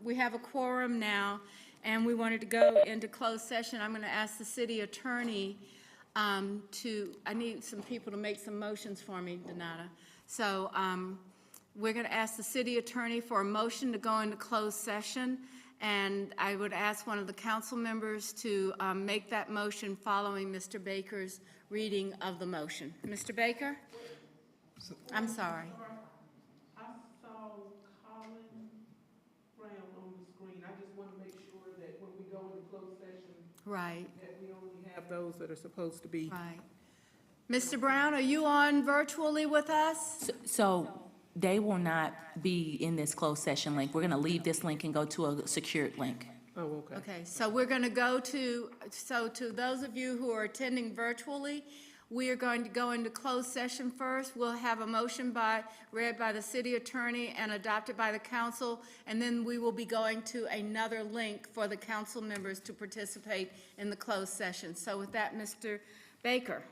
we have a quorum now, and we wanted to go into closed session. I'm going to ask the city attorney I need some people to make some motions for me, Donata. So we're going to ask the city attorney for a motion to go into closed session, and I would ask one of the council members to make that motion following Mr. Baker's reading of the motion. Mr. Baker? I'm sorry. I saw Colin Brown on the screen. I just want to make sure that when we go into closed session, Right. that we only have those that are supposed to be. Right. Mr. Brown, are you on virtually with us? So they will not be in this closed session link. We're going to leave this link and go to a secured link. Oh, okay. Okay, so we're going to go to those of you who are attending virtually, we are going to go into closed session first. We'll have a motion read by the city attorney and adopted by the council, and then we will be going to another link for the council members to participate in the closed session. So with that, Mr. Baker.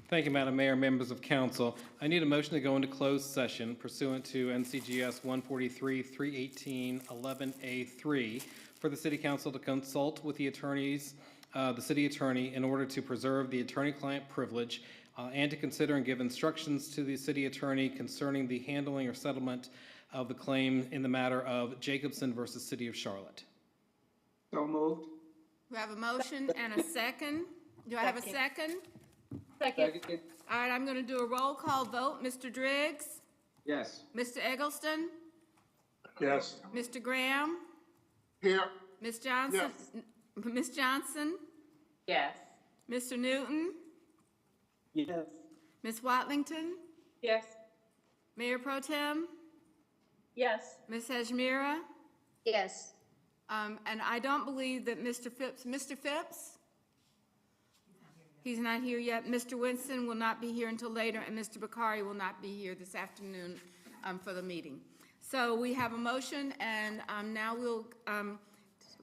Thank you, Madam Mayor, members of council. I need a motion to go into closed session pursuant to NCGS 143-318-11A3 for the city council to consult with the city attorney in order to preserve the attorney-client privilege and to consider and give instructions to the city attorney concerning the handling or settlement of the claim in the matter of Jacobson versus City of Charlotte. So moved. We have a motion and a second. Do I have a second? Second. All right, I'm going to do a roll call vote. Mr. Driggs? Yes. Mr. Eggleston? Yes. Mr. Graham? Here. Ms. Johnson? Ms. Johnson? Yes. Mr. Newton? Yes. Ms. Watlington? Yes. Mayor Pro Tem? Yes. Ms. Hajmira? Yes. And I don't believe that Mr. Phipps? He's not here yet. Mr. Winston will not be here until later, and Mr. Bakari will not be here this afternoon for the meeting. So we have a motion, and now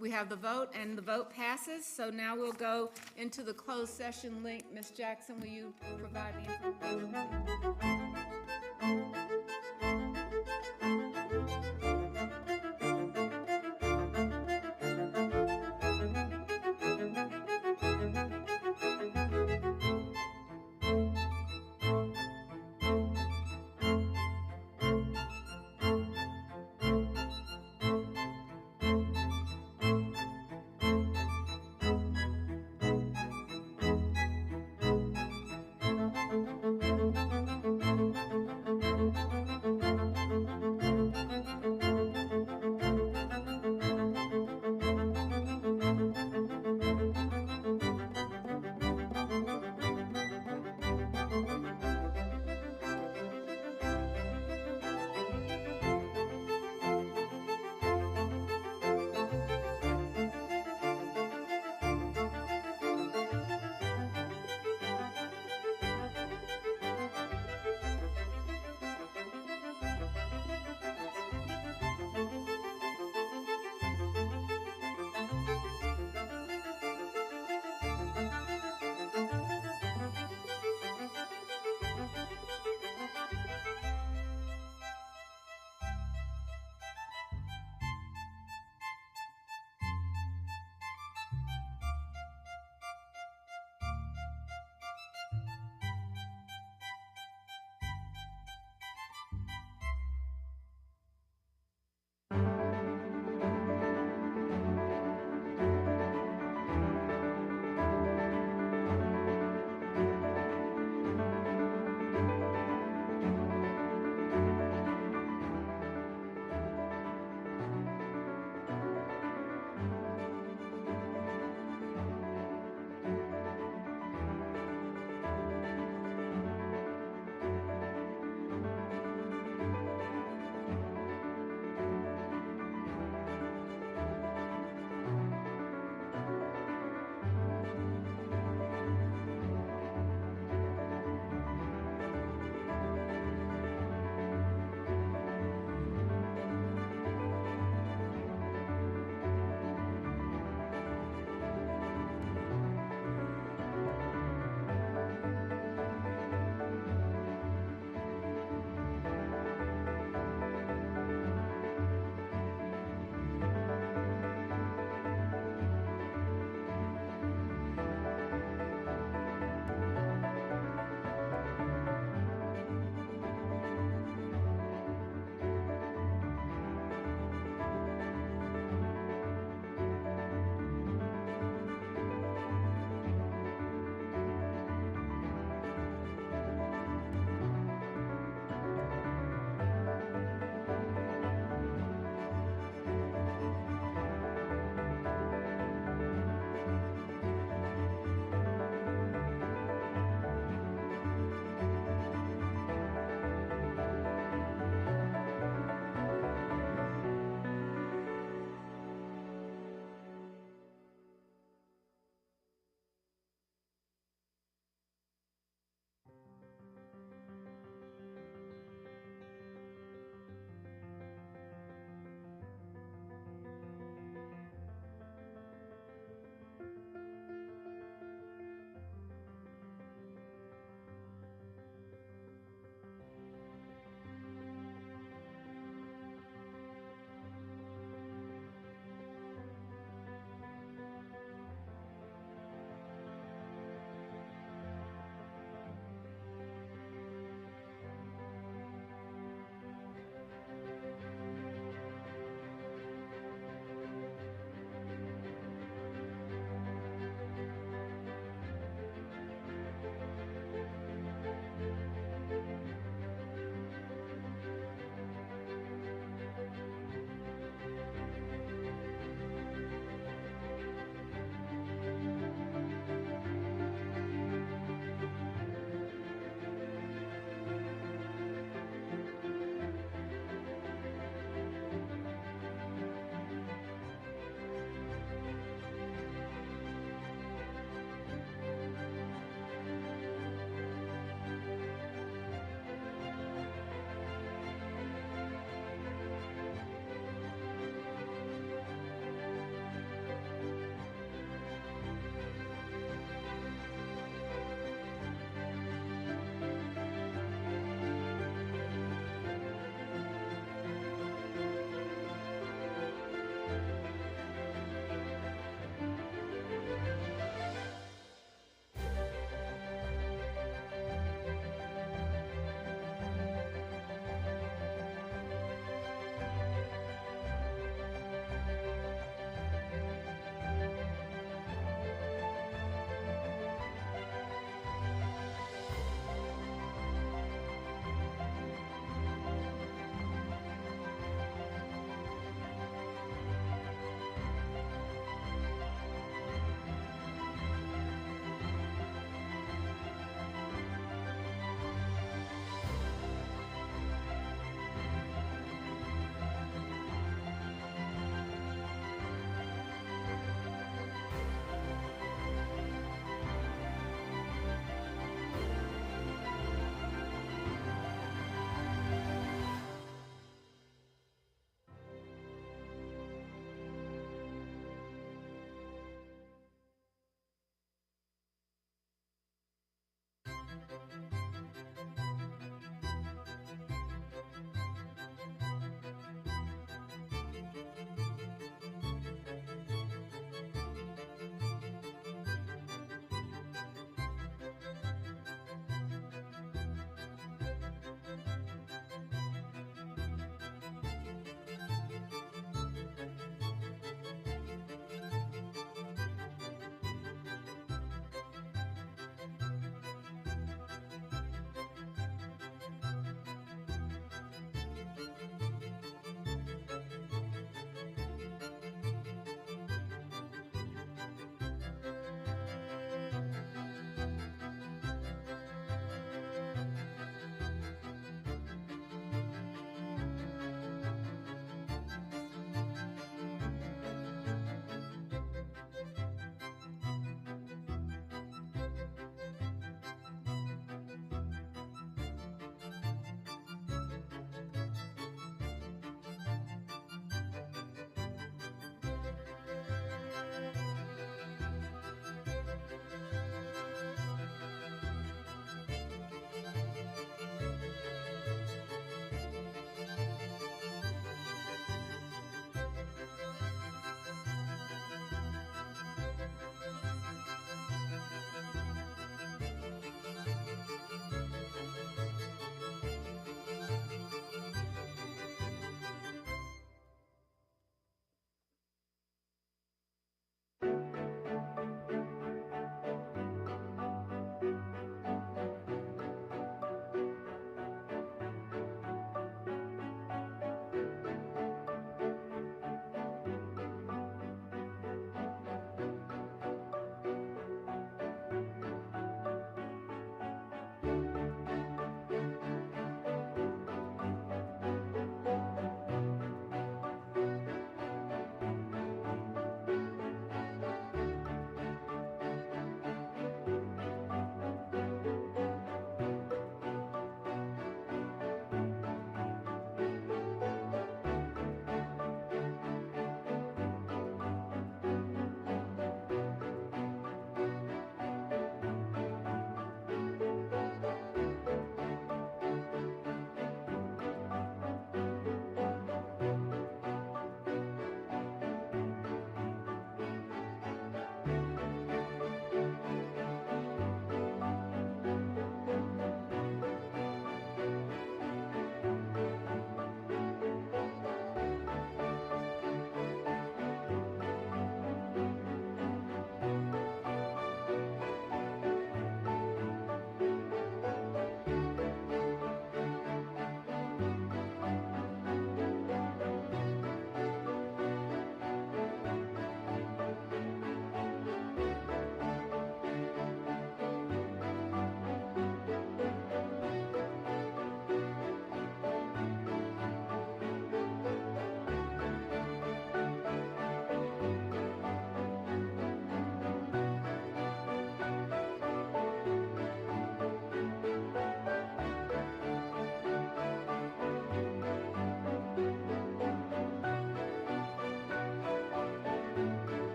we have the vote, and the vote passes. So now we'll go into the closed session link. Ms. Jackson, will you provide the information?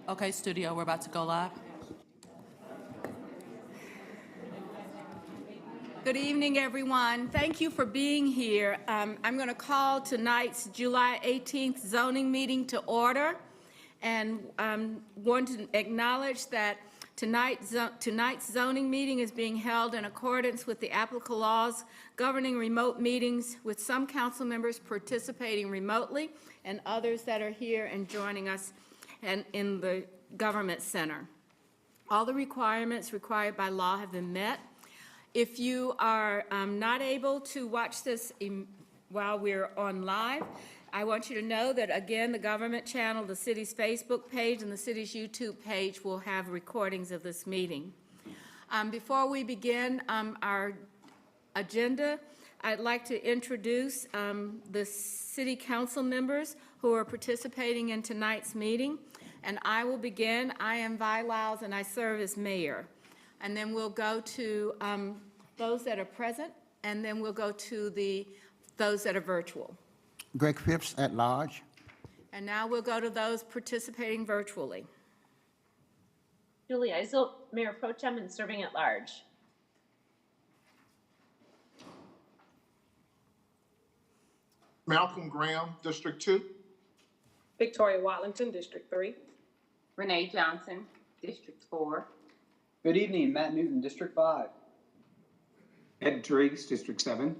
Okay, studio, we're about to go live. Good evening, everyone. Thank you for being here. I'm going to call tonight's July 18th zoning meeting to order, and want to acknowledge that tonight's zoning meeting is being held in accordance with the applicable laws governing remote meetings, with some council members participating remotely and others that are here and joining us in the government center. All the requirements required by law have been met. If you are not able to watch this while we're on live, I want you to know that, again, the government channel, the city's Facebook page, and the city's YouTube page will have recordings of this meeting. Before we begin our agenda, I'd like to introduce the city council members who are participating in tonight's meeting. And I will begin. I am Vi Lyles, and I serve as mayor. And then we'll go to those that are present, and then we'll go to those that are virtual. Greg Phipps at large. And now we'll go to those participating virtually. Julie Eisel, Mayor Pro Tem and serving at large. Malcolm Graham, District 2. Victoria Watlington, District 3. Renee Johnson, District 4. Good evening, Matt Newton, District 5. Ed Driggs, District 7.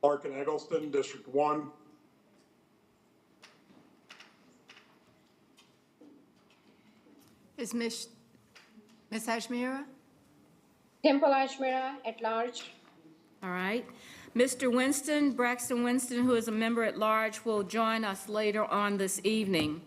Larkin Eggleston, District 1. Is Ms. Ashmira? Temple Ashmira at large. All right. Mr. Winston, Braxton Winston, who is a member at large, will join us later on this evening.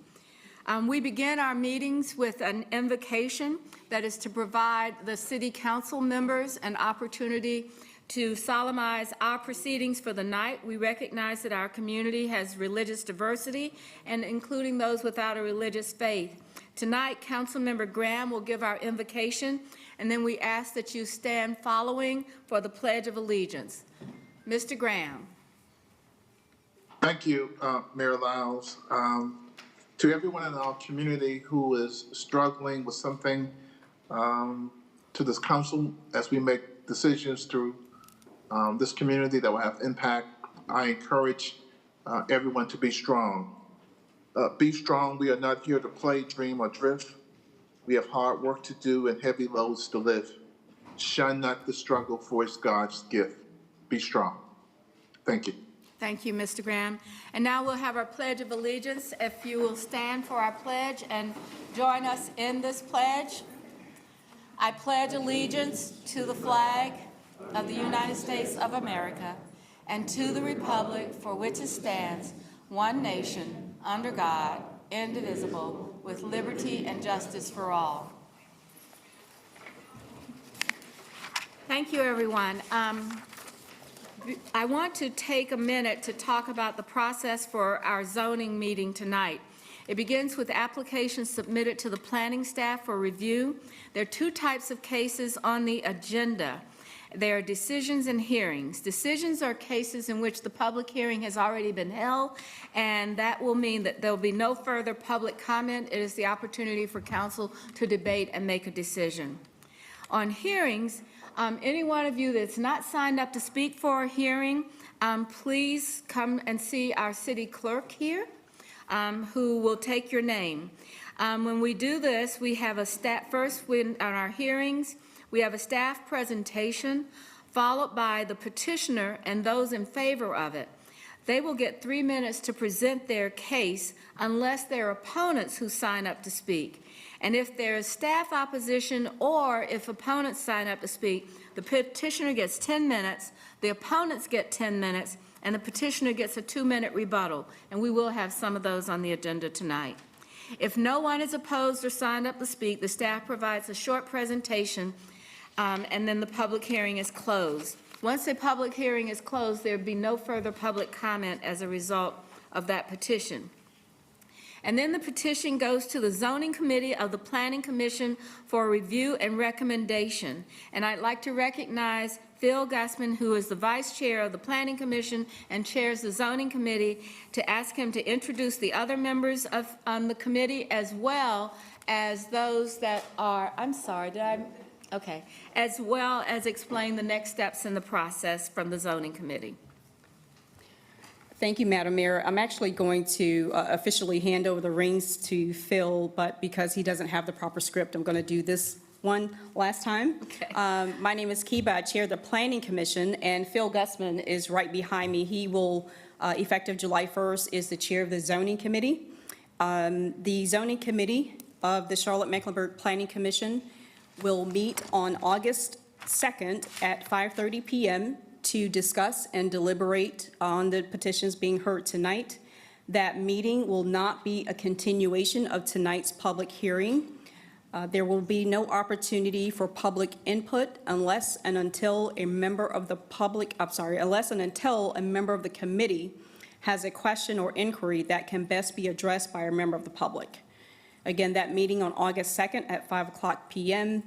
We begin our meetings with an invocation that is to provide the city council members an opportunity to solemnize our proceedings for the night. We recognize that our community has religious diversity, and including those without a religious faith. Tonight, Councilmember Graham will give our invocation, and then we ask that you stand following for the Pledge of Allegiance. Mr. Graham. Thank you, Mayor Lyles. To everyone in our community who is struggling with something, to this council, as we make decisions through this community that will have impact, I encourage everyone to be strong. Be strong. We are not here to play, dream, or drift. We have hard work to do and heavy loads to lift. Shun not the struggle, for it's God's gift. Be strong. Thank you. Thank you, Mr. Graham. And now we'll have our Pledge of Allegiance. If you will stand for our pledge and join us in this pledge. I pledge allegiance to the flag of the United States of America and to the republic for which it stands, one nation, under God, indivisible, with liberty and justice for all. Thank you, everyone. I want to take a minute to talk about the process for our zoning meeting tonight. It begins with applications submitted to the planning staff for review. There are two types of cases on the agenda. There are decisions and hearings. Decisions are cases in which the public hearing has already been held, and that will mean that there will be no further public comment. It is the opportunity for council to debate and make a decision. On hearings, any one of you that's not signed up to speak for a hearing, please come and see our city clerk here, who will take your name. When we do this, we have a on our hearings, we have a staff presentation, followed by the petitioner and those in favor of it. They will get 3 minutes to present their case unless there are opponents who sign up to speak. And if there is staff opposition or if opponents sign up to speak, the petitioner gets 10 minutes, the opponents get 10 minutes, and the petitioner gets a 2-minute rebuttal. And we will have some of those on the agenda tonight. If no one is opposed or signed up to speak, the staff provides a short presentation, and then the public hearing is closed. Once the public hearing is closed, there will be no further public comment as a result of that petition. And then the petition goes to the Zoning Committee of the Planning Commission for review and recommendation. And I'd like to recognize Phil Gussman, who is the Vice Chair of the Planning Commission and chairs the Zoning Committee, to ask him to introduce the other members of the committee, as well as those that are, I'm sorry, did I? Okay. As well as explain the next steps in the process from the Zoning Committee. Thank you, Madam Mayor. I'm actually going to officially hand over the reins to Phil, but because he doesn't have the proper script, I'm going to do this one last time. Okay. My name is Kiba. I chair the Planning Commission, and Phil Gussman is right behind me. He will, effective July 1st, is the chair of the Zoning Committee. The Zoning Committee of the Charlotte-Mecklenburg Planning Commission will meet on August 2nd at 5:30 p.m. to discuss and deliberate on the petitions being heard tonight. That meeting will not be a continuation of tonight's public hearing. There will be no opportunity for public input unless and until a member of the committee has a question or inquiry that can best be addressed by a member of the public. Again, that meeting on August 2nd at 5:00 p.m.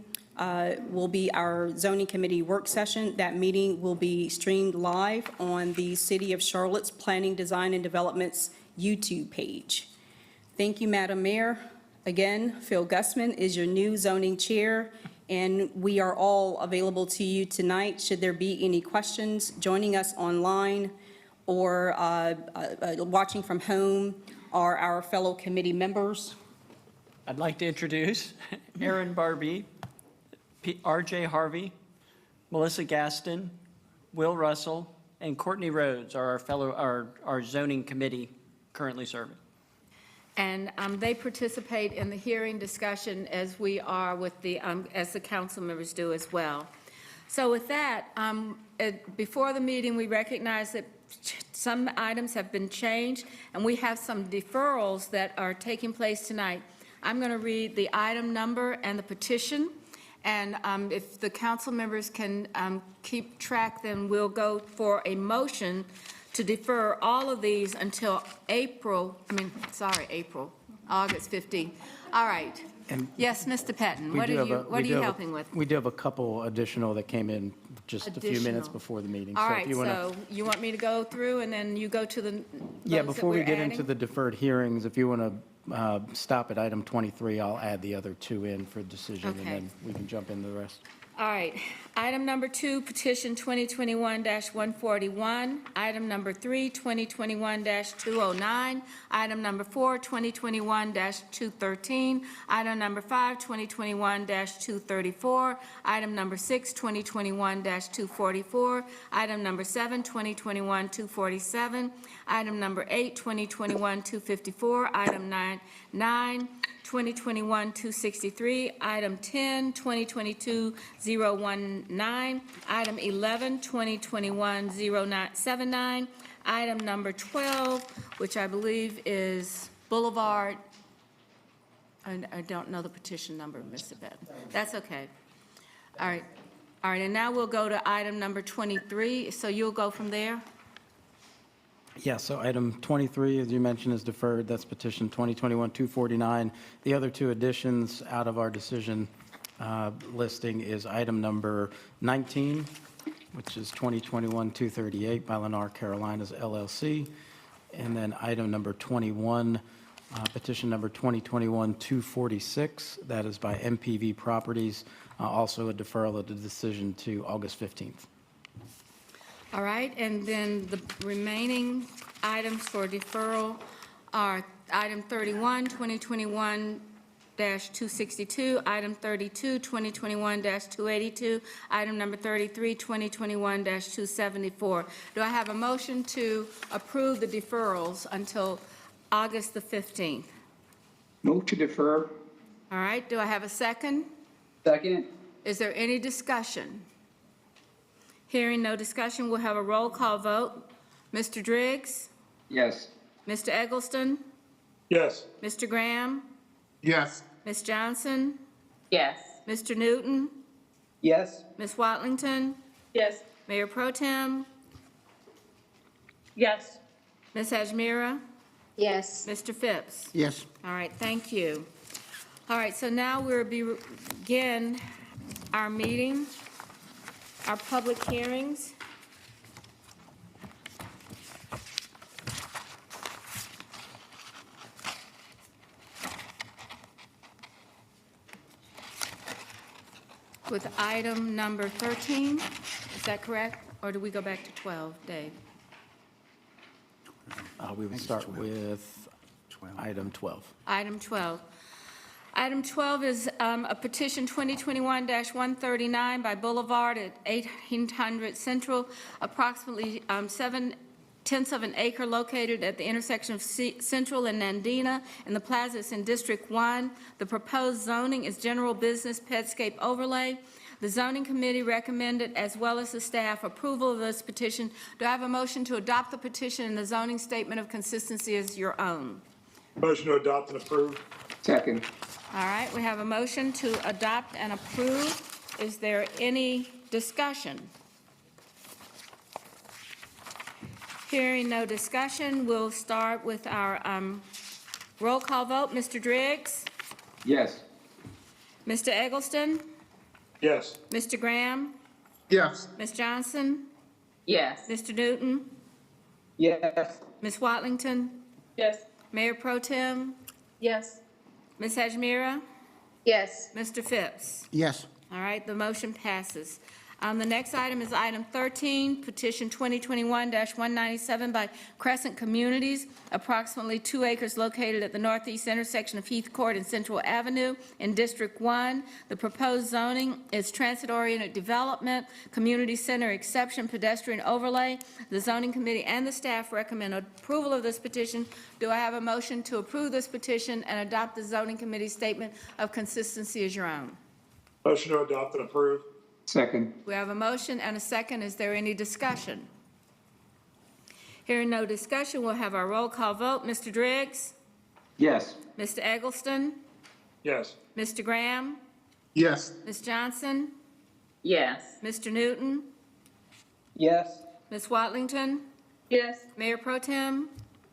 Will be our zoning committee work session. That meeting will be streamed live on the City of Charlotte's Planning, Design, and Development's YouTube page. Thank you, Madam Mayor. Again, Phil Gussman is your new zoning chair, and we are all available to you tonight should there be any questions. Joining us online or watching from home are our fellow committee members. I'd like to introduce Aaron Barbie, R.J. Harvey, Melissa Gaston, Will Russell, and Courtney Rhodes are our zoning committee currently serving. And they participate in the hearing discussion as we are with the, as the council members do as well. So with that, before the meeting, we recognize that some items have been changed, and we have some deferrals that are taking place tonight. I'm going to read the item number and the petition. And if the council members can keep track, then we'll go for a motion to defer all of these until August 15th. All right. And Yes, Mr. Patton, what are you helping with? We do have a couple additional that came in just a few minutes Additional. before the meeting. All So right, if you wanna- so you want me to go through and then you go to the Yeah, those that before we we're get into adding? the deferred hearings, if you want to stop at item 23, I'll add the other two in for decision, and Okay. then we can jump into the rest. All right. Item number 2, petition 2021-141. Item number 3, 2021-209. Item number 4, 2021-213. Item number 5, 2021-234. Item number 6, 2021-244. Item number 7, 2021-247. Item number 8, 2021-254. Item 9, 2021-263, item 10, 2022-019, item 11, 2021-0979, item number 12, which I believe is Boulevard, I don't know the petition number, Mr. Benton. That's okay. All right, and now we'll go to item number 23, so you'll go from there? Yeah, so item 23, as you mentioned, is deferred. That's petition 2021-249. The other two additions out of our decision listing is item number 19, which is 2021-238 by Lennar Carolinas LLC, and then item number 21, petition number 2021-246, that is by MPV Properties, also a deferral of the decision to August 15th. All right, and then the remaining items for deferral are item 31, 2021-262, item 32, 2021-282, item number 33, 2021-274. Do I have a motion to approve the deferrals until August the 15th? Move to defer. All right, do I have a second? Second. Is there any discussion? Hearing no discussion, we'll have a roll call vote. Mr. Driggs? Yes. Mr. Eggleston? Yes. Mr. Graham? Yes. Ms. Johnson? Yes. Mr. Newton? Yes. Ms. Watlington? Yes. Mayor Pro Tem? Yes. Ms. Ajmira? Yes. Mr. Phipps? Yes. All right, thank you. All right, so now we'll begin our meeting, our public hearings. With item number 13, is that correct? Or do we go back to 12, Dave? We would start with item 12. Item 12. Item 12 is a petition 2021-139 by Boulevard at 1800 Central, approximately 7/10 of an acre located at the intersection of Central and Nandina in the plaza. It's in District 1. The proposed zoning is general business Petscape overlay. The zoning committee recommended, as well as the staff, approval of this petition. Do I have a motion to adopt the petition and the zoning statement of consistency as your own? Motion to adopt and approve. Second. All right, we have a motion to adopt and approve. Is there any discussion? Hearing no discussion, we'll start with our roll call vote. Mr. Driggs? Yes. Mr. Eggleston? Yes. Mr. Graham? Yes. Ms. Johnson? Yes. Mr. Newton? Yes. Ms. Watlington? Yes. Mayor Pro Tem? Yes. Ms. Hajmira? Yes. Mr. Phipps? Yes. All right, the motion passes. The next item is item 13, petition 2021-197 by Crescent Communities, approximately 2 acres located at the northeast intersection of Heath Court and Central Avenue in District 1. The proposed zoning is transit-oriented development, community center exception, pedestrian overlay. The zoning committee and the staff recommend approval of this petition. Do I have a motion to approve this petition and adopt the zoning committee statement of consistency as your own? Motion to adopt and approve. Second. We have a motion and a second. Is there any discussion? Hearing no discussion, we'll have our roll call vote. Mr. Driggs? Yes. Mr. Eggleston? Yes. Mr. Graham? Yes. Ms. Johnson? Yes. Mr. Newton? Yes. Ms. Watlington? Yes. Mayor Pro Tem?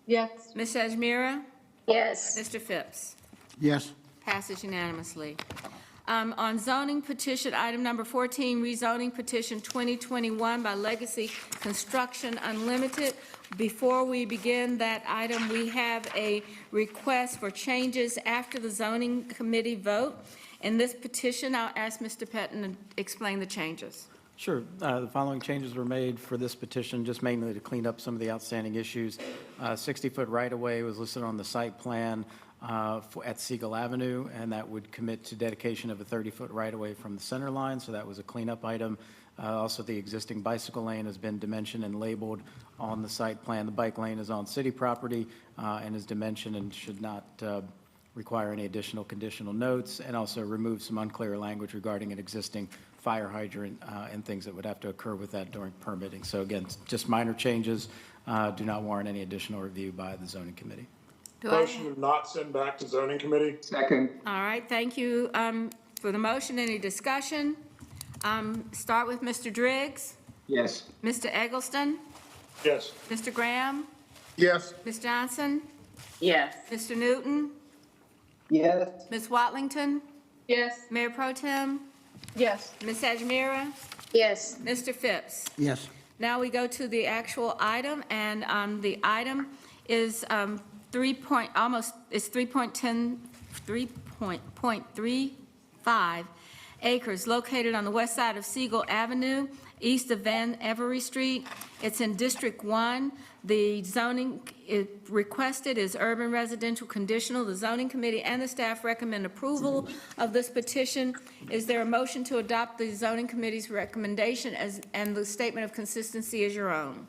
Yes. Ms. Hajmira? Yes. Mr. Phipps? Yes. Passes unanimously. On zoning petition, item number 14, rezoning petition 2021 by Legacy Construction Unlimited. Before we begin that item, we have a request for changes after the zoning committee vote. In this petition, I'll ask Mr. Pettin to explain the changes. Sure. The following changes were made for this petition, just mainly to clean up some of the outstanding issues. 60-foot right-of-way was listed on the site plan at Siegel Avenue, and that would commit to dedication of a 30-foot right-of-way from the center line, so that was a cleanup item. Also, the existing bicycle lane has been dimensioned and labeled on the site plan. The bike lane is on city property and is dimensioned and should not require any additional conditional notes, and also remove some unclear language regarding an existing fire hydrant and things that would have to occur with that during permitting. So again, just minor changes, do not warrant any additional review by the zoning committee. Motion to not send back to zoning committee. Second. All right, thank you for the motion. Any discussion? Start with Mr. Driggs, Yes. Mr. Eggleston, Yes. Mr. Graham, Yes. Ms. Johnson, Yes. Mr. Newton, Yes. Ms. Watlington, Yes. Mayor Pro Tem, Yes. Ms. Hajmira, Yes. Mr. Phipps. Yes. Now we go to the actual item, and the item is 3.35 acres located on the west side of Siegel Avenue, east of Van Every Street. It's in District 1. The zoning requested is urban residential conditional. The zoning committee and the staff recommend approval of this petition. Is there a motion to adopt the zoning committee's recommendation and the statement of consistency as your own?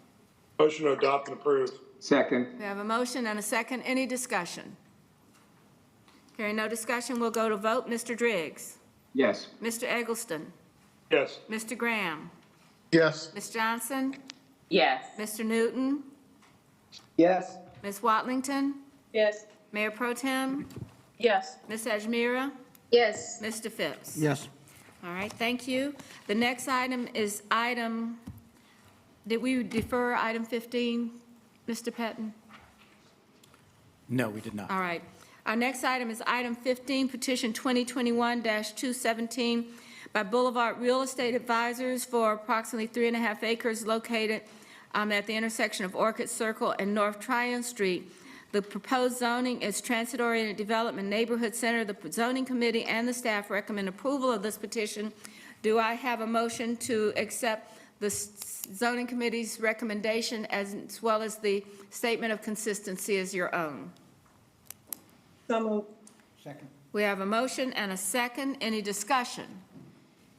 Motion to adopt and approve. Second. We have a motion and a second. Any discussion? Hearing no discussion, we'll go to vote. Mr. Driggs? Yes. Mr. Eggleston? Yes. Mr. Graham? Yes. Ms. Johnson? Yes. Mr. Newton? Yes. Ms. Watlington? Yes. Mayor Pro Tem? Yes. Ms. Hajmira? Yes. Mr. Phipps? Yes. All right, thank you. The next item is did we defer item 15, Mr. Pettin? No, we did not. All right. Our next item is item 15, petition 2021-217 by Boulevard Real Estate Advisors for approximately 3.5 acres located at the intersection of Orchid Circle and North Tryon Street. The proposed zoning is Transit-Oriented Development Neighborhood Center. The zoning committee and the staff recommend approval of this petition. Do I have a motion to accept the zoning committee's recommendation as well as the statement of consistency as your own? So moved. We have a motion and a second. Any discussion?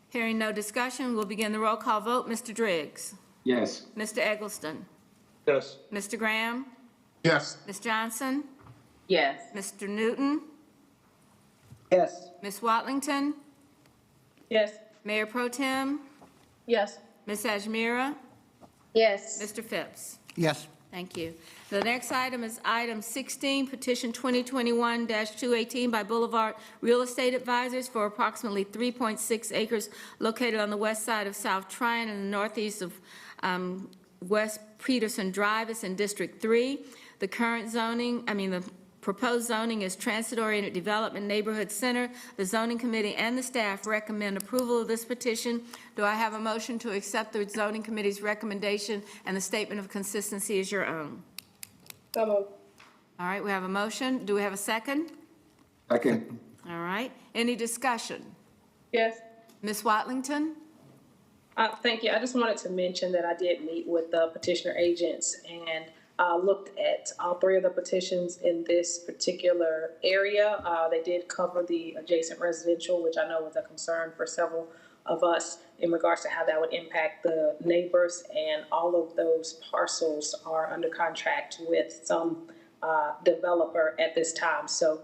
Hearing no discussion, we'll begin the roll call vote. Mr. Driggs? Yes. Mr. Eggleston? Yes. Mr. Graham? Yes. Ms. Johnson? Yes. Mr. Newton? Yes. Ms. Watlington? Yes. Mayor Pro Tem? Yes. Ms. Ajmira? Yes. Mr. Phipps? Yes. Thank you. The next item is item 16, petition 2021-218 by Boulevard Real Estate Advisors for approximately 3.6 acres located on the west side of South Tryon and the northeast of West Peterson Drive. It's in District 3. The proposed zoning is Transit-Oriented Development Neighborhood Center. The zoning committee and the staff recommend approval of this petition. Do I have a motion to accept the zoning committee's recommendation and the statement of consistency as your own? So moved. All right, we have a motion. Do we have a second? Second. All right. Any discussion? Yes. Ms. Watlington? Thank you. I just wanted to mention that I did meet with the petitioner agents and looked at all three of the petitions in this particular area. They did cover the adjacent residential, which I know was a concern for several of us in regards to how that would impact the neighbors, and all of those parcels are under contract with some developer at this time. So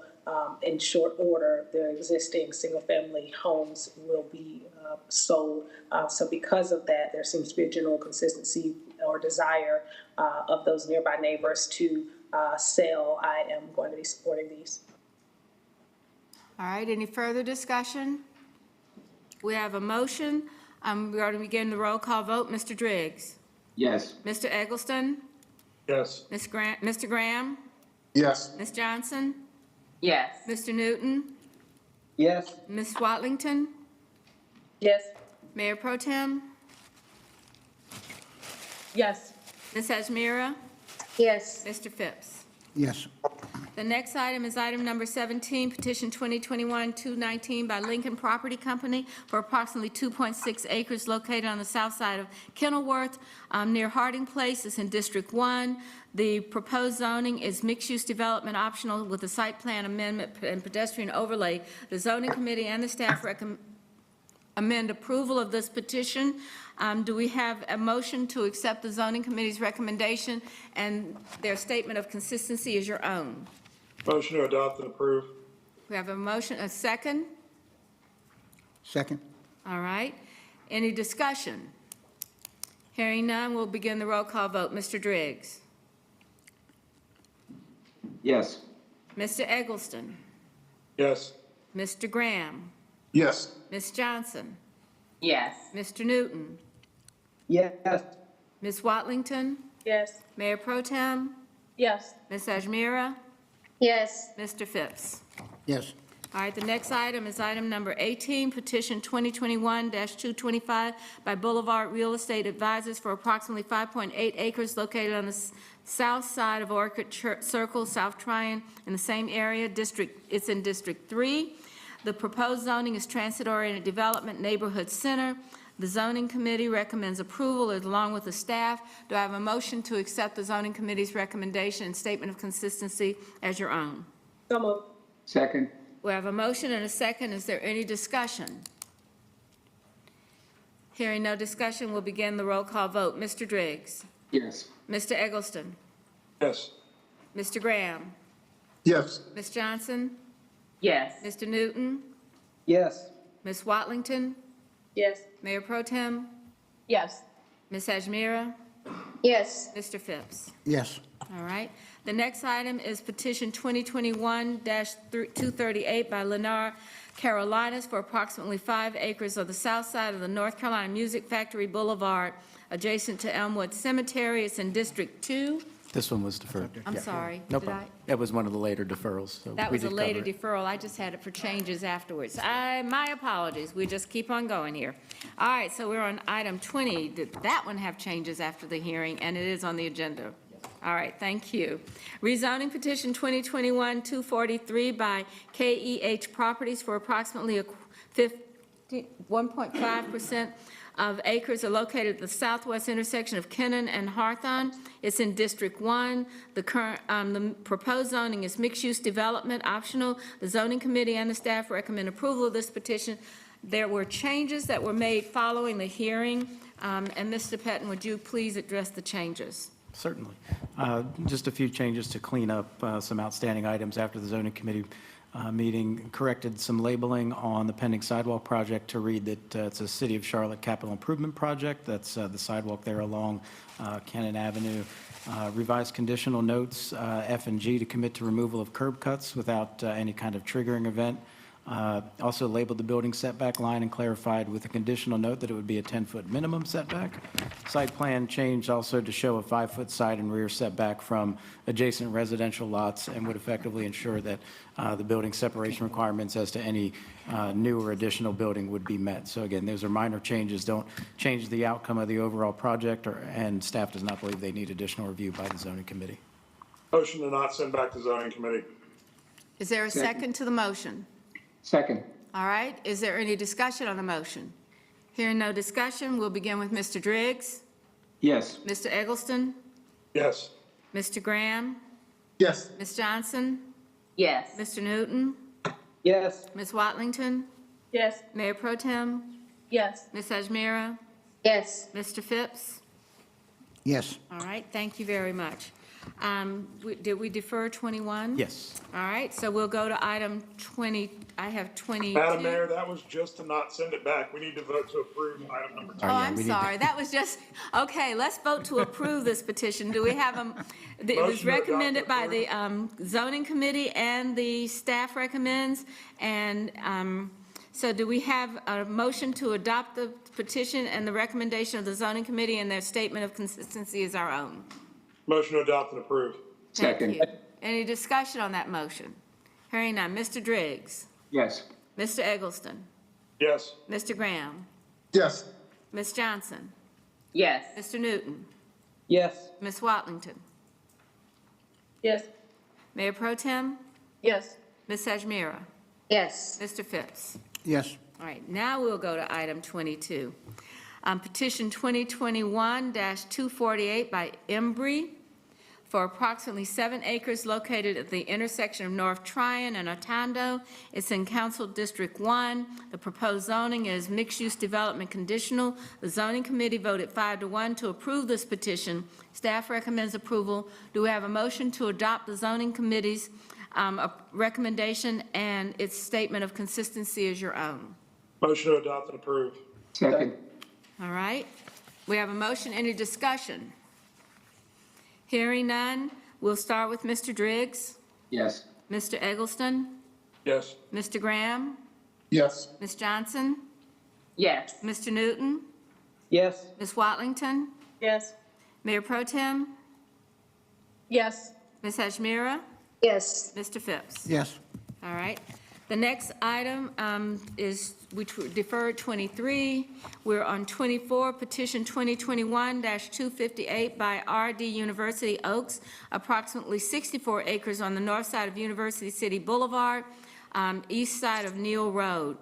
in short order, their existing single-family homes will be sold. So because of that, there seems to be a general consistency or desire of those nearby neighbors to sell. I am going to be supporting these. All right, any further discussion? We have a motion. We're going to begin the roll call vote. Mr. Driggs? Yes. Mr. Eggleston? Yes. Mr. Graham? Yes. Ms. Johnson? Yes. Mr. Newton? Yes. Ms. Watlington? Yes. Mayor Pro Tem? Yes. Ms. Ajmira? Yes. Mr. Phipps? Yes. The next item is item number 17, petition 2021-219 by Lincoln Property Company for approximately 2.6 acres located on the south side of Kenilworth near Harding Place. It's in District 1. The proposed zoning is mixed-use development optional with a site plan amendment and pedestrian overlay. The zoning committee and the staff recommend approval of this petition. Do we have a motion to accept the zoning committee's recommendation and their statement of consistency as your own? Motion to adopt and approve. We have a motion, a second? Second. All right. Any discussion? Hearing none, we'll begin the roll call vote. Mr. Driggs? Yes. Mr. Eggleston? Yes. Mr. Graham? Yes. Ms. Johnson? Yes. Mr. Newton? Yes. Ms. Watlington? Yes. Mayor Pro Tem? Yes. Ms. Ajmira? Yes. Mr. Phipps? Yes. All right, the next item is item number 18, petition 2021-225 by Boulevard Real Estate Advisors for approximately 5.8 acres located on the south side of Orchid Circle, South Tryon, in the same area. It's in District 3. The proposed zoning is Transit-Oriented Development Neighborhood Center. The zoning committee recommends approval along with the staff. Do I have a motion to accept the zoning committee's recommendation and statement of consistency as your own? So moved. Second. We have a motion and a second. Is there any discussion? Hearing no discussion, we'll begin the roll call vote. Mr. Driggs? Yes. Mr. Eggleston? Yes. Mr. Graham? Yes. Ms. Johnson? Yes. Mr. Newton? Yes. Ms. Watlington? Yes. Mayor Pro Tem? Yes. Ms. Ajmira? Yes. Mr. Phipps? Yes. All right. The next item is petition 2021-238 by Lennar Carolinas for approximately 5 acres on the south side of the North Carolina Music Factory Boulevard, adjacent to Elmwood Cemetery. It's in District 2. This one was deferred. I'm Yeah. sorry. No Did I? problem. That was one of the later deferrals, so That we was a did later cover it. deferral. I just had it for changes afterwards. My apologies. We just keep on going here. All right, so we're on item 20. Did that one have changes after the hearing? And it is on the agenda. All right, thank you. Rezoning petition 2021-243 by KEH Properties for approximately 1.5% of acres are located at the southwest intersection of Kennon and Hawthorne. It's in District 1. The proposed zoning is mixed-use development, optional. The zoning committee and the staff recommend approval of this petition. There were changes that were made following the hearing, and Mr. Pettin, would you please address the changes? Certainly. Just a few changes to clean up some outstanding items after the zoning committee meeting. Corrected some labeling on the pending sidewalk project to read that it's a City of Charlotte capital improvement project. That's the sidewalk there along Cannon Avenue. Revised conditional notes, F and G, to commit to removal of curb cuts without any kind of triggering event. Also labeled the building setback line and clarified with a conditional note that it would be a 10-foot minimum setback. Site plan changed also to show a 5-foot side and rear setback from adjacent residential lots and would effectively ensure that the building separation requirements as to any new or additional building would be met. So again, those are minor changes, don't change the outcome of the overall project, and staff does not believe they need additional review by the zoning committee. Motion to not send back to zoning committee. Is there a second to the motion? Second. All right, is there any discussion on the motion? Hearing no discussion, we'll begin with Mr. Driggs, Yes. Mr. Eggleston, Yes. Mr. Graham, Yes. Ms. Johnson, Yes. Mr. Newton, Yes. Ms. Watlington, Yes. Mayor Pro Tem, Yes. Ms. Ajmira, Yes. Mr. Phipps. Yes. All right, thank you very much. Did we defer 21? Yes. All right, so we'll go to item 20, I have 22. Madam Mayor, that was just to not send it back. We need to vote to approve item number 2. Oh, yeah, I'm we need to- sorry, that was just, okay, let's vote to approve this petition. Do we have it was Motion to adopt recommended by the the zoning committee and the staff recommends, and so do we have a motion to adopt the petition and the recommendation of the zoning committee and their statement of consistency is our own? Motion to adopt and approve. Thank Second. you. Any discussion on that motion? Hearing none. Mr. Driggs? Yes. Mr. Eggleston? Yes. Mr. Graham? Yes. Ms. Johnson? Yes. Mr. Newton? Yes. Ms. Watlington? Yes. Mayor Pro Tem? Yes. Ms. Ajmira? Yes. Mr. Phipps? Yes. All right, now we'll go to item 22. Petition 2021-248 by Embry for approximately 7 acres located at the intersection of North Tryon and Otondo. It's in Council District 1. The proposed zoning is mixed-use development conditional. The zoning committee voted 5-1 to approve this petition. Staff recommends approval. Do we have a motion to adopt the zoning committee's recommendation and its statement of consistency as your own? Motion to adopt and approve. Second. All right, we have a motion, any discussion? Hearing none, we'll start with Mr. Driggs, Yes. Mr. Eggleston, Yes. Mr. Graham, Yes. Ms. Johnson, Yes. Mr. Newton, Yes. Ms. Watlington, Yes. Mayor Pro Tem, Yes. Ms. Ajmira, Yes. Mr. Phipps. Yes. All right. The next item is, which we deferred 23. We're on 24, petition 2021-258 by RD University Oaks, approximately 64 acres on the north side of University City Boulevard, east side of Neal Road.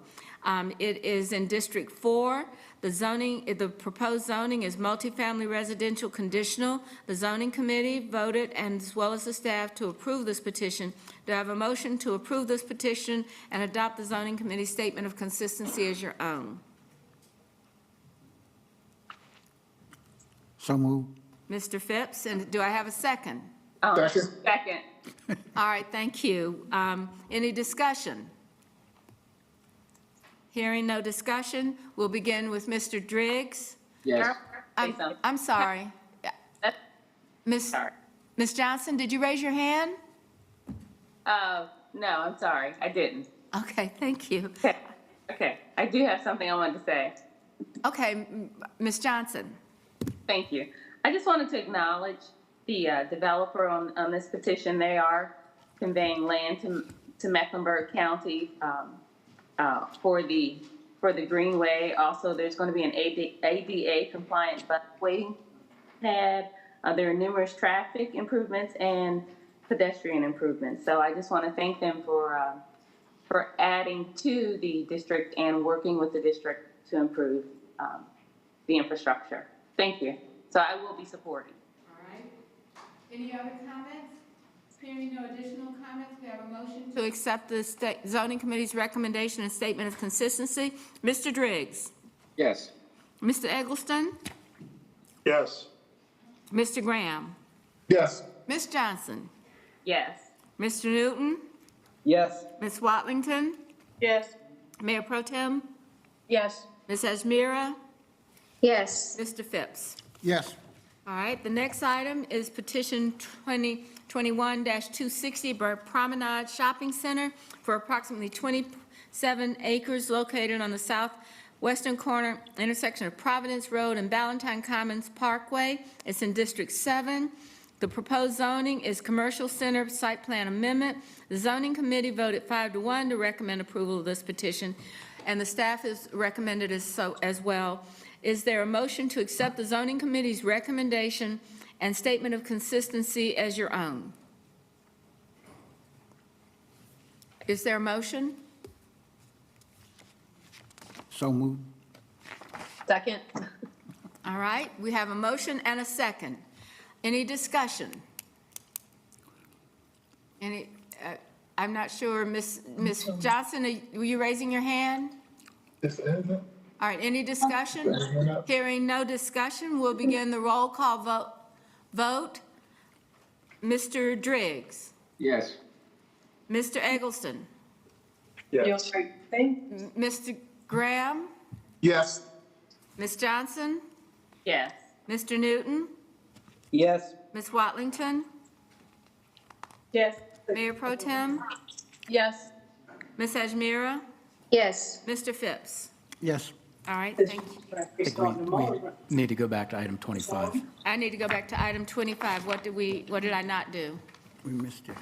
It is in District 4. The proposed zoning is multifamily residential conditional. The zoning committee voted, and as well as the staff, to approve this petition. Do I have a motion to approve this petition and adopt the zoning committee statement of consistency as your own? So moved. Mr. Phipps, and do I have a second? Second. Second. All right, thank you. Any discussion? Hearing no discussion, we'll begin with Mr. Driggs. Yes. I'm sorry. Ms. Johnson, did you raise your hand? No, I'm sorry, I didn't. Okay, thank you. Okay, I do have something I wanted to say. Okay, Ms. Johnson. Thank you. I just wanted to acknowledge developer on this petition. They are conveying land to Mecklenburg County for the greenway. Also, there's going to be an ADA compliant bus waiting pad. There are numerous traffic improvements and pedestrian improvements. So I just want to thank them for adding to the district and working with the district to improve the infrastructure. Thank you. So I will be supporting. All right. Any other comments? Hearing no additional comments, we have a motion to accept the zoning committee's recommendation and statement of consistency. Mr. Driggs? Yes. Mr. Eggleston? Yes. Mr. Graham? Yes. Ms. Johnson? Yes. Mr. Newton? Yes. Ms. Watlington? Yes. Mayor Pro Tem? Yes. Ms. Ajmira? Yes. Mr. Phipps? Yes. All right, the next item is petition 2021-260 Burr Promenade Shopping Center for approximately 27 acres located on the southwestern corner intersection of Providence Road and Ballantyne Commons Parkway. It's in District 7. The proposed zoning is Commercial Center Site Plan Amendment. The zoning committee voted 5-1 to recommend approval of this petition, and the staff is recommended as well. Is there a motion to accept the zoning committee's recommendation and statement of consistency as your own? Is there a motion? So moved. Second. All right, we have a motion and a second. Any discussion? I'm not sure, Ms. Johnson, were you raising your hand? All right, any discussion? Hearing no discussion, we'll begin the roll call vote. Mr. Driggs? Yes. Mr. Eggleston? Yes. Mr. Graham? Yes. Ms. Johnson? Yes. Mr. Newton? Yes. Ms. Watlington? Yes. Mayor Pro Tem? Yes. Ms. Ajmira? Yes. Mr. Phipps? Yes. All right, thank you. I think we need to go back to item 25. I need to go back to item 25. What did I not do? We missed it.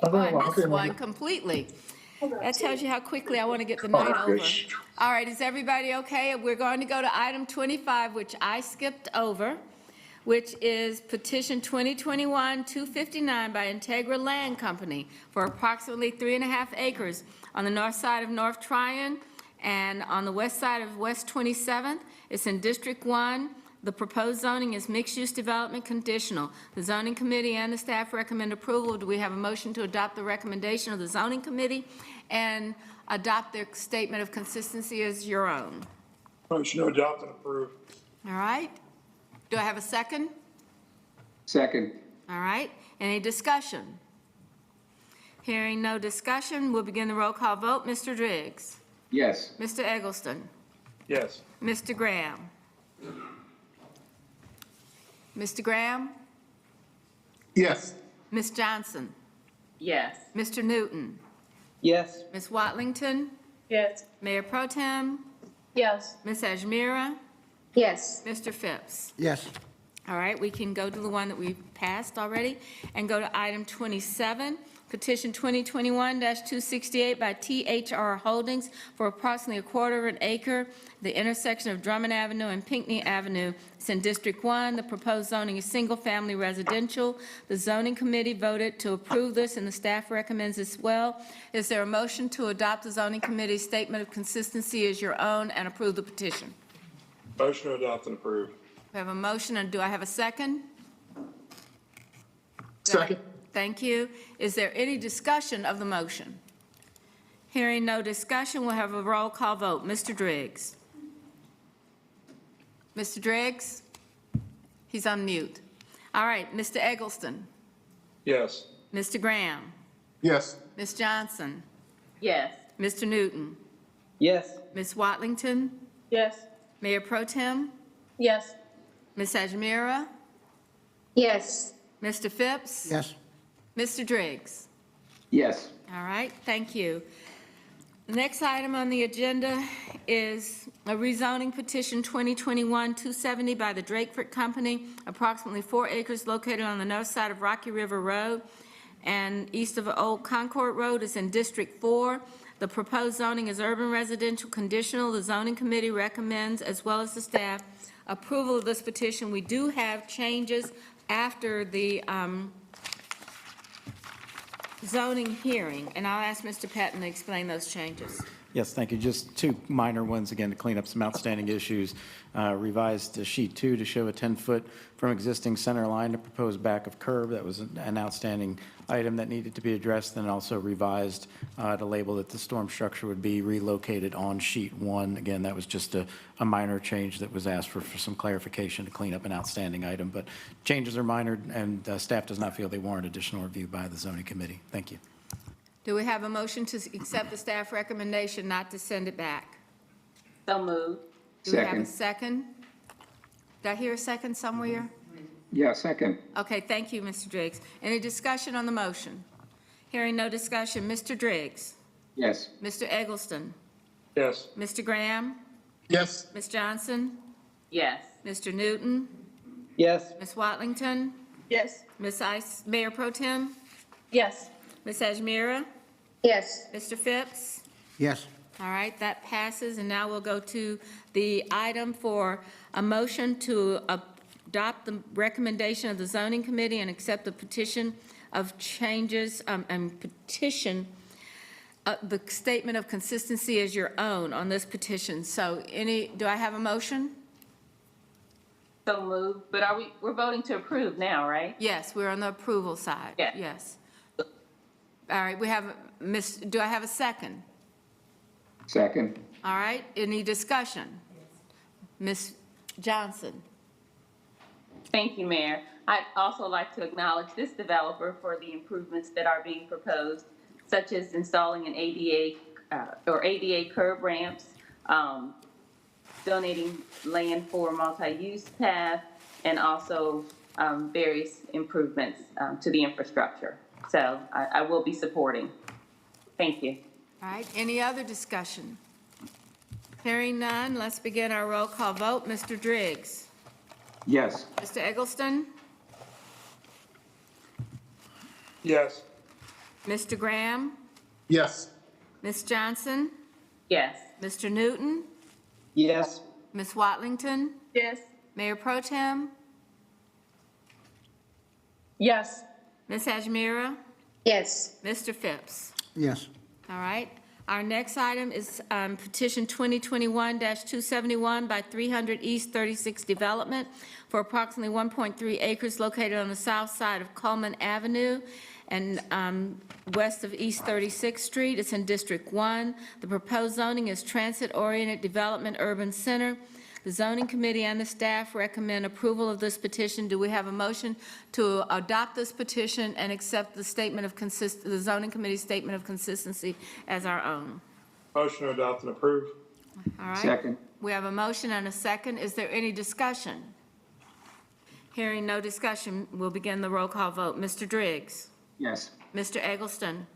Oh, I missed one completely. That tells you how quickly I want to get the night over. All right, is everybody okay? We're going to go to item 25, which I skipped over, which is petition 2021-259 by Integra Land Company for approximately 3.5 acres on the north side of North Tryon and on the west side of West 27th. It's in District 1. The proposed zoning is mixed-use development conditional. The zoning committee and the staff recommend approval. Do we have a motion to adopt the recommendation of the zoning committee and adopt their statement of consistency as your own? Motion to adopt and approve. All right. Do I have a second? Second. All right. Any discussion? Hearing no discussion, we'll begin the roll call vote. Mr. Driggs? Yes. Mr. Eggleston? Yes. Mr. Graham? Mr. Graham? Yes. Ms. Johnson? Yes. Mr. Newton? Yes. Ms. Watlington? Yes. Mayor Pro Tem? Yes. Ms. Ajmira? Yes. Mr. Phipps? Yes. All right, we can go to the one that we passed already and go to item 27, petition 2021-268 by THR Holdings for approximately 1/4 acre, the intersection of Drummond Avenue and Pinckney Avenue. It's in District 1. The proposed zoning is single-family residential. The zoning committee voted to approve this, and the staff recommends as well. Is there a motion to adopt the zoning committee's statement of consistency as your own and approve the petition? Motion to adopt and approve. We have a motion, and do I have a second? Second. Thank you. Is there any discussion of the motion? Hearing no discussion, we'll have a roll call vote. Mr. Driggs? Mr. Driggs? He's on mute. All right, Mr. Eggleston? Yes. Mr. Graham? Yes. Ms. Johnson? Yes. Mr. Newton? Yes. Ms. Watlington? Yes. Mayor Pro Tem? Yes. Ms. Ajmira? Yes. Mr. Phipps? Yes. Mr. Driggs? Yes. All right, thank you. The next item on the agenda is a rezoning petition 2021-270 by the Drakeford Company, approximately 4 acres located on the north side of Rocky River Road and east of Old Concord Road. Is in District 4. The proposed zoning is urban residential conditional. The zoning committee recommends, as well as the staff, approval of this petition. We do have changes after the zoning hearing, and I'll ask Mr. Patton to explain those changes. Yes, thank you. Just two minor ones, again, to clean up some outstanding issues. Revised sheet 2 to show a 10-foot from existing center line to proposed back of curb. That was an outstanding item that needed to be addressed, and also revised to label that the storm structure would be relocated on sheet 1. Again, that was just a minor change that was asked for some clarification to clean up an outstanding item, but changes are minor, and staff does not feel they warrant additional review by the zoning committee. Thank you. Do we have a motion to accept the staff recommendation not to send it back? So moved. Do we have a second? Did I hear a second somewhere? Yeah, second. Okay, thank you, Mr. Driggs. Any discussion on the motion? Hearing no discussion, Mr. Driggs? Yes. Mr. Eggleston? Yes. Mr. Graham? Yes. Ms. Johnson? Yes. Mr. Newton? Yes. Ms. Watlington? Yes. Mayor Pro Tem? Yes. Ms. Ajmira? Yes. Mr. Phipps? Yes. All right, that passes, and now we'll go to the item for a motion to adopt the recommendation of the zoning committee and accept the petition of changes, and petition the statement of consistency as your own on this petition. So do I have a motion? So moved. But we're voting to approve now, right? Yes, we're on the approval side. Yeah. Yes. All right, we have, do I have a second? Second. All right, any discussion? Ms. Johnson? Thank you, Mayor. I'd also like to acknowledge this developer for the improvements that are being proposed, such as installing an ADA curb ramps, donating land for multi-use path, and also various improvements to the infrastructure. So I will be supporting. Thank you. All right, any other discussion? Hearing none, let's begin our roll call vote. Mr. Driggs? Yes. Mr. Eggleston? Yes. Mr. Graham? Yes. Ms. Johnson? Yes. Mr. Newton? Yes. Ms. Watlington? Yes. Mayor Pro Tem? Yes. Ms. Ajmira? Yes. Mr. Phipps? Yes. All right. Our next item is petition 2021-271 by 300 East 36 Development for approximately 1.3 acres located on the south side of Coleman Avenue and west of East 36th Street. It's in District 1. The proposed zoning is transit-oriented development urban center. The zoning committee and the staff recommend approval of this petition. Do we have a motion to adopt this petition and accept the statement of the zoning committee's statement of consistency as our own? Motion to adopt and approve. All right. Second. We have a motion and a second. Is there any discussion? Hearing no discussion, we'll begin the roll call vote. Mr. Driggs? Yes. Mr. Eggleston?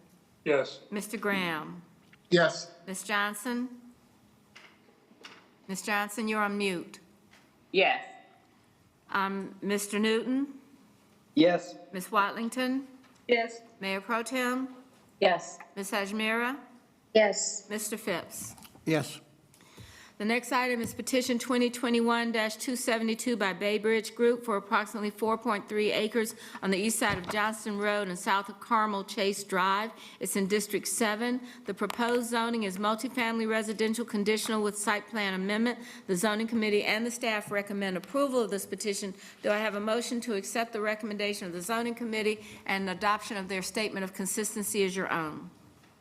Yes. Mr. Graham? Yes. Ms. Johnson? Ms. Johnson, you're on mute. Yes. Mr. Newton? Yes. Ms. Watlington? Yes. Mayor Pro Tem? Yes. Ms. Ajmira? Yes. Mr. Phipps? Yes. The next item is petition 2021-272 by Bay Bridge Group for approximately 4.3 acres on the east side of Johnston Road and south of Carmel Chase Drive. It's in District 7. The proposed zoning is multifamily residential conditional with site plan amendment. The zoning committee and the staff recommend approval of this petition. Do I have a motion to accept the recommendation of the zoning committee and adoption of their statement of consistency as your own?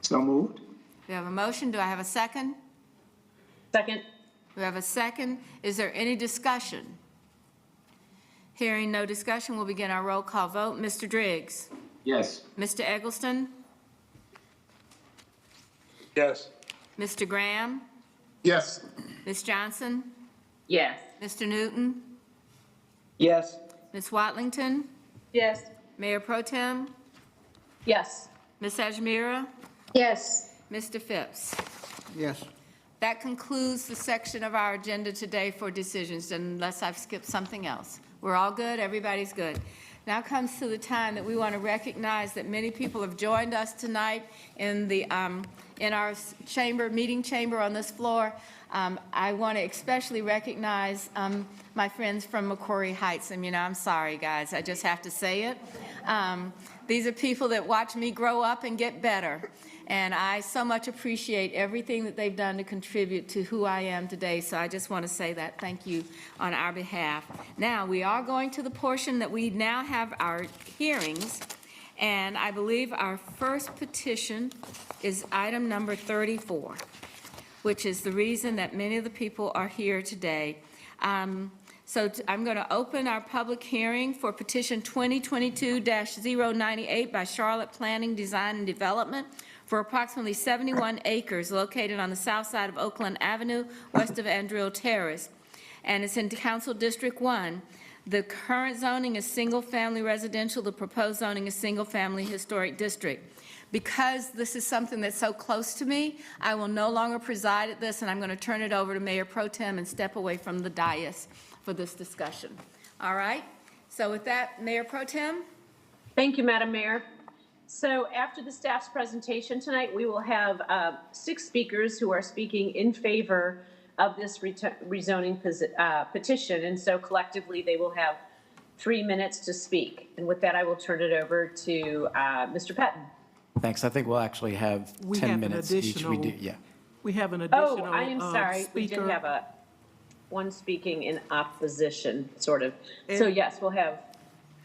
So moved. We have a motion. Do I have a second? Second. We have a second. Is there any discussion? Hearing no discussion, we'll begin our roll call vote. Mr. Driggs? Yes. Mr. Eggleston? Yes. Mr. Graham? Yes. Ms. Johnson? Yes. Mr. Newton? Yes. Ms. Watlington? Yes. Mayor Pro Tem? Yes. Ms. Ajmira? Yes. Mr. Phipps? Yes. That concludes the section of our agenda today for decisions, unless I've skipped something else. We're all good? Everybody's good. Now comes to the time that we want to recognize that many people have joined us tonight in our meeting chamber on this floor. I want to especially recognize my friends from McCrory Heights. I'm sorry, guys, I just have to say it. These are people that watch me grow up and get better. And I so much appreciate everything that they've done to contribute to who I am today. So I just want to say that thank you on our behalf. Now, we are going to the portion that we now have our hearings. And I believe our first petition is item number 34, which is the reason that many of the people are here today. I'm going to open our public hearing for petition 2022-098 by Charlotte Planning, Design, and Development for approximately 71 acres located on the south side of Oakland Avenue, west of Andrew Terrace. And it's in Council District 1. The current zoning is single-family residential. The proposed zoning is single-family historic district. Because this is something that's so close to me, I will no longer preside at this, and I'm going to turn it over to Mayor Pro Tem and step away from the dais for this discussion. All right? So with that, Mayor Pro Tem? Thank you, Madam Mayor. So after the staff's presentation tonight, we will have 6 speakers who are speaking in favor of this rezoning petition. And so collectively, they will have 3 minutes to speak. And with that, I will turn it over to Mr. Patton. Thanks. I think we'll actually have 10 minutes each. We do, yeah. We have an additional Oh, I am sorry. We did speaker. have one speaking in opposition, sort of. So yes, we'll have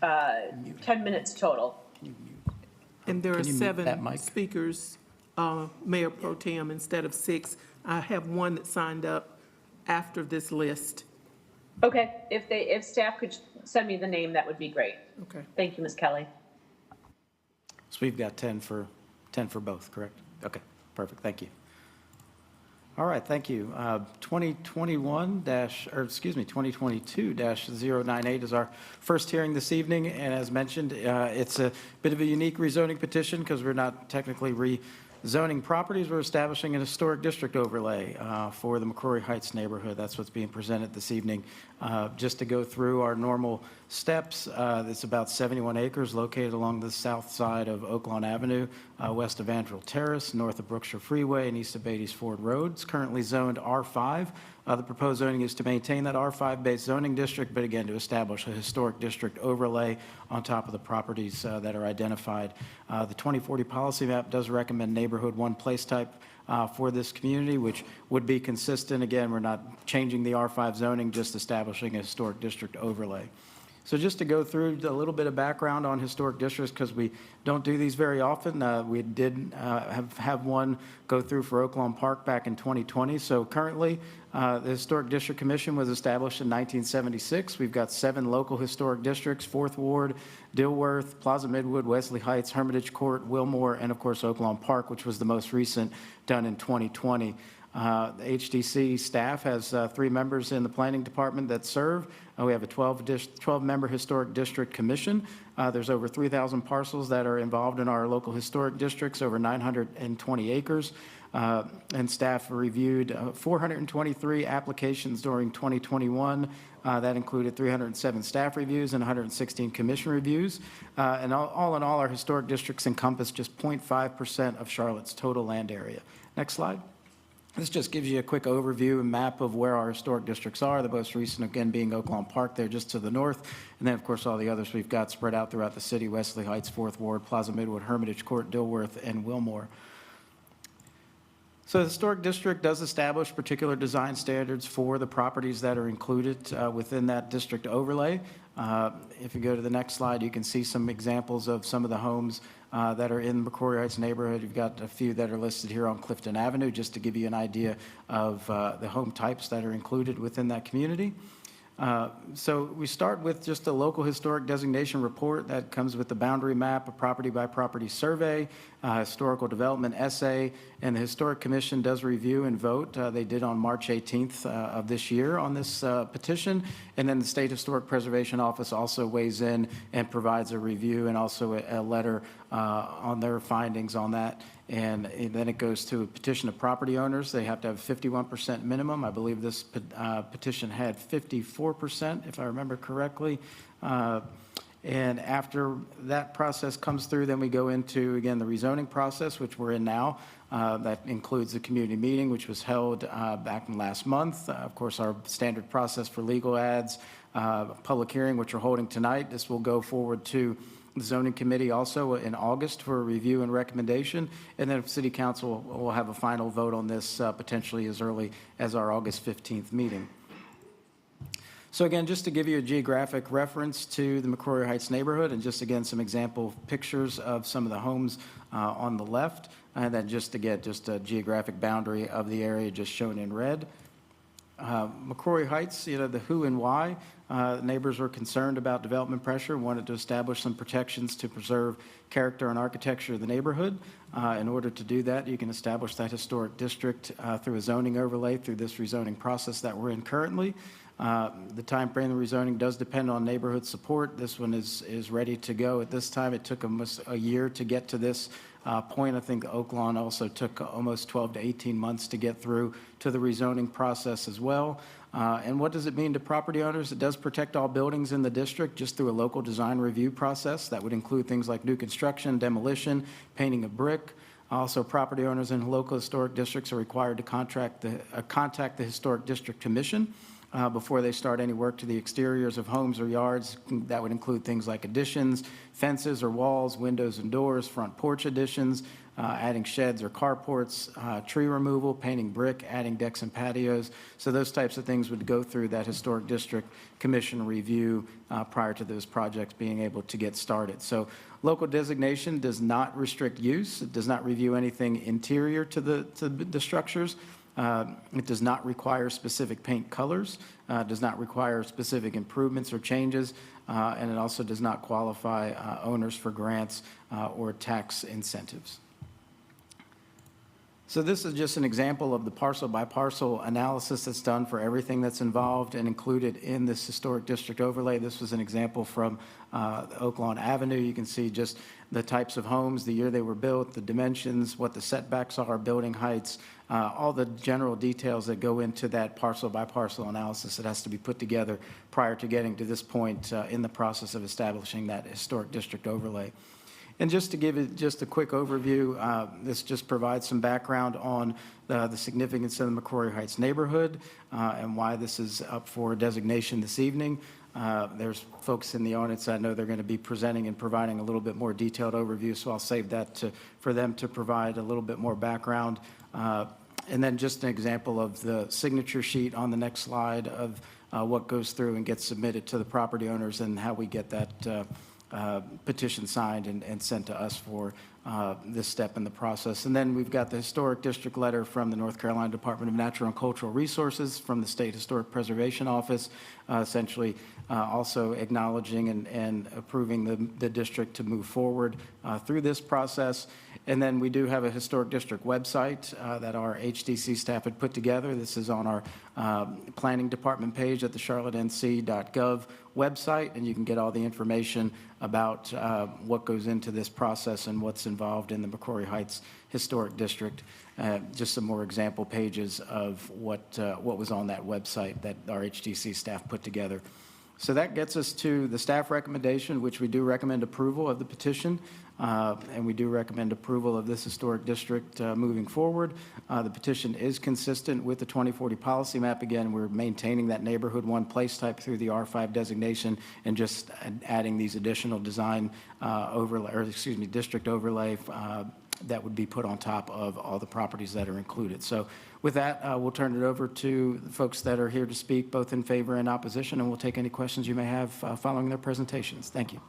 10 minutes total. And there are Can you mute that 7 mic? speakers, Mayor Pro Tem, instead of 6. I have one that signed up after this list. Okay, if staff could send me the name, that would be great. Okay. Thank you, Ms. Kelly. So we've got 10 for both, correct? Okay, perfect, thank you. All right, thank you. 2022-098 is our first hearing this evening, and as mentioned, it's a bit of a unique rezoning petition because we're not technically rezoning properties, we're establishing an historic district overlay for the McCrory Heights neighborhood. That's what's being presented this evening. Just to go through our normal steps, it's about 71 acres located along the south side of Oaklawn Avenue, west of Andrew Terrace, north of Brookshire Freeway, and east of Beatties Ford Road. It's currently zoned R5. The proposed zoning is to maintain that R5-based zoning district, but again, to establish a historic district overlay on top of the properties that are identified. The 2040 policy map does recommend neighborhood 1 place type for this community, which would be consistent. Again, we're not changing the R5 zoning, just establishing a historic district overlay. So just to go through a little bit of background on historic districts, because we don't do these very often. We did have one go through for Oaklawn Park back in 2020. So currently, the Historic District Commission was established in 1976. We've got 7 local historic districts: 4th Ward, Dilworth, Plaza Midwood, Wesley Heights, Hermitage Court, Wilmore, and of course Oaklawn Park, which was the most recent, done in 2020. The HDC staff has 3 members in the planning department that serve. We have a 12-member historic district commission. There's over 3,000 parcels that are involved in our local historic districts, over 920 acres. And staff reviewed 423 applications during 2021. That included 307 staff reviews and 116 commission reviews. And all in all, our historic districts encompass just 0.5% of Charlotte's total land area. Next slide. This just gives you a quick overview and map of where our historic districts are, the most recent, again, being Oaklawn Park there just to the north, and then, of course, all the others we've got spread out throughout the city: Wesley Heights, 4th Ward, Plaza Midwood, Hermitage Court, Dilworth, and Wilmore. So the historic district does establish particular design standards for the properties that are included within that district overlay. If you go to the next slide, you can see some examples of some of the homes that are in the McCrory Heights neighborhood. You've got a few that are listed here on Clifton Avenue, just to give you an idea of the home types that are included within that community. So we start with just a local historic designation report that comes with the boundary map, a property-by-property survey, historical development essay, and the Historic Commission does review and vote. They did on March 18th of this year on this petition, and then the State Historic Preservation Office also weighs in and provides a review and also a letter on their findings on that. And then it goes to a petition of property owners. They have to have 51% minimum. I believe this petition had 54%, if I remember correctly. And after that process comes through, then we go into, again, the rezoning process, which we're in now. That includes the community meeting, which was held back in last month. Of course, our standard process for legal ads, public hearing, which we're holding tonight. This will go forward to the zoning committee also in August for a review and recommendation. And then City Council will have a final vote on this potentially as early as our August 15th meeting. So again, just to give you a geographic reference to the McCrory Heights neighborhood, and just again, some example pictures of some of the homes on the left, and then just to get just a geographic boundary of the area just shown in red. McCrory Heights, the who and why. Neighbors were concerned about development pressure, wanted to establish some protections to preserve character and architecture of the neighborhood. In order to do that, you can establish that historic district through a zoning overlay through this rezoning process that we're in currently. The time frame of rezoning does depend on neighborhood support. This one is ready to go. At this time, it took almost a year to get to this point. I think Oaklawn also took almost 12 to 18 months to get through to the rezoning process as well. And what does it mean to property owners? It does protect all buildings in the district just through a local design review process. That would include things like new construction, demolition, painting of brick. Also, property owners in local historic districts are required to contact the Historic District Commission before they start any work to the exteriors of homes or yards. That would include things like additions, fences or walls, windows and doors, front porch additions, adding sheds or carports, tree removal, painting brick, adding decks and patios. So those types of things would go through that Historic District Commission review prior to those projects being able to get started. So local designation does not restrict use. It does not review anything interior to the structures. It does not require specific paint colors, does not require specific improvements or changes, and it also does not qualify owners for grants or tax incentives. So this is just an example of the parcel by parcel analysis that's done for everything that's involved and included in this historic district overlay. This was an example from Oaklawn Avenue. You can see just the types of homes, the year they were built, the dimensions, what the setbacks are, building heights, all the general details that go into that parcel by parcel analysis that has to be put together prior to getting to this point in the process of establishing that historic district overlay. And just to give it just a quick overview, this just provides some background on the significance of the McCrory Heights neighborhood and why this is up for designation this evening. There's folks in the audience I know they're going to be presenting and providing a little bit more detailed overview, so I'll save that for them to provide a little bit more background. And then just an example of the signature sheet on the next slide of what goes through and gets submitted to the property owners and how we get that petition signed and sent to us for this step in the process. And then we've got the historic district letter from the North Carolina Department of Natural and Cultural Resources from the State Historic Preservation Office, essentially also acknowledging and approving the district to move forward through this process. And then we do have a historic district website that our HDC staff had put together. This is on our planning department page at the charlottenc.gov website, and you can get all the information about what goes into this process and what's involved in the McCrory Heights Historic District. Just some more example pages of what was on that website that our HDC staff put together. So that gets us to the staff recommendation, which we do recommend approval of the petition, and we do recommend approval of this historic district moving forward. The petition is consistent with the 2040 policy map. Again, we're maintaining that neighborhood one place type through the R5 designation and just adding these additional design district overlay that would be put on top of all the properties that are included. So with that, we'll turn it over to the folks that are here to speak, both in favor and opposition, and we'll take any questions you may have following their presentations. Thank you.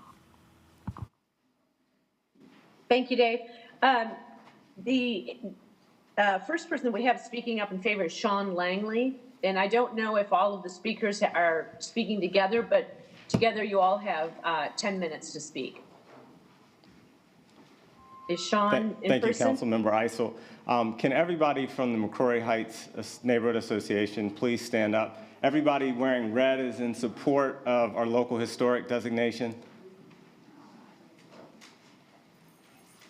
Thank you, Dave. The first person that we have speaking up in favor is Sean Langley, and I don't know if all of the speakers are speaking together, but together you all have 10 minutes to speak. Is Sean in Thank person? you, Councilmember Isel. Can everybody from the McCrory Heights Neighborhood Association please stand up? Everybody wearing red is in support of our local historic designation.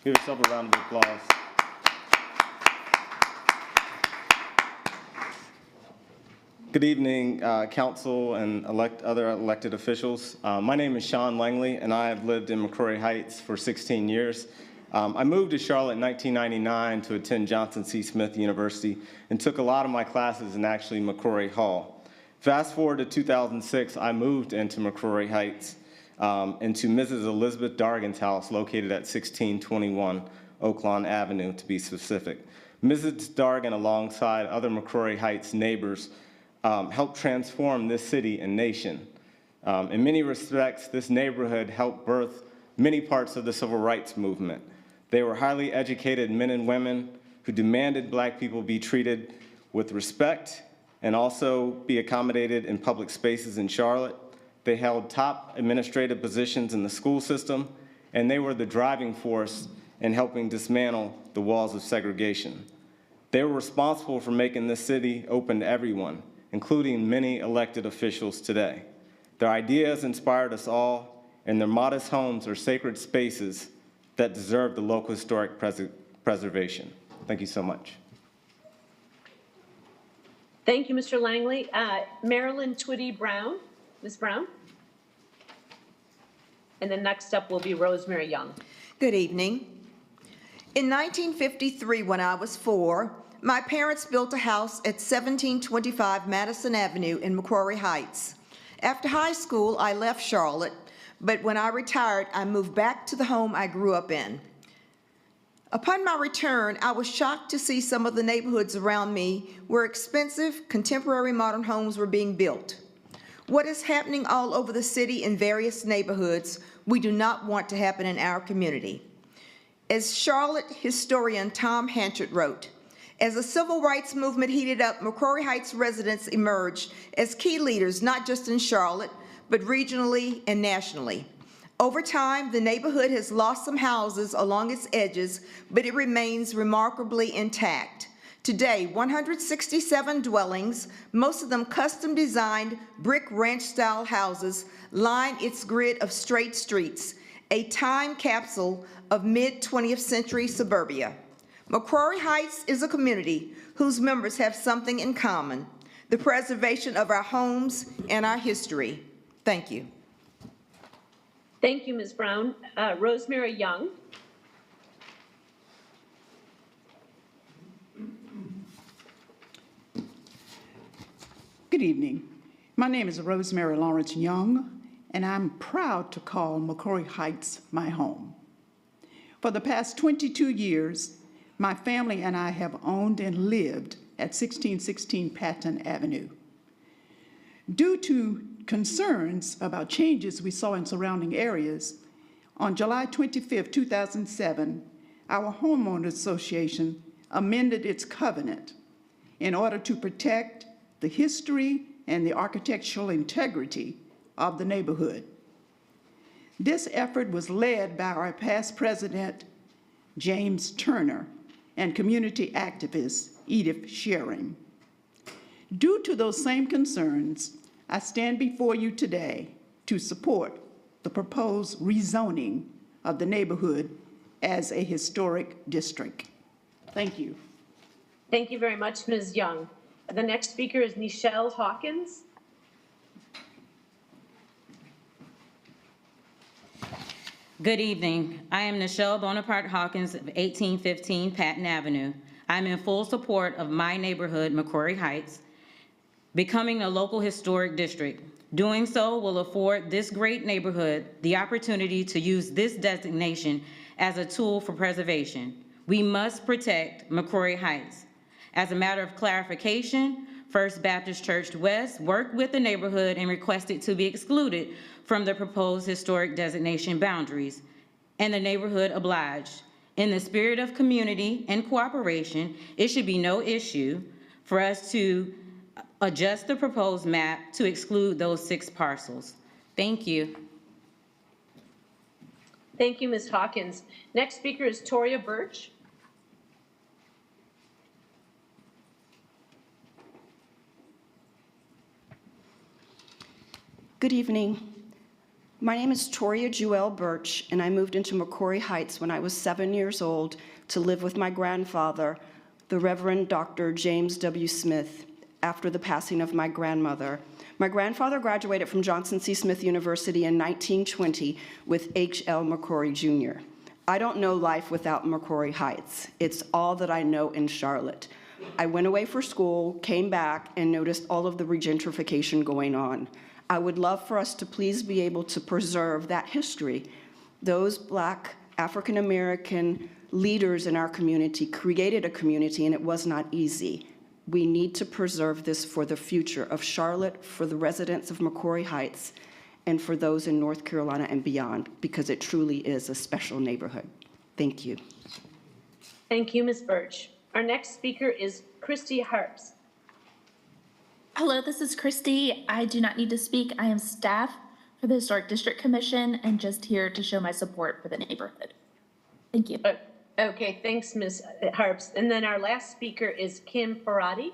Give yourself a round of applause. Good evening, council and other elected officials. My name is Sean Langley, and I have lived in McCrory Heights for 16 years. I moved to Charlotte in 1999 to attend Johnson C. Smith University and took a lot of my classes in actually McCrory Hall. Fast forward to 2006, I moved into McCrory Heights, into Mrs. Elizabeth Dargan's house located at 1621 Oaklawn Avenue, to be specific. Mrs. Dargan, alongside other McCrory Heights neighbors, helped transform this city and nation. In many respects, this neighborhood helped birth many parts of the civil rights movement. They were highly educated men and women who demanded Black people be treated with respect and also be accommodated in public spaces in Charlotte. They held top administrative positions in the school system, and they were the driving force in helping dismantle the walls of segregation. They were responsible for making this city open to everyone, including many elected officials today. Their ideas inspired us all, and their modest homes are sacred spaces that deserve the local historic preservation. Thank you so much. Thank you, Mr. Langley. Marilyn Twitty Brown. Ms. Brown? And then next up will be Rosemary Young. Good evening. In 1953, when I was 4, my parents built a house at 1725 Madison Avenue in McCrory Heights. After high school, I left Charlotte, but when I retired, I moved back to the home I grew up in. Upon my return, I was shocked to see some of the neighborhoods around me where expensive, contemporary modern homes were being built. What is happening all over the city in various neighborhoods, we do not want to happen in our community. As Charlotte historian Tom Hanchett wrote, as the civil rights movement heated up, McCrory Heights residents emerged as key leaders, not just in Charlotte, but regionally and nationally. Over time, the neighborhood has lost some houses along its edges, but it remains remarkably intact. Today, 167 dwellings, most of them custom-designed brick ranch-style houses, line its grid of straight streets, a time capsule of mid-20th century suburbia. McCrory Heights is a community whose members have something in common: the preservation of our homes and our history. Thank you. Thank you, Ms. Brown. Rosemary Young. Good evening. My name is Rosemary Lawrence Young, and I'm proud to call McCrory Heights my home. For the past 22 years, my family and I have owned and lived at 1616 Patton Avenue. Due to concerns about changes we saw in surrounding areas, on July 25, 2007, our homeowners association amended its covenant in order to protect the history and the architectural integrity of the neighborhood. This effort was led by our past president, James Turner, and community activist, Edith Shearing. Due to those same concerns, I stand before you today to support the proposed rezoning of the neighborhood as a historic district. Thank you. Thank you very much, Ms. Young. The next speaker is Nichelle Hawkins. Good evening. I am Nichelle Bonaparte Hawkins of 1815 Patton Avenue. I'm in full support of my neighborhood, McCrory Heights, becoming a local historic district. Doing so will afford this great neighborhood the opportunity to use this designation as a tool for preservation. We must protect McCrory Heights. As a matter of clarification, First Baptist Church West worked with the neighborhood and requested to be excluded from the proposed historic designation boundaries, and the neighborhood obliged. In the spirit of community and cooperation, it should be no issue for us to adjust the proposed map to exclude those 6 parcels. Thank you. Thank you, Ms. Hawkins. Next speaker is Toria Birch. Good evening. My name is Toria Jewel Birch, and I moved into McCrory Heights when I was 7 years old to live with my grandfather, the Reverend Dr. James W. Smith, after the passing of my grandmother. My grandfather graduated from Johnson C. Smith University in 1920 with H.L. McCrory Jr. I don't know life without McCrory Heights. It's all that I know in Charlotte. I went away for school, came back, and noticed all of the regentrification going on. I would love for us to please be able to preserve that history. Those Black African American leaders in our community created a community, and it was not easy. We need to preserve this for the future of Charlotte, for the residents of McCrory Heights, and for those in North Carolina and beyond, because it truly is a special neighborhood. Thank you. Thank you, Ms. Birch. Our next speaker is Christy Harps. Hello, this is Christy. I do not need to speak. I am staff for the Historic District Commission and just here to show my support for the neighborhood. Thank you. Okay, thanks, Ms. Harps. And then our last speaker is Kim Parati.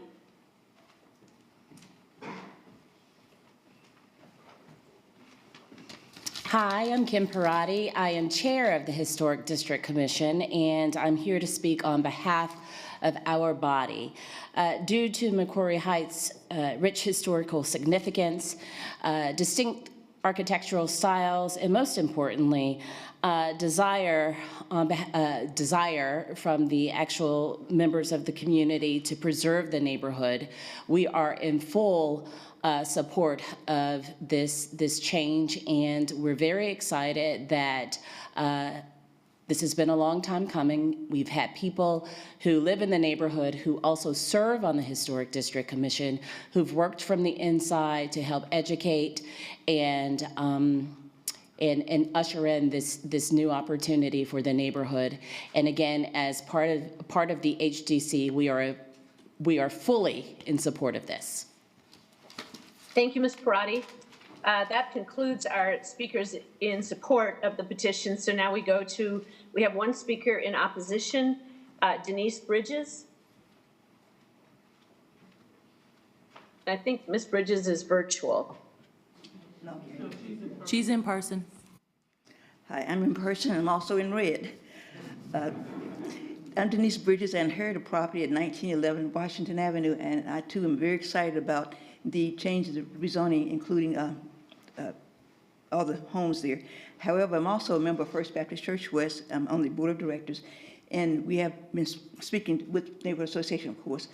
Hi, I'm Kim Parati. I am chair of the Historic District Commission, and I'm here to speak on behalf of our body. Due to McCrory Heights' rich historical significance, distinct architectural styles, and most importantly, desire from the actual members of the community to preserve the neighborhood, we are in full support of this change, and we're very excited that this has been a long time coming. We've had people who live in the neighborhood who also serve on the Historic District Commission, who've worked from the inside to help educate and usher in this new opportunity for the neighborhood. And again, as part of the HDC, we are fully in support of this. Thank you, Ms. Parati. That concludes our speakers in support of the petition. So now we have one speaker in opposition, Denise Bridges. I think Ms. Bridges is virtual. She's in person. Hi, I'm in person. I'm also in red. I'm Denise Bridges. I inherited a property at 1911 Washington Avenue, and I too am very excited about the changes of rezoning, including all the homes there. However, I'm also a member of First Baptist Church West. I'm on the board of directors, and we have been speaking with Neighborhood Association, of course.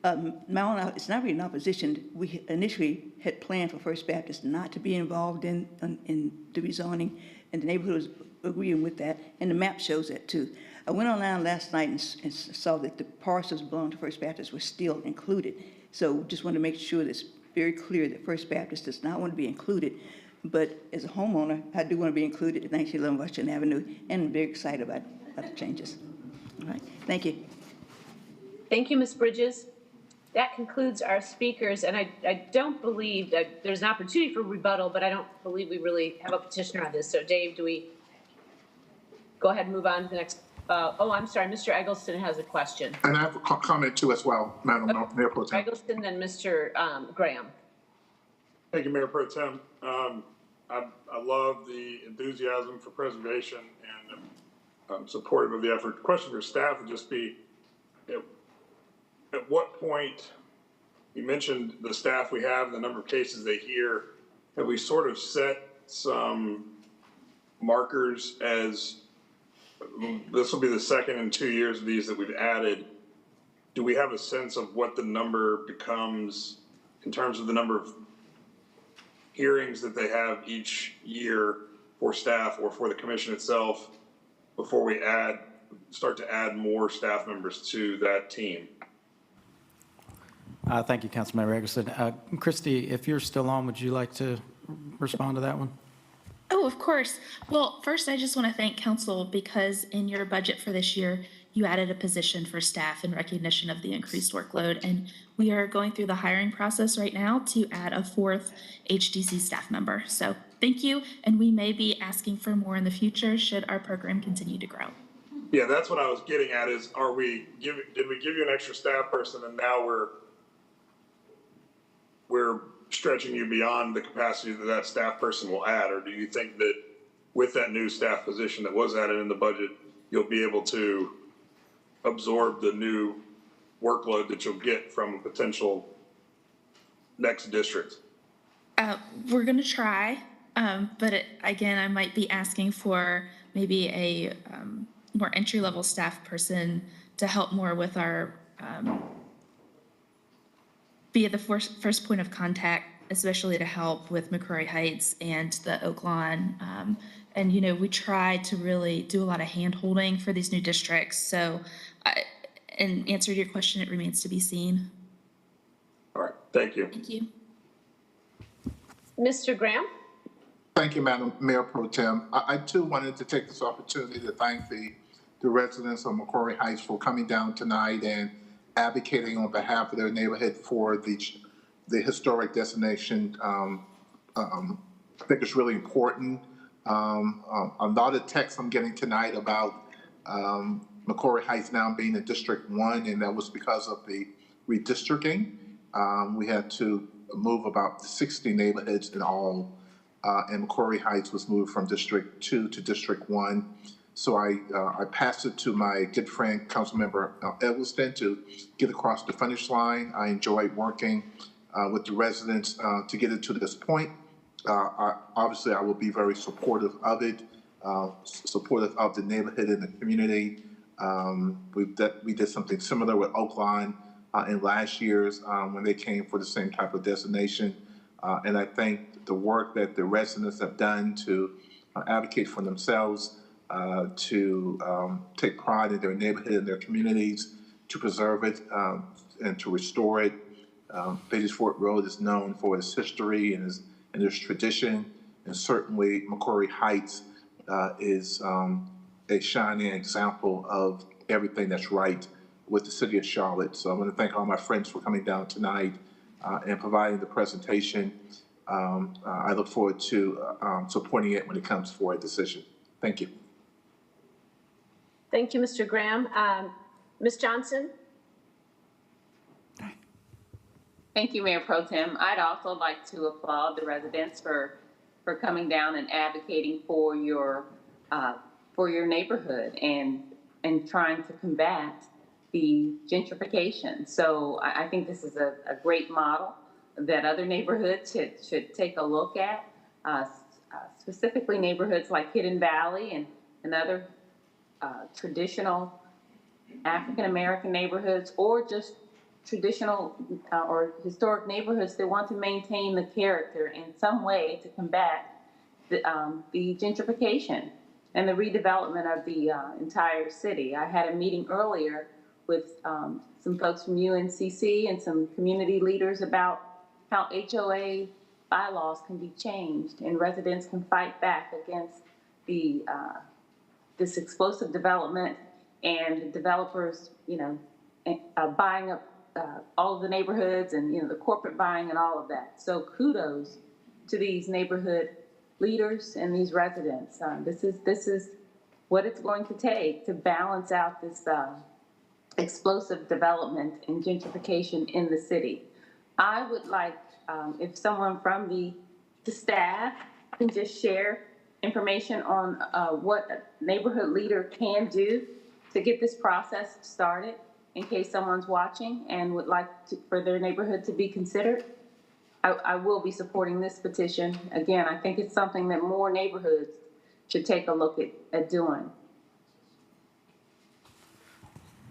It's not really an opposition. We initially had planned for First Baptist not to be involved in the rezoning, and the neighborhood was agreeing with that, and the map shows that too. I went online last night and saw that the parcels belonging to First Baptist were still included. So just want to make sure that it's very clear that First Baptist does not want to be included. But as a homeowner, I do want to be included at 1911 Washington Avenue, and I'm very excited about the changes. All right, thank you. Thank you, Ms. Bridges. That concludes our speakers, and I don't believe that there's an opportunity for rebuttal, but I don't believe we really have a petitioner on this. So Dave, do we go ahead and move on to the next? I'm sorry, Mr. Eggleston has a question. And I have a comment too as well, Madam Mayor Pro Tem. Eggleston, then Mr. Graham. Thank you, Mayor Pro Tem. I love the enthusiasm for preservation and I'm supportive of the effort. The question for staff would just be, at what point, you mentioned the staff we have, the number of cases they hear, have we sort of set some markers as, this will be the second in 2 years of these that we've added. Do we have a sense of what the number becomes in terms of the number of hearings that they have each year for staff or for the commission itself before we start to add more staff members to that team? Thank you, Councilmember Eggleston. Christy, if you're still on, would you like to respond to that one? Oh, of course. Well, first, I just want to thank council because in your budget for this year, you added a position for staff in recognition of the increased workload. And we are going through the hiring process right now to add a fourth HDC staff member. So thank you. And we may be asking for more in the future should our program continue to grow. Yeah, that's what I was getting at is, did we give you an extra staff person and now we're stretching you beyond the capacity that staff person will add? Or do you think that with that new staff position that was added in the budget, you'll be able to absorb the new workload that you'll get from a potential next district? We're going to try, again, I might be asking for maybe a more entry-level staff person to help more with our, be at the first point of contact, especially to help with McCrory Heights and the Oak Lawn. And, you know, we try to really do a lot of hand-holding for these new districts. So, in answer to your question, it remains to be seen. All right, thank you. Thank you. Mr. Graham? Thank you, Madam Mayor Pro Tem. I too wanted to take this opportunity to thank the residents of McCrory Heights for coming down tonight and advocating on behalf of their neighborhood for the historic destination. I think it's really important. A lot of texts I'm getting tonight about McCrory Heights now being in District 1, and that was because of the redistricting. We had to move about 60 neighborhoods in all, and McCrory Heights was moved from District 2 to District 1. So I passed it to my good friend, Councilmember Eggleston, to get across the finish line. I enjoyed working with the residents to get it to this point. Obviously, I will be very supportive of it, supportive of the neighborhood and the community. We did something similar with Oak Lawn in last year's when they came for the same type of destination. And I think the work that the residents have done to advocate for themselves, to take pride in their neighborhood and their communities, to preserve it and to restore it. Pages Fort Road is known for its history and its tradition, and certainly McCrory Heights is a shining example of everything that's right with the city of Charlotte. So I want to thank all my friends for coming down tonight and providing the presentation. I look forward to supporting it when it comes for a decision. Thank you. Thank you, Mr. Graham. Ms. Johnson? Thank you, Mayor Pro Tem. I'd also like to applaud the residents for coming down and advocating for your neighborhood and trying to combat the gentrification. So I think this is a great model that other neighborhoods should take a look at, specifically neighborhoods like Hidden Valley and other traditional African-American neighborhoods, or just traditional or historic neighborhoods that want to maintain the character in some way to combat the gentrification and the redevelopment of the entire city. I had a meeting earlier with some folks from UNCC and some community leaders about how HOA bylaws can be changed and residents can fight back against this explosive development and developers, buying up all of the neighborhoods and, the corporate buying and all of that. So kudos to these neighborhood leaders and these residents. This is what it's going to take to balance out this explosive development and gentrification in the city. I would like if someone from the staff can just share information on what a neighborhood leader can do to get this process started in case someone's watching and would like for their neighborhood to be considered. I will be supporting this petition. Again, I think it's something that more neighborhoods should take a look at doing.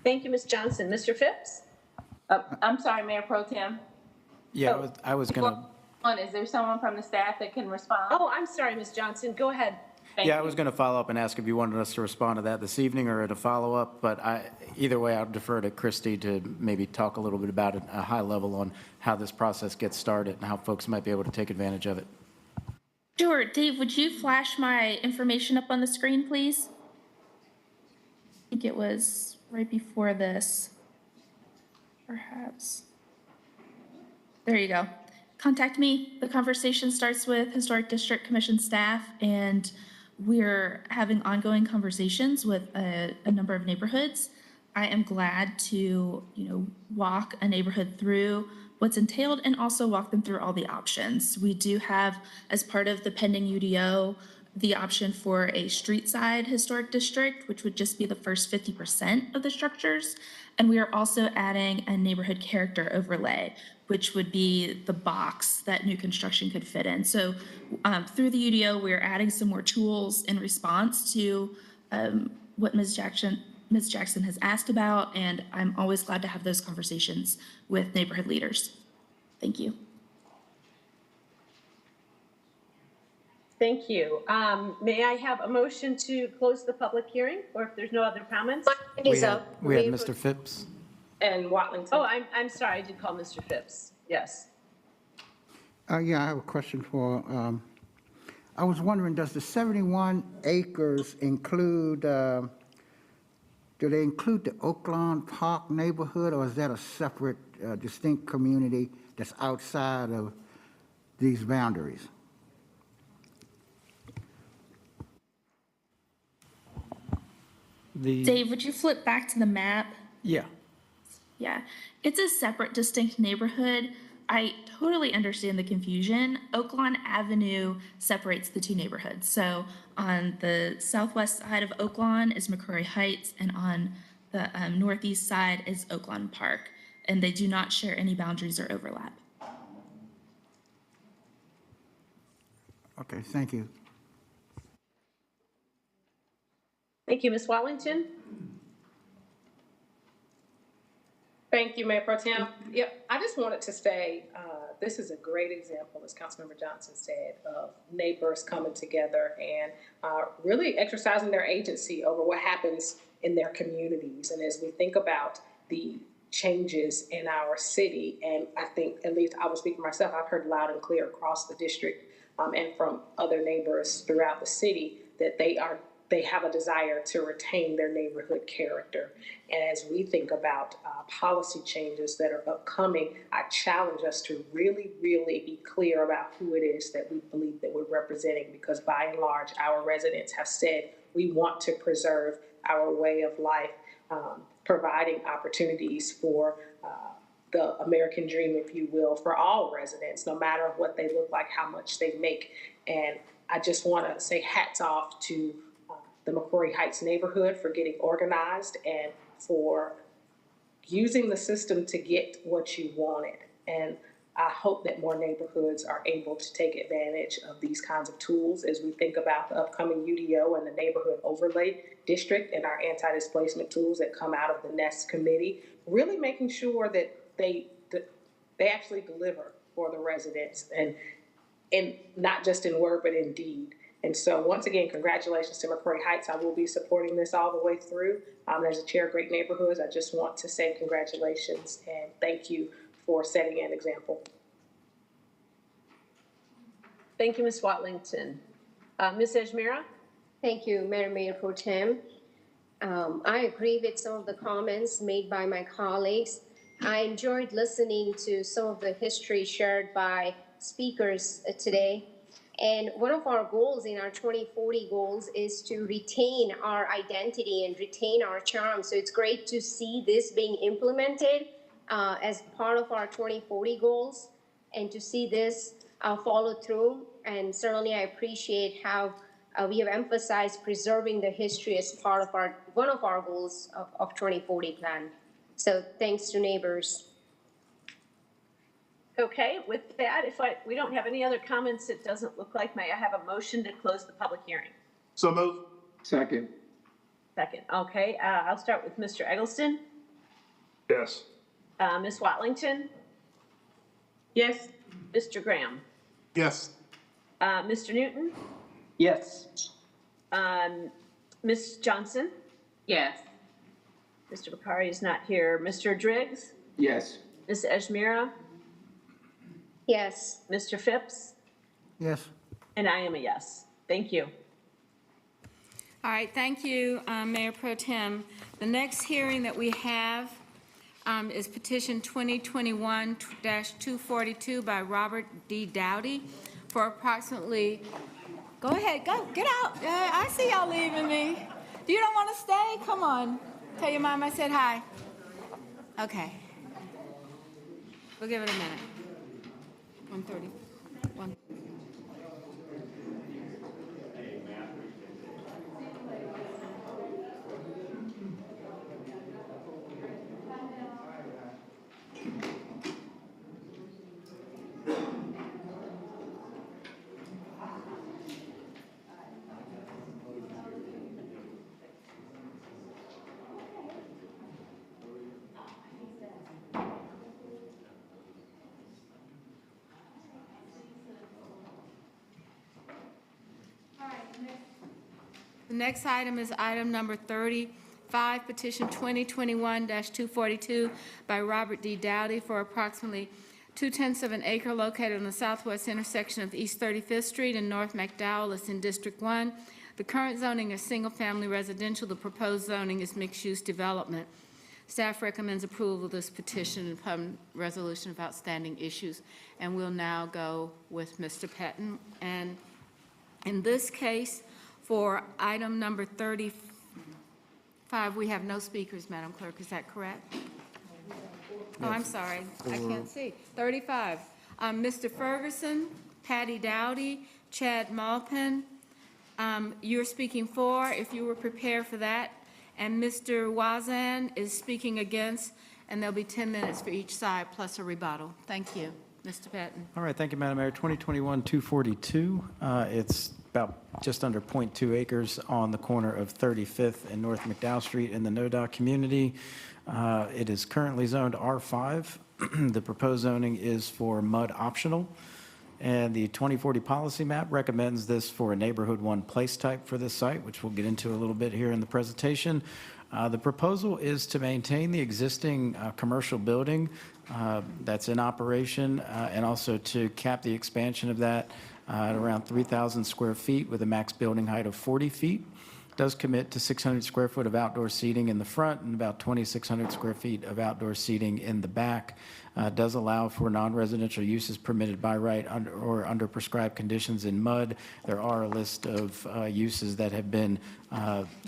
Thank you, Ms. Johnson. Mr. Phipps? I'm sorry, Mayor Pro Tem. Yeah, I was going to. Is there someone from the staff that can respond? Oh, I'm sorry, Ms. Johnson. Go ahead. I was going to follow up and ask if you wanted us to respond to that this evening or at a follow-up, but either way, I'll defer to Christy to maybe talk a little bit about it at a high level on how this process gets started and how folks might be able to take advantage of it. Sure. Dave, would you flash my information up on the screen, please? I think it was right before this, perhaps. There you go. Contact me. The conversation starts with Historic District Commission staff, and we're having ongoing conversations with a number of neighborhoods. I am glad to, walk a neighborhood through what's entailed and also walk them through all the options. We do have, as part of the pending UDO, the option for a street side historic district, which would just be the first 50% of the structures. And we are also adding a neighborhood character overlay, which would be the box that new construction could fit in. So through the UDO, we're adding some more tools in response to what Ms. Jackson has asked about, and I'm always glad to have those conversations with neighborhood leaders. Thank you. Thank you. May I have a motion to close the public hearing, or if there's no other comments? We had Mr. Phipps. And Watlington. Oh, I'm sorry, I did call Mr. Phipps. Yes. Yeah, I have a question for, I was wondering, does the 71 acres include, do they include the Oaklawn Park neighborhood, or is that a separate, distinct community that's outside of these boundaries? Dave, would you flip back to the map? Yeah. Yeah, it's a separate, distinct neighborhood. I totally understand the confusion. Oaklawn Avenue separates the two neighborhoods. So on the southwest side of Oaklawn is McCrory Heights, and on the northeast side is Oaklawn Park. And they do not share any boundaries or overlap. Okay, thank you. Thank you, Ms. Watlington. Thank you, Mayor Pro Tem. Yep, I just wanted to say, this is a great example, as Councilmember Johnson said, of neighbors coming together and really exercising their agency over what happens in their communities. And as we think about the changes in our city, and I think, at least I will speak for myself, I've heard loud and clear across the district and from other neighbors throughout the city that they have a desire to retain their neighborhood character. And as we think about policy changes that are upcoming, I challenge us to really, really be clear about who it is that we believe that we're representing, because by and large, our residents have said we want to preserve our way of life, providing opportunities for the American dream, if you will, for all residents, no matter what they look like, how much they make. And I just want to say hats off to the McCrory Heights neighborhood for getting organized and for using the system to get what you wanted. And I hope that more neighborhoods are able to take advantage of these kinds of tools as we think about the upcoming UDO and the neighborhood overlay district and our anti-displacement tools that come out of the NEST committee, really making sure that they actually deliver for the residents, and not just in word, but in deed. And so once again, congratulations to McCrory Heights. I will be supporting this all the way through. As a chair of Great Neighborhoods, I just want to say congratulations and thank you for setting an example. Thank you, Ms. Watlington. Ms. Ejmira? Thank you, Mayor Pro Tem. I agree with some of the comments made by my colleagues. I enjoyed listening to some of the history shared by speakers today. And one of our goals in our 2040 goals is to retain our identity and retain our charm. So it's great to see this being implemented as part of our 2040 goals and to see this follow through. And certainly I appreciate how we have emphasized preserving the history as part of one of our goals of 2040 plan. So thanks to neighbors. Okay, with that, we don't have any other comments, it doesn't look like. May I have a motion to close the public hearing? So move. Second. Second, okay. I'll start with Mr. Eggleston. Yes. Ms. Watlington? Yes. Mr. Graham? Yes. Mr. Newton? Yes. Ms. Johnson? Yes. Mr. Bakari is not here. Mr. Driggs? Yes. Ms. Ejmira? Yes. Mr. Phipps? Yes. And I am a yes. Thank you. All right, thank you, Mayor Pro Tem. The next hearing that we have is petition 2021-242 by Robert D. Dowdy for approximately, go ahead, go, get out. I see y'all leaving me. You don't want to stay? Come on. Tell your mom I said hi. Okay. We'll give it a minute. 1:30. The next item is item number 35, petition 2021-242 by Robert D. Dowdy for approximately 2/10 of an acre located on the southwest intersection of East 35th Street and North McDowell. It's in District 1. The current zoning is single-family residential. The proposed zoning is mixed-use development. Staff recommends approval of this petition upon resolution of outstanding issues. And we'll now go with Mr. Patton. And in this case, for item number 35, we have no speakers, Madam Clerk. Is that correct? Oh, I'm sorry. I can't see. 35. Mr. Ferguson, Patty Dowdy, Chad Malpin. You're speaking for, if you were prepared for that. And Mr. Wazan is speaking against, and there'll be 10 minutes for each side plus a rebuttal. Thank you. Mr. Patton. All right, thank you, Madam Mayor. 2021-242. It's about just under 0.2 acres on the corner of 35th and North McDowell Street in the NoDa community. It is currently zoned R5. The proposed zoning is for MUD optional. And the 2040 policy map recommends this for a neighborhood 1 place type for this site, which we'll get into a little bit here in the presentation. The proposal is to maintain the existing commercial building that's in operation and also to cap the expansion of that at around 3,000 square feet with a max building height of 40 feet. Does commit to 600 square foot of outdoor seating in the front and about 2,600 square feet of outdoor seating in the back. Does allow for non-residential uses permitted by right or under prescribed conditions in MUD. There are a list of uses that have been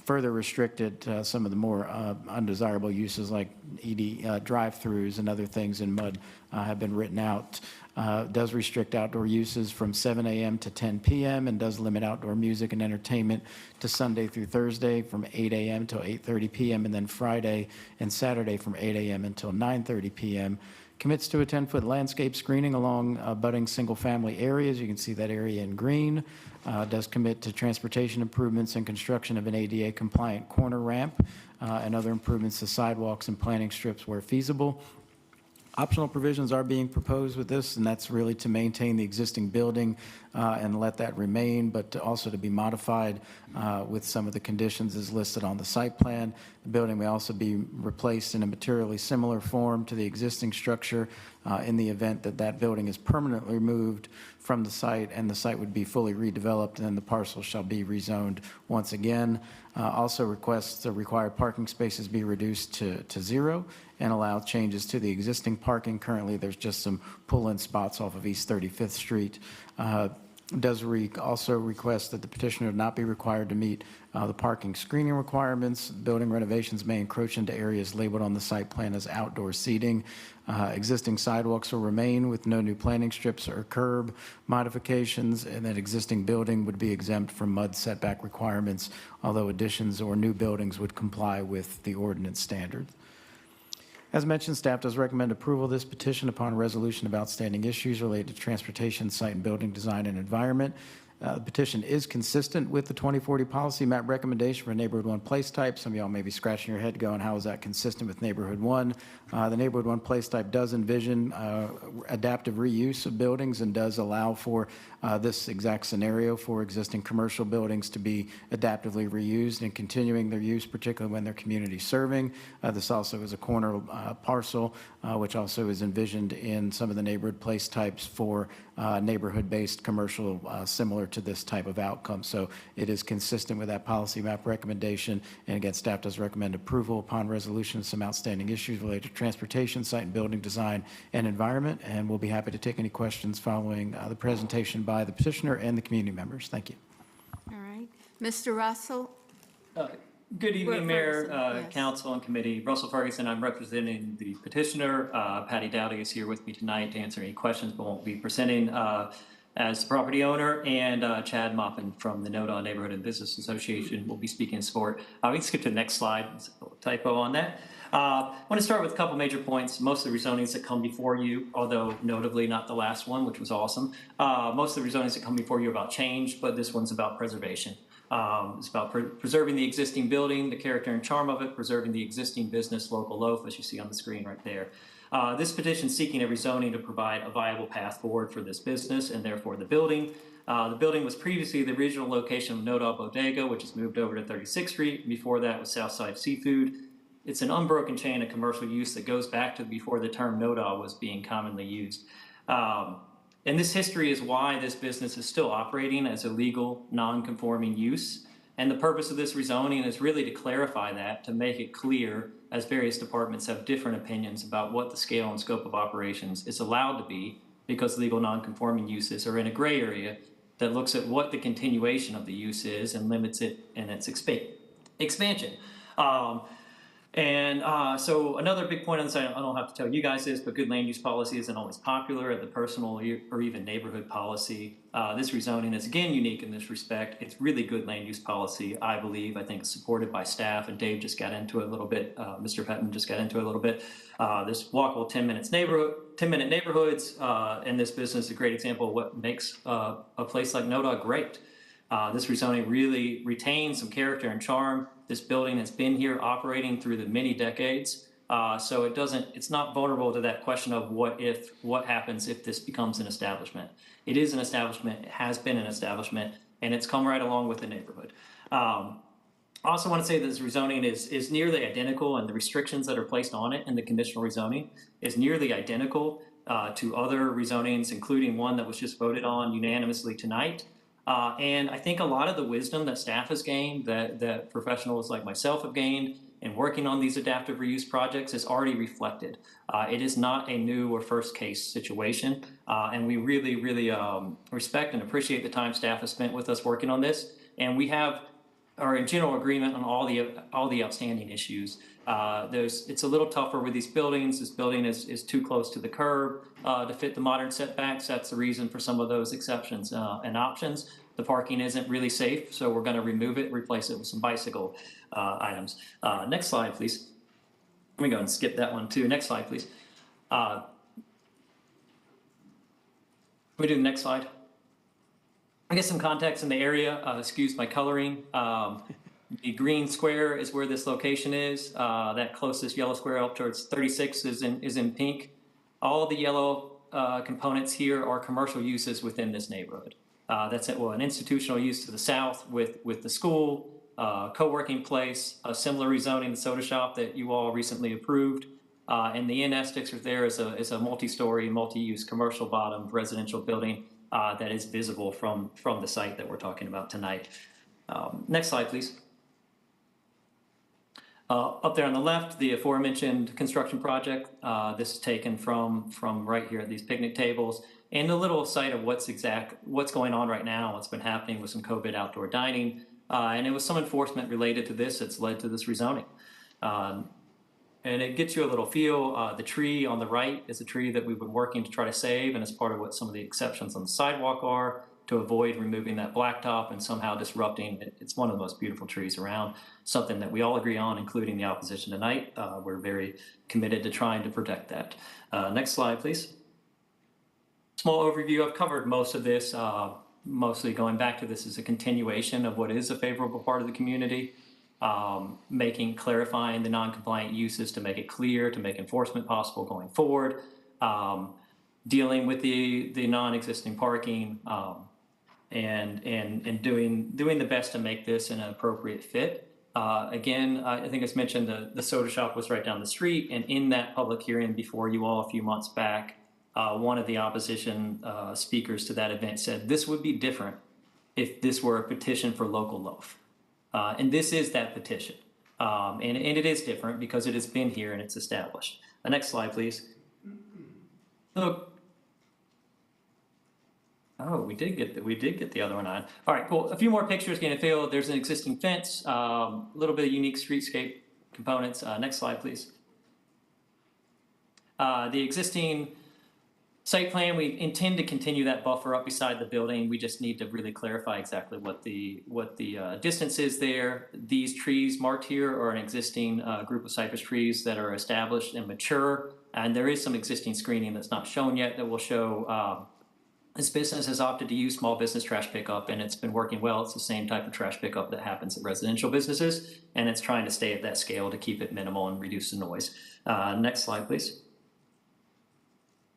further restricted. Some of the more undesirable uses like ED drive-throughs and other things in MUD have been written out. Does restrict outdoor uses from 7 a.m. to 10 p.m. and does limit outdoor music and entertainment to Sunday through Thursday from 8 a.m. until 8:30 p.m. and then Friday and Saturday from 8 a.m. until 9:30 p.m. Commits to a 10-foot landscape screening along budding single-family areas. You can see that area in green. Does commit to transportation improvements and construction of an ADA-compliant corner ramp and other improvements to sidewalks and planting strips where feasible. Optional provisions are being proposed with this, and that's really to maintain the existing building and let that remain, but also to be modified with some of the conditions as listed on the site plan. The building may also be replaced in a materially similar form to the existing structure in the event that that building is permanently removed from the site and the site would be fully redeveloped, and then the parcel shall be rezoned once again. Also requests the required parking spaces be reduced to 0 and allow changes to the existing parking. Currently, there's just some pull-in spots off of East 35th Street. Does also request that the petitioner not be required to meet the parking screening requirements. Building renovations may encroach into areas labeled on the site plan as outdoor seating. Existing sidewalks will remain with no new planting strips or curb modifications, and that existing building would be exempt from MUD setback requirements, although additions or new buildings would comply with the ordinance standards. As mentioned, staff does recommend approval of this petition upon resolution of outstanding issues related to transportation, site and building design and environment. The petition is consistent with the 2040 policy map recommendation for neighborhood 1 place type. Some of y'all may be scratching your head going, how is that consistent with neighborhood 1? The neighborhood 1 place type does envision adaptive reuse of buildings and does allow for this exact scenario for existing commercial buildings to be adaptively reused and continuing their use, particularly when they're community serving. This also is a corner parcel, which also is envisioned in some of the neighborhood place types for neighborhood-based commercial similar to this type of outcome. So it is consistent with that policy map recommendation. And again, staff does recommend approval upon resolution of some outstanding issues related to transportation, site and building design and environment. And we'll be happy to take any questions following the presentation by the petitioner and the community members. Thank you. All right. Mr. Russell? Good evening, Mayor, Yes. Council, and Committee. Russell Ferguson, I'm representing the petitioner. Patty Dowdy is here with me tonight to answer any questions, but won't be presenting as the property owner. And Chad Moppin from the NoDa Neighborhood and Business Association will be speaking in support. We can skip to the next slide. There's a little typo on that. I want to start with a couple major points. Most of the rezonings that come before you, although notably not the last one, which was awesome, most of the rezonings that come before you are about change, but this one's about preservation. It's about preserving the existing building, the character and charm of it, preserving the existing business, Local Loaf, as you see on the screen right there. This petition seeking a rezoning to provide a viable path forward for this business and therefore the building. The building was previously the original location of Nodal Bodega, which is moved over to 36th Street. Before that was Southside Seafood. It's an unbroken chain of commercial use that goes back to before the term Nodal was being commonly used. And this history is why this business is still operating as a legal, non-conforming use. And the purpose of this rezoning is really to clarify that, to make it clear, as various departments have different opinions about what the scale and scope of operations is allowed to be, because legal non-conforming uses are in a gray area that looks at what the continuation of the use is and limits it in its expansion. So another big point on this, I don't have to tell you guys this, but good land use policy isn't always popular at the personal or even neighborhood policy. This rezoning is again unique in this respect. It's really good land use policy, I believe. I think it's supported by staff, and Dave just got into it a little bit. Mr. Pettin just got into it a little bit. This walkable 10-minute neighborhoods, and this business is a great example of what makes a place like Nodal great. This rezoning really retains some character and charm. This building has been here operating through the many decades, so it's not vulnerable to that question of what happens if this becomes an establishment. It is an establishment, it has been an establishment, and it's come right along with the neighborhood. I also want to say that this rezoning is nearly identical, and the restrictions that are placed on it in the conditional rezoning is nearly identical to other rezonings, including one that was just voted on unanimously tonight. And I think a lot of the wisdom that staff has gained, that professionals like myself have gained in working on these adaptive reuse projects is already reflected. It is not a new or first case situation. And we really, really respect and appreciate the time staff has spent with us working on this. And we are in general agreement on all the outstanding issues. It's a little tougher with these buildings. This building is too close to the curb to fit the modern setbacks. That's the reason for some of those exceptions and options. The parking isn't really safe, so we're going to remove it, replace it with some bicycle items. Next slide, please. Let me go and skip that one too. Next slide, please. Can we do the next slide? I guess some context in the area, excuse my coloring. The green square is where this location is. That closest yellow square up towards 36 is in pink. All the yellow components here are commercial uses within this neighborhood. That's it. Well, an institutional use to the south with the school, co-working place, a similar rezoning, the soda shop that you all recently approved. And the NS district there is a multi-story, multi-use commercial bottom residential building that is visible from the site that we're talking about tonight. Next slide, please. Up there on the left, the aforementioned construction project. This is taken from right here at these picnic tables, and a little site of what's going on right now, what's been happening with some COVID outdoor dining, and it was some enforcement related to this that's led to this rezoning. And it gets you a little feel. The tree on the right is a tree that we've been working to try to save, and as part of what some of the exceptions on the sidewalk are, to avoid removing that blacktop and somehow disrupting it. It's one of the most beautiful trees around, something that we all agree on, including the opposition tonight. We're very committed to trying to protect that. Next slide, please. Small overview. I've covered most of this, mostly going back to this as a continuation of what is a favorable part of the community, clarifying the non-compliant uses to make it clear, to make enforcement possible going forward, dealing with the non-existing parking, and doing the best to make this an appropriate fit. Again, I think as mentioned, the soda shop was right down the street, and in that public hearing before you all a few months back, one of the opposition speakers to that event said this would be different if this were a petition for local loaf. And this is that petition. And it is different because it has been here and it's established. The next slide, please. Look. Oh, we did get the other one on. All right, cool. A few more pictures getting a feel. There's an existing fence, a little bit of unique streetscape components. Next slide, please. The existing site plan, we intend to continue that buffer up beside the building. We just need to really clarify exactly what the distance is there. These trees marked here are an existing group of cypress trees that are established and mature, and there is some existing screening that's not shown yet that will show. This business has opted to use small business trash pickup, and it's been working well. It's the same type of trash pickup that happens at residential businesses, and it's trying to stay at that scale to keep it minimal and reduce the noise. Next slide, please.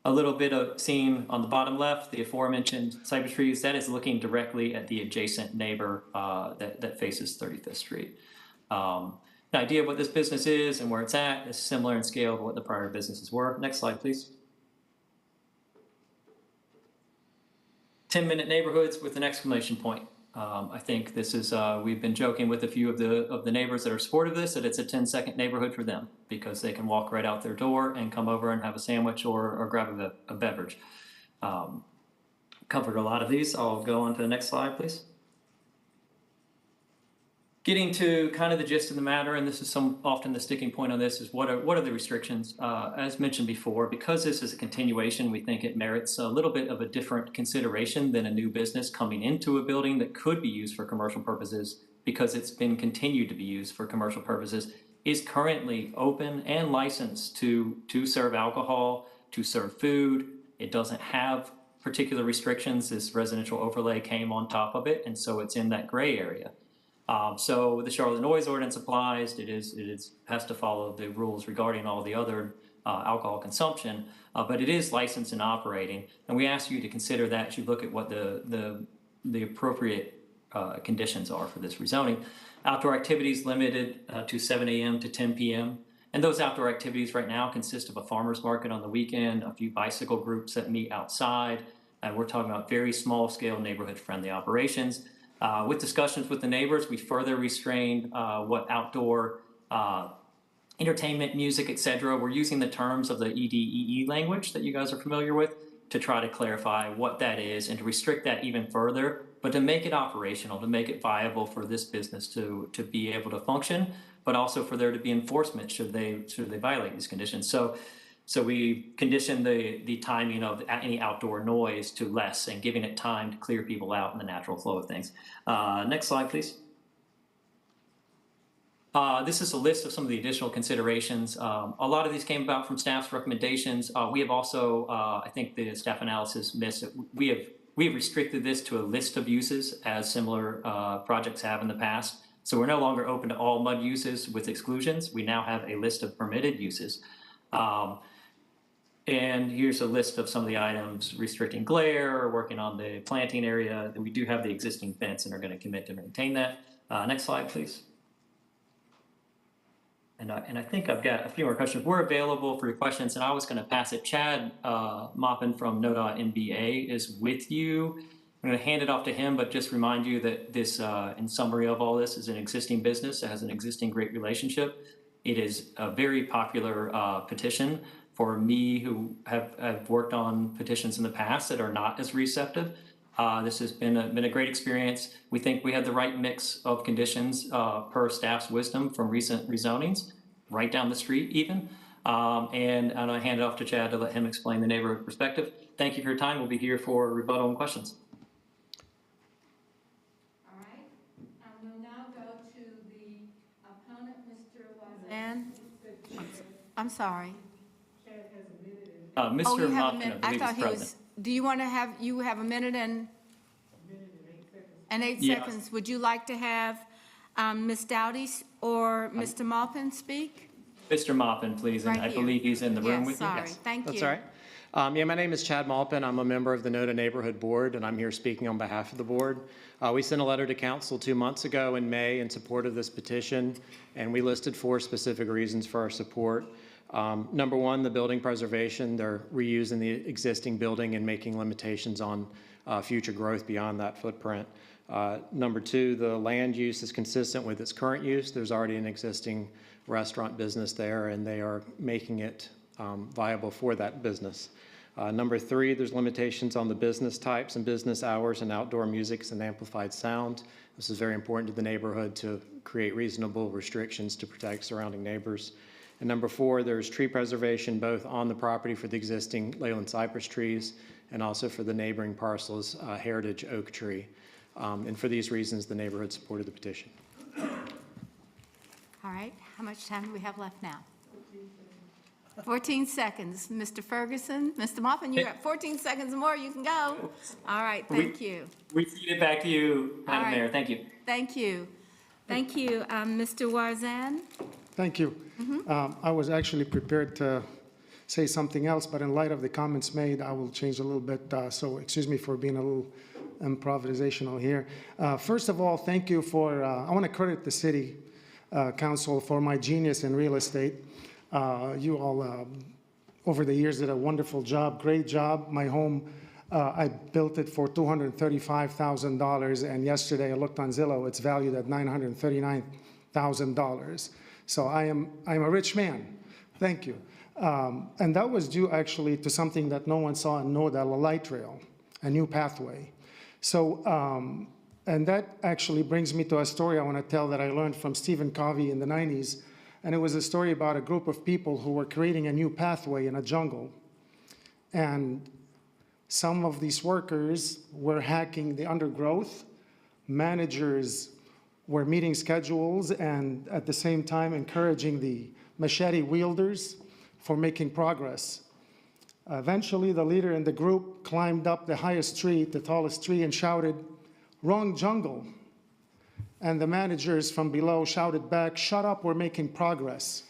a little bit of seen on the bottom left, the aforementioned cypress trees, that is looking directly at the adjacent neighbor that faces 35th Street. The idea of what this business is and where it's at is similar in scale to what the prior businesses were. Next slide, please. 10-minute neighborhoods with an exclamation point. I think this is, we've been joking with a few of the neighbors that are supportive of this, that it's a 10-second neighborhood for them because they can walk right out their door and come over and have a sandwich or grab a beverage. Covered a lot of these. I'll go on to the next slide, please. Getting to kind of the gist of the matter, and this is often the sticking point on this, is what are the restrictions? As mentioned before, because this is a continuation, we think it merits a little bit of a different consideration than a new business coming into a building that could be used for commercial purposes because it's been continued to be used for commercial purposes, is currently open and licensed to serve alcohol, to serve food. It doesn't have particular restrictions. This residential overlay came on top of it, and so it's in that gray area. So the Charlotte Noise Ordinance applies. It has to follow the rules regarding all the other alcohol consumption, but it is licensed and operating. And we ask you to consider that as you look at what the appropriate conditions are for this rezoning. Outdoor activities limited to 7 a.m. to 10 p.m. And those outdoor activities right now consist of a farmer's market on the weekend, a few bicycle groups that meet outside. And we're talking about very small scale neighborhood friendly operations. With discussions with the neighbors, we further restrained what outdoor entertainment, music, etc. We're using the terms of the EDEE language that you guys are familiar with to try to clarify what that is and to restrict that even further, but to make it operational, to make it viable for this business to be able to function, but also for there to be enforcement should they violate these conditions. So we condition the timing of any outdoor noise to less and giving it time to clear people out in the natural flow of things. Next slide, please. This is a list of some of the additional considerations. A lot of these came about from staff's recommendations. We have also, I think the staff analysis missed it. We have restricted this to a list of uses as similar projects have in the past. So we're no longer open to all MUD uses with exclusions. We now have a list of permitted uses. And here's a list of some of the items: restricting glare, working on the planting area. We do have the existing fence and are going to commit to maintain that. Next slide, please. And I think I've got a few more questions. We're available for your questions, and I was going to pass it. Chad Moppin from NODA NBA is with you. I'm going to hand it off to him, but just remind you that this, in summary of all this, is an existing business that has an existing great relationship. It is a very popular petition. For me, who have worked on petitions in the past that are not as receptive, this has been a great experience. We think we had the right mix of conditions per staff's wisdom from recent rezonings, right down the street even. And I'm going to hand it off to Chad to let him explain the neighborhood perspective. Thank you for your time. We'll be here for rebuttal and questions. All right. We'll now go to the opponent, Mr. Wazan. I'm sorry. Mr. You have a Moppin, minute. I I believe, thought is he present. was, do you want to have, you have a minute and 8 Yes. seconds. Would you like to have Ms. Dowdy or Mr. Maupin speak? Mr. Moppin, please, and Right I here. believe he's in the room Yes, with sorry. you. Yes. Thank you. That's all right. Yeah, my name is Chad Maupin. I'm a member of the NODA Neighborhood Board, and I'm here speaking on behalf of the board. We sent a letter to council 2 months ago in May in support of this petition, and we listed 4 specific reasons for our support. Number one, the building preservation. They're reusing the existing building and making limitations on future growth beyond that footprint. Number two, the land use is consistent with its current use. There's already an existing restaurant business there, and they are making it viable for that business. Number three, there's limitations on the business types and business hours and outdoor music and amplified sound. This is very important to the neighborhood to create reasonable restrictions to protect surrounding neighbors. And number four, there's tree preservation both on the property for the existing Leyland cypress trees and also for the neighboring parcel's heritage oak tree. And for these reasons, the neighborhood supported the petition. All right. How much time do we have left now? 14 seconds. Mr. Ferguson, Mr. Maupin, you got 14 seconds more. You can go. All right. Thank you. We feed it back to you, Madam All right. Mayor. Thank you. Thank you. Thank you. Mr. Warzan? Thank you. I was actually prepared to say something else, but in light of the comments made, I will change a little bit. So excuse me for being a little improvisational here. First of all, thank you for, I want to credit the city council for my genius in real estate. You all, over the years, did a wonderful job, great job. My home, I built it for $235,000, and yesterday I looked on Zillow, it's valued at $939,000. So I'm a rich man. Thank you. And that was due actually to something that no one saw in NODA, a light trail, a new pathway. So, and that actually brings me to a story I want to tell that I learned from Stephen Covey in the 90s. And it was a story about a group of people who were creating a new pathway in a jungle. And some of these workers were hacking the undergrowth. Managers were meeting schedules and at the same time encouraging the machete wielders for making progress. Eventually, the leader in the group climbed up the highest tree, the tallest tree, and shouted, "Wrong jungle." And the managers from below shouted back, "Shut up, we're making progress."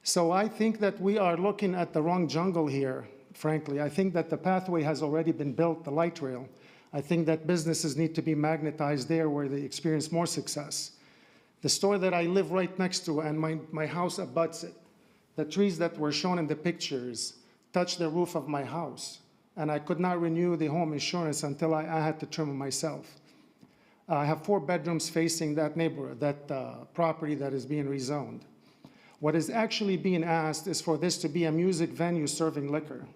So I think that we are looking at the wrong jungle here, frankly. I think that the pathway has already been built, the light rail. I think that businesses need to be magnetized there where they experience more success. The store that I live right next to and my house abuts it, the trees that were shown in the pictures touched the roof of my house, and I could not renew the home insurance until I had to trim it myself. I have 4 bedrooms facing that neighborhood, that property that is being rezoned. What is actually being asked is for this to be a music venue serving liquor.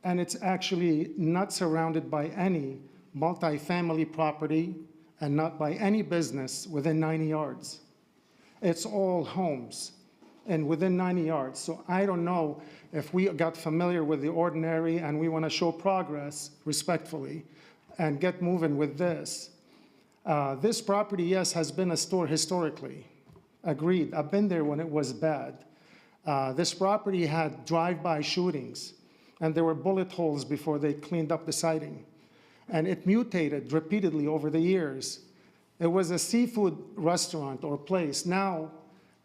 And it's actually not surrounded by any multifamily property and not by any business within 90 yards. It's all homes and within 90 yards. So I don't know if we got familiar with the ordinary and we want to show progress respectfully and get moving with this. This property, yes, has been a store historically. Agreed. I've been there when it was bad. This property had drive-by shootings, and there were bullet holes before they cleaned up the siding. And it mutated repeatedly over the years. It was a seafood restaurant or place. Now,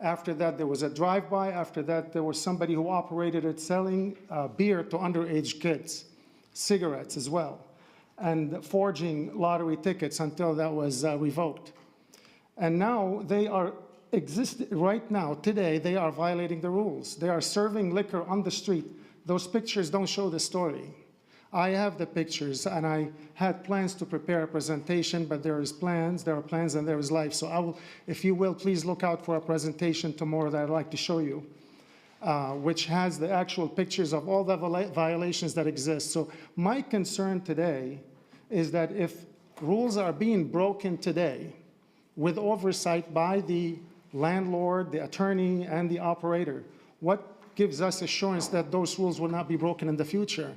after that, there was a drive-by. After that, there was somebody who operated it selling beer to underage kids, cigarettes as well, and forging lottery tickets until that was revoked. And now they are right now, today, they are violating the rules. They are serving liquor on the street. Those pictures don't show the story. I have the pictures, and I had plans to prepare a presentation, but there are plans, and there is life. So I will, if you will, please look out for a presentation tomorrow that I'd like to show you, which has the actual pictures of all the violations that exist. So my concern today is that if rules are being broken today with oversight by the landlord, the attorney, and the operator, what gives us assurance that those rules will not be broken in the future?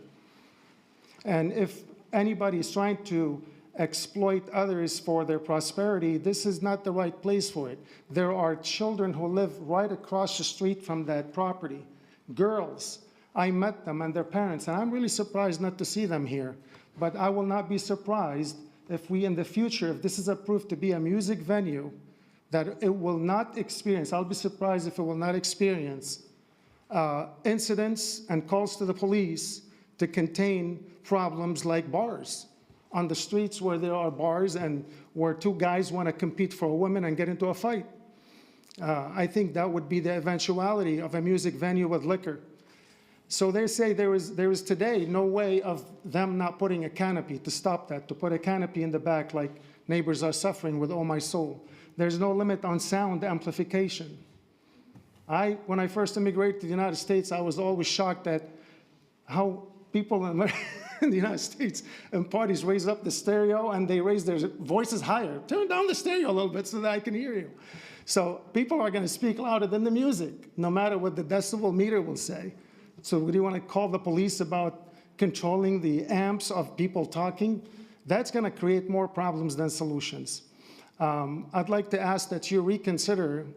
And if anybody is trying to exploit others for their prosperity, this is not the right place for it. There are children who live right across the street from that property, girls. I met them and their parents, and I'm really surprised not to see them here. But I will not be surprised if we, in the future, if this is approved to be a music venue, that it will not experience, I'll be surprised if it will not experience incidents and calls to the police to contain problems like bars on the streets where there are bars and where 2 guys want to compete for a woman and get into a fight. I think that would be the eventuality of a music venue with liquor. So they say there is today no way of them not putting a canopy to stop that, to put a canopy in the back like neighbors are suffering with Oh My Soul. There's no limit on sound amplification. When I first immigrated to the United States, I was always shocked at how people in the United States in parties raise up the stereo and they raise their voices higher. Turn down the stereo a little bit so that I can hear you. So people are going to speak louder than the music, no matter what the decibel meter will say. So do you want to call the police about controlling the amps of people talking? That's going to create more problems than solutions. I'd like to ask that you reconsider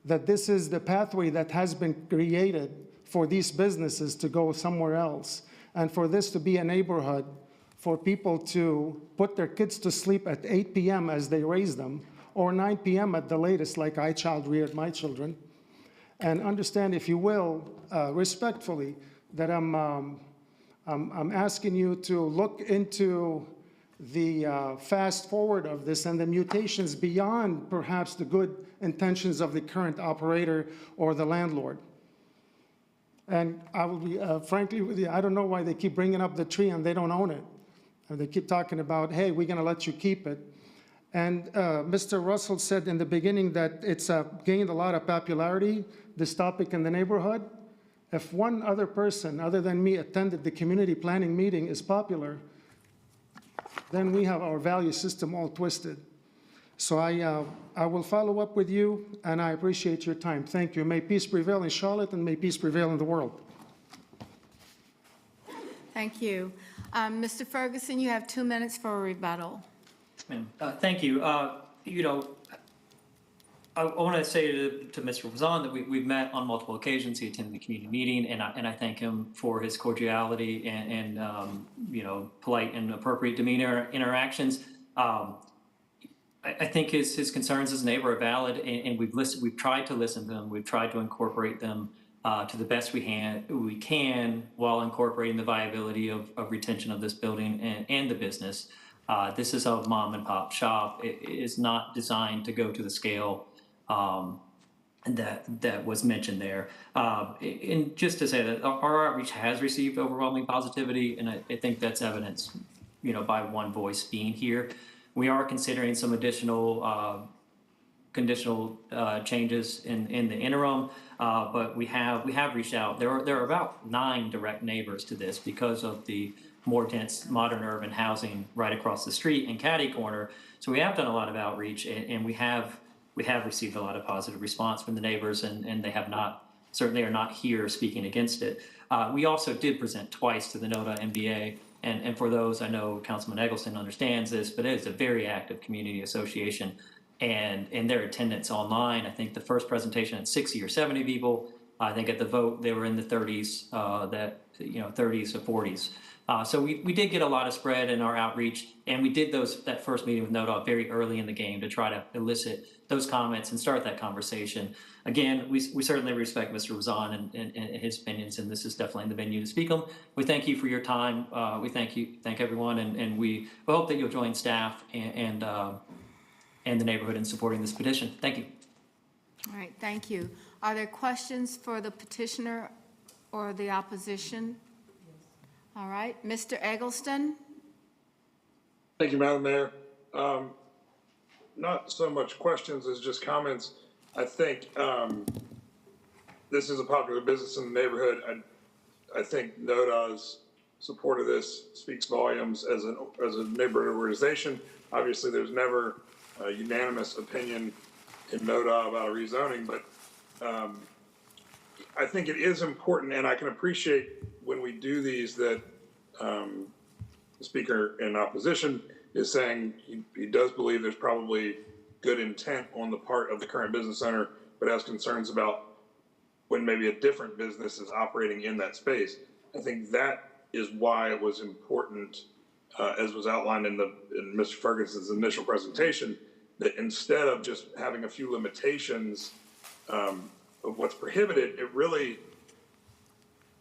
that this is the pathway that has been created for these businesses to go somewhere else, and for this to be a neighborhood for people to put their kids to sleep at 8 p.m. as they raise them, or 9 p.m. at the latest, like I child reared my children, And understand, if you will, respectfully, that I'm asking you to look into the fast forward of this and the mutations beyond perhaps the good intentions of the current operator or the landlord. And I will be frankly with you, I don't know why they keep bringing up the tree and they don't own it. And they keep talking about, hey, we're going to let you keep it. And Mr. Russell said in the beginning that it's gained a lot of popularity, this topic in the neighborhood. If one other person other than me attended the community planning meeting is popular, then we have our value system all twisted. So I will follow up with you, and I appreciate your time. Thank you. May peace prevail in Charlotte, and may peace prevail in the world. Thank you. Mr. Ferguson, you have 2 minutes for a rebuttal. Thank you. You know, I want to say to Mr. Wazan that we've met on multiple occasions. He attended the community meeting, and I thank him for his cordiality and you know, polite and appropriate demeanor interactions. I think his concerns as a neighbor are valid, and we've tried to listen to them. We've tried to incorporate them to the best we can while incorporating the viability of retention of this building and the business. This is a mom and pop shop. It is not designed to go to the scale that was mentioned there. And just to say that our outreach has received overwhelming positivity, and I think that's evidenced, you know, by one voice being here. We are considering some additional conditional changes in the interim, but we have reached out. There are about 9 direct neighbors to this because of the more dense modern urban housing right across the street in Caddy Corner. So we have done a lot of outreach, and we have received a lot of positive response from the neighbors, and they have not, certainly are not here speaking against it. We also did present twice to the NODA MBA, and for those, I know Councilman Eggleston understands this, but it is a very active community association, and their attendance online, I think the first presentation had 60 or 70 people. I think at the vote, they were in the 30s, 30s or 40s. So we did get a lot of spread in our outreach, and we did that first meeting with NODA very early in the game to try to elicit those comments and start that conversation. Again, we certainly respect Mr. Wazan and his opinions, and this is definitely the venue to speak them. We thank you for your time. We thank everyone, and we hope that you'll join staff and the neighborhood in supporting this petition. Thank you. All right, thank you. Are there questions for the petitioner or the opposition? All right, Mr. Eggleston? Thank you, Madam Mayor. Not so much questions as just comments. I think this is a popular business in the neighborhood. I think NODA's support of this speaks volumes as a neighborhood organization. Obviously, there's never a unanimous opinion in NODA about a rezoning, but I think it is important, and I can appreciate when we do these that the speaker in opposition is saying he does believe there's probably good intent on the part of the current business owner, but has concerns about when maybe a different business is operating in that space. I think that is why it was important, as was outlined in Mr. Ferguson's initial presentation, that instead of just having a few limitations of what's prohibited, it really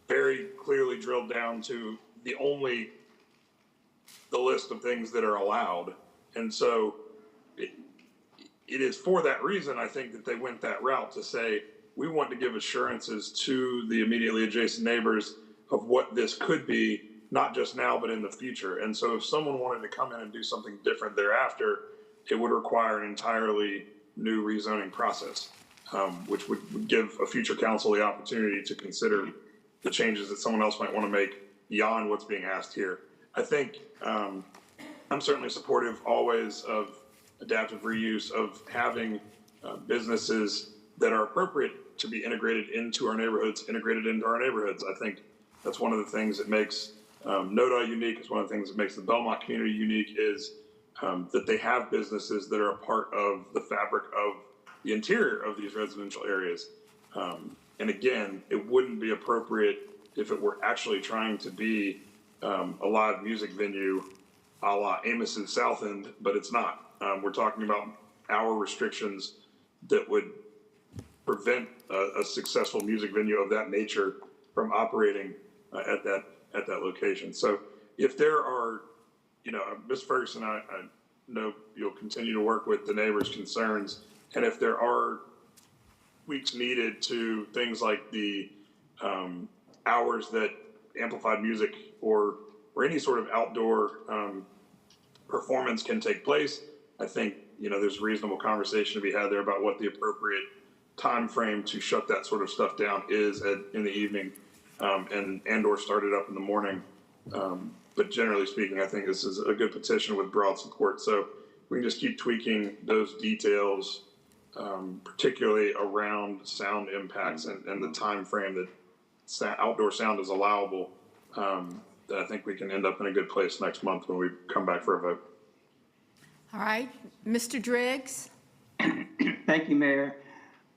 very clearly drilled down to the list of things that are allowed. And so it is for that reason, I think, that they went that route to say, we want to give assurances to the immediately adjacent neighbors of what this could be, not just now, but in the future. And so if someone wanted to come in and do something different thereafter, it would require an entirely new rezoning process, which would give a future council the opportunity to consider the changes that someone else might want to make beyond what's being asked here. I think I'm certainly supportive always of adaptive reuse, of having businesses that are appropriate to be integrated into our neighborhoods. I think that's one of the things that makes NODA unique. It's one of the things that makes the Belmont community unique is that they have businesses that are a part of the fabric of the interior of these residential areas. And again, it wouldn't be appropriate if it were actually trying to be a live music venue a la Amos's South End, but it's not. We're talking about hour restrictions that would prevent a successful music venue of that nature from operating at that location. So if there are, Ms. Ferguson, I know you'll continue to work with the neighbors' concerns, and if there are tweaks needed to things like the hours that amplified music or any sort of outdoor performance can take place, I think there's a reasonable conversation to be had there about what the appropriate time frame to shut that sort of stuff down is in the evening and or start it up in the morning. But generally speaking, I think this is a good petition with broad support. So we can just keep tweaking those details, particularly around sound impacts and the time frame that outdoor sound is allowable. That I think we can end up in a good place next month when we come back for a vote. All right, Mr. Driggs. Thank you, Mayor.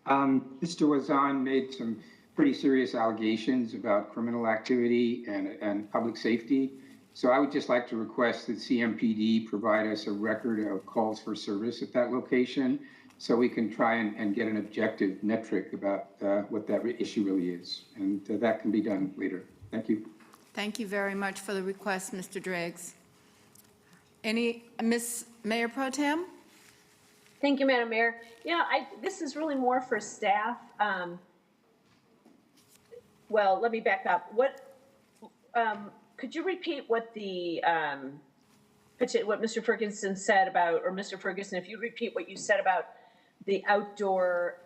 Mr. Wazan made some pretty serious allegations about criminal activity and public safety. So I would just like to request that CMPD provide us a record of calls for service at that location so we can try and get an objective metric about what that issue really is. And that can be done later. Thank you. Thank you very much for the request, Mr. Driggs. Ms. Mayor Pro Tem? Thank you, Madam Mayor. This is really more for staff. Well, let me back up. Could you repeat what what Mr. Ferguson said about, or Mr. Ferguson, if you repeat what you said about the outdoor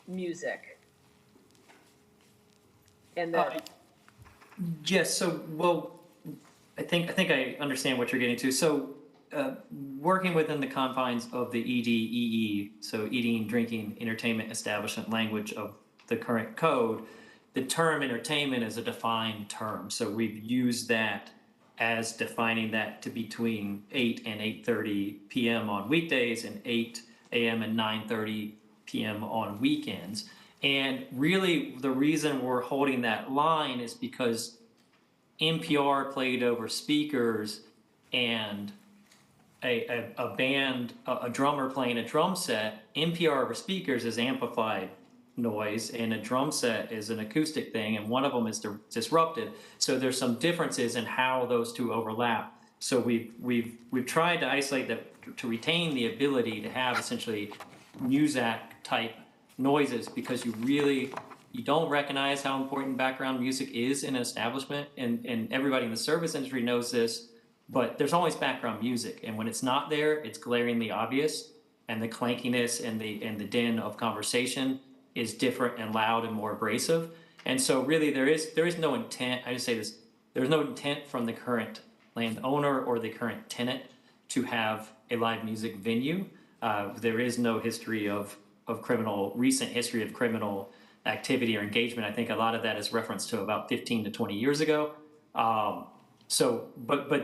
music? And the Yes. So, I think I understand what you're getting to. So, working within the confines of the EDEE, so eating, drinking, entertainment establishment language of the current code, the term entertainment is a defined term. So we've used that as defining that to between 8 and 8:30 p.m. on weekdays and 8 a.m. and 9:30 p.m. on weekends. And really, the reason we're holding that line is because NPR played over speakers and a band, a drummer playing a drum set, NPR over speakers is amplified noise and a drum set is an acoustic thing, and one of them is disrupted. So there's some differences in how those two overlap. So we've tried to isolate that to retain the ability to have essentially Muzak type noises, because you don't recognize how important background music is in an establishment, and everybody in the service industry knows this, but there's always background music, and when it's not there, it's glaringly obvious, and the clankiness and the din of conversation is different and loud and more abrasive. And so really there is no intent, I just say this, there's no intent from the current landowner or the current tenant to have a live music venue. There is no history of recent history of criminal activity or engagement. I think a lot of that is referenced to about 15 to 20 years ago. But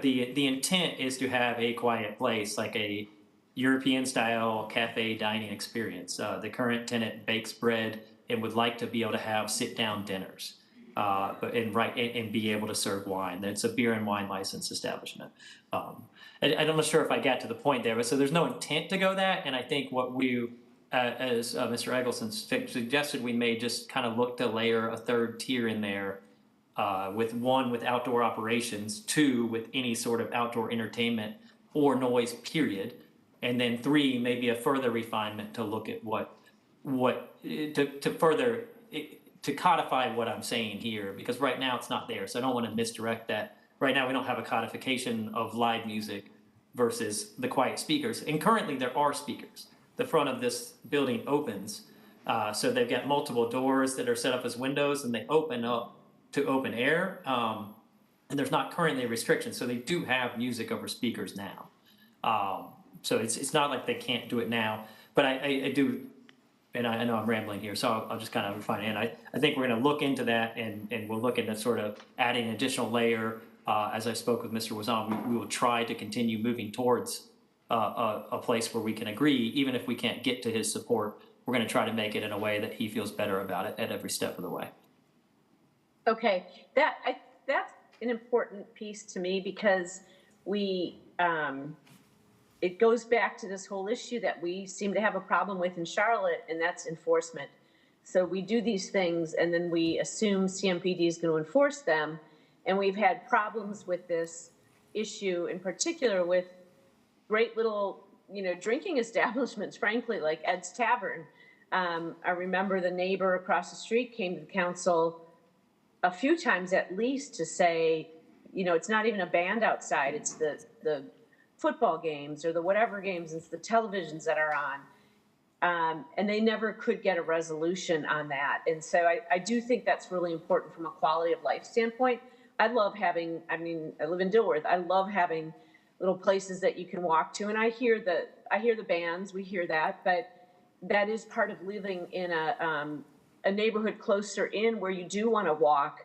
the intent is to have a quiet place, like a European style cafe dining experience. The current tenant bakes bread and would like to be able to have sit down dinners, and be able to serve wine. It's a beer and wine license establishment. I'm not sure if I got to the point there, but so there's no intent to go that. And I think what we, as Mr. Eggleston suggested, we may just kind of look to layer a third tier in there, with outdoor operations, 2 with any sort of outdoor entertainment or noise, period. And then 3, maybe a further refinement to look at to codify what I'm saying here, because right now it's not there. So I don't want to misdirect that. Right now we don't have a codification of live music versus the quiet speakers. And currently there are speakers. The front of this building opens. So they've got multiple doors that are set up as windows, and they open up to open air. And there's not currently a restriction. So they do have music over speakers now. So it's not like they can't do it now, but I do, and I know I'm rambling here, so I'll just kind of refine it. I think we're going to look into that, and we'll look into sort of adding an additional layer. As I spoke with Mr. Wazan, we will try to continue moving towards a place where we can agree, even if we can't get to his support. We're going to try to make it in a way that he feels better about it at every step of the way. Okay, that's an important piece to me, because it goes back to this whole issue that we seem to have a problem with in Charlotte, and that's enforcement. So we do these things and then we assume CMPD is going to enforce them. And we've had problems with this issue in particular with great little, drinking establishments, frankly, like Ed's Tavern. I remember the neighbor across the street came to the council a few times at least to say, it's not even a band outside, it's the football games or the whatever games, it's the televisions that are on. And they never could get a resolution on that. And so I do think that's really important from a quality of life standpoint. I love having, I live in Dilworth, I love having little places that you can walk to. And I hear the bands, we hear that, but that is part of living in a neighborhood closer in where you do want to walk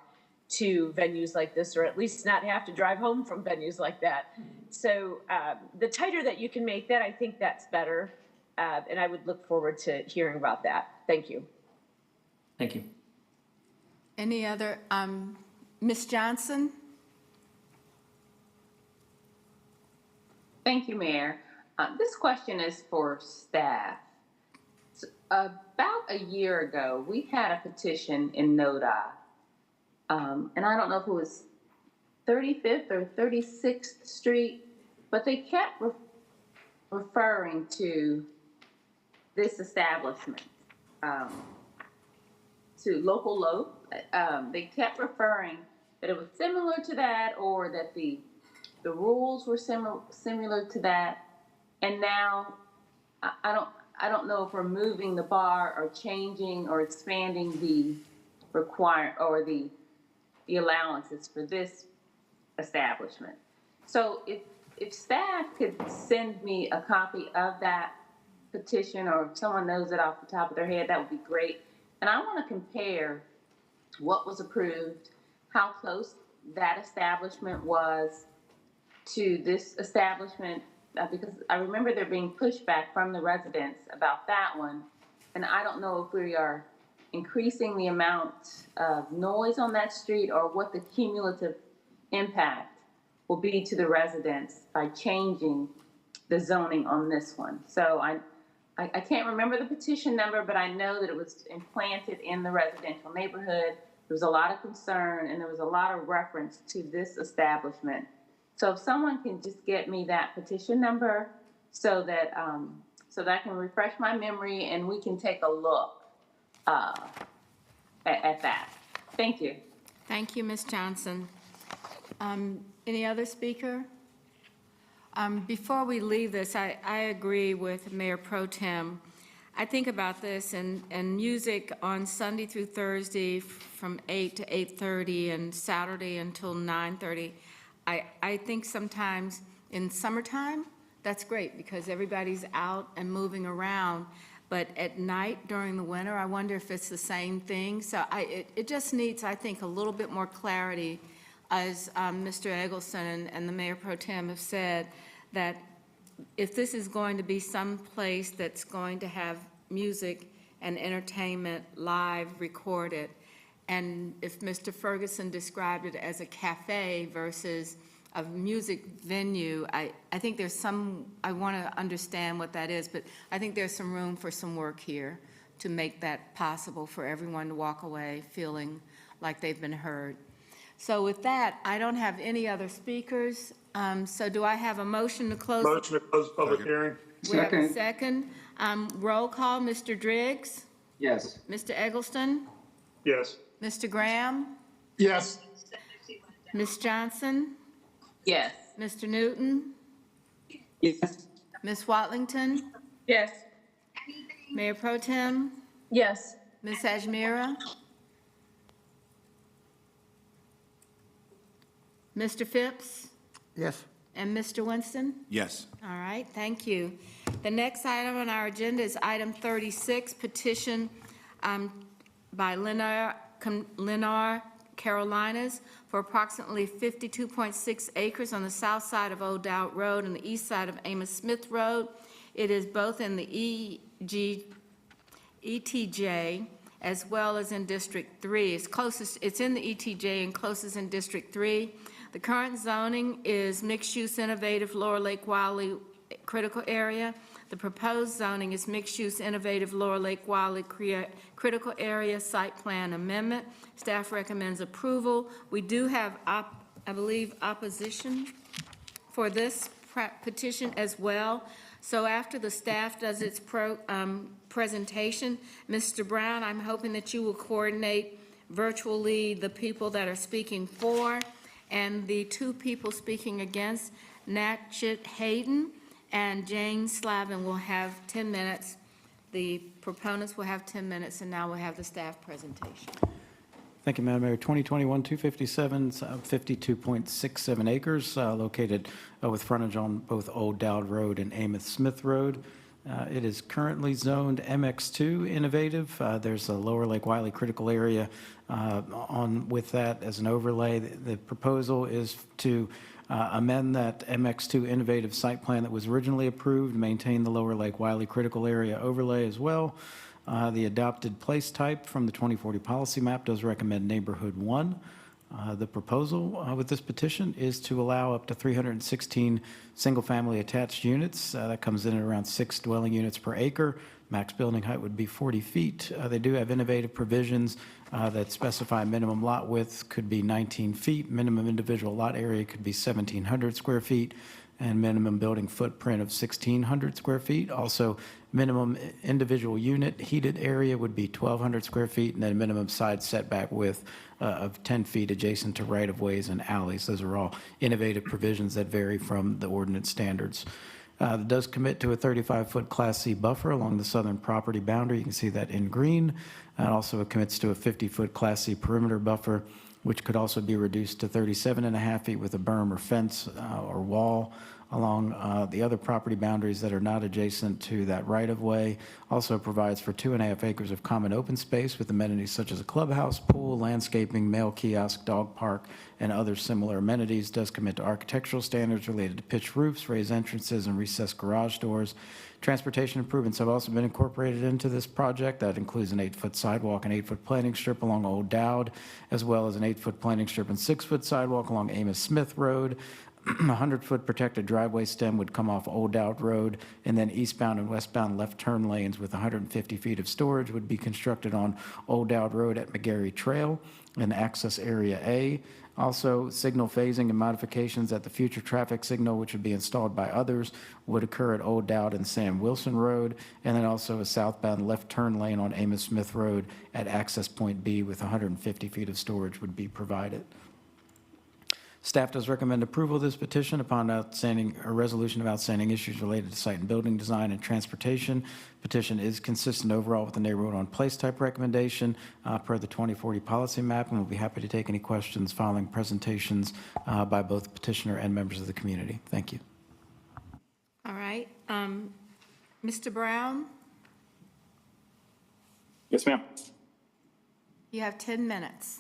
to venues like this, or at least not have to drive home from venues like that. So the tighter that you can make that, I think that's better. And I would look forward to hearing about that. Thank you. Thank you. Any other, Ms. Johnson? Thank you, Mayor. This question is for staff. About a year ago, we had a petition in NODA, and I don't know if it was 35th or 36th Street, but they kept referring to this establishment, to Local Loaf. They kept referring that it was similar to that, or that the rules were similar to that, and now I don't know if we're moving the bar or changing or expanding the the allowances for this establishment. So if staff could send me a copy of that petition, or if someone knows it off the top of their head, that would be great. And I want to compare what was approved, how close that establishment was to this establishment, because I remember there being pushback from the residents about that one. And I don't know if we are increasing the amount of noise on that street, or what the cumulative impact will be to the residents by changing the zoning on this one. So I can't remember the petition number, but I know that it was implanted in the residential neighborhood. There was a lot of concern, and there was a lot of reference to this establishment. So if someone can just get me that petition number so that I can refresh my memory and we can take a look at that. Thank you. Thank you, Ms. Johnson. Any other speaker? Before we leave this, I agree with Mayor Pro Tem. I think about this, and music on Sunday through Thursday from 8 to 8:30 and Saturday until 9:30. I think sometimes in summertime, that's great because everybody's out and moving around. But at night during the winter, I wonder if it's the same thing. So it just needs, I think, a little bit more clarity, as Mr. Eggleston and the Mayor Pro Tem have said, that if this is going to be some place that's going to have music and entertainment live recorded, and if Mr. Ferguson described it as a cafe versus a music venue, I think there's some, I want to understand what that is, but I think there's some room for some work here to make that possible for everyone to walk away feeling like they've been heard. So with that, I don't have any other speakers. So do I have a motion to close? Motion to close the public hearing. We have a second. Roll call, Mr. Driggs? Yes. Mr. Eggleston? Yes. Mr. Graham? Yes. Ms. Johnson? Yes. Mr. Newton? Yes. Ms. Watlington? Yes. Mayor Pro Tem? Yes. Ms. Ajmira? Mr. Phipps? Yes. And Mr. Winston? Yes. All right, thank you. The next item on our agenda is item 36, petition by Lennar Carolinas for approximately 52.6 acres on the south side of Old Doubt Road and the east side of Amos Smith Road. It is both in the ETJ as well as in District 3. It's in the ETJ and closest in District 3. The current zoning is mixed-use innovative Lower Lake Wylie critical area. The proposed zoning is mixed-use, innovative, Lower Lake Wiley critical area site plan amendment. Staff recommends approval. We do have, I believe, opposition for this petition as well. So after the staff does its presentation, Mr. Brown, I'm hoping that you will coordinate virtually the people that are speaking for and the two people speaking against. Natchit Hayden and Jane Slavin will have 10 minutes. The proponents will have 10 minutes, and now we'll have the staff presentation. Thank you, Madam Mayor. 2021-257, 52.67 acres, located with frontage on both Old Dowd Road and Amos Smith Road. It is currently zoned MX2 Innovative. There's a Lower Lake Wiley critical area with that as an overlay. The proposal is to amend that MX2 Innovative site plan that was originally approved, maintain the Lower Lake Wiley critical area overlay as well. The adopted place type from the 2040 policy map does recommend neighborhood 1. The proposal with this petition is to allow up to 316 single-family attached units. That comes in at around 6 dwelling units per acre. Max building height would be 40 feet. They do have innovative provisions that specify minimum lot width could be 19 feet, minimum individual lot area could be 1,700 square feet, and minimum building footprint of 1,600 square feet. Also, minimum individual unit heated area would be 1,200 square feet, and then minimum side setback width of 10 feet adjacent to right-of-ways and alleys. Those are all innovative provisions that vary from the ordinance standards. It does commit to a 35-foot Class C buffer along the southern property boundary. You can see that in green. It also commits to a 50-foot Class C perimeter buffer, which could also be reduced to 37.5 feet with a berm or fence or wall along the other property boundaries that are not adjacent to that right-of-way. Also provides for 2.5 acres of common open space with amenities such as a clubhouse, pool, landscaping, mail kiosk, dog park, and other similar amenities. Does commit to architectural standards related to pitched roofs, raised entrances, and recessed garage doors. Transportation improvements have also been incorporated into this project. That includes an 8-foot sidewalk and 8-foot planting strip along Old Dowd, as well as an 8-foot planting strip and 6-foot sidewalk along Amos Smith Road. A 100-foot protected driveway stem would come off Old Dowd Road, and then eastbound and westbound left turn lanes with 150 feet of storage would be constructed on Old Dowd Road at McGarry Trail and Access Area A. Also, signal phasing and modifications at the future traffic signal, which would be installed by others, would occur at Old Dowd and Sam Wilson Road, and then also a southbound left turn lane on Amos Smith Road at Access Point B with 150 feet of storage would be provided. Staff does recommend approval of this petition upon a resolution of outstanding issues related to site and building design and transportation. Petition is consistent overall with the neighborhood on place type recommendation per the 2040 policy map, and we'll be happy to take any questions following presentations by both petitioner and members of the community. Thank you. All right. Mr. Brown, Yes, ma'am. you have 10 minutes.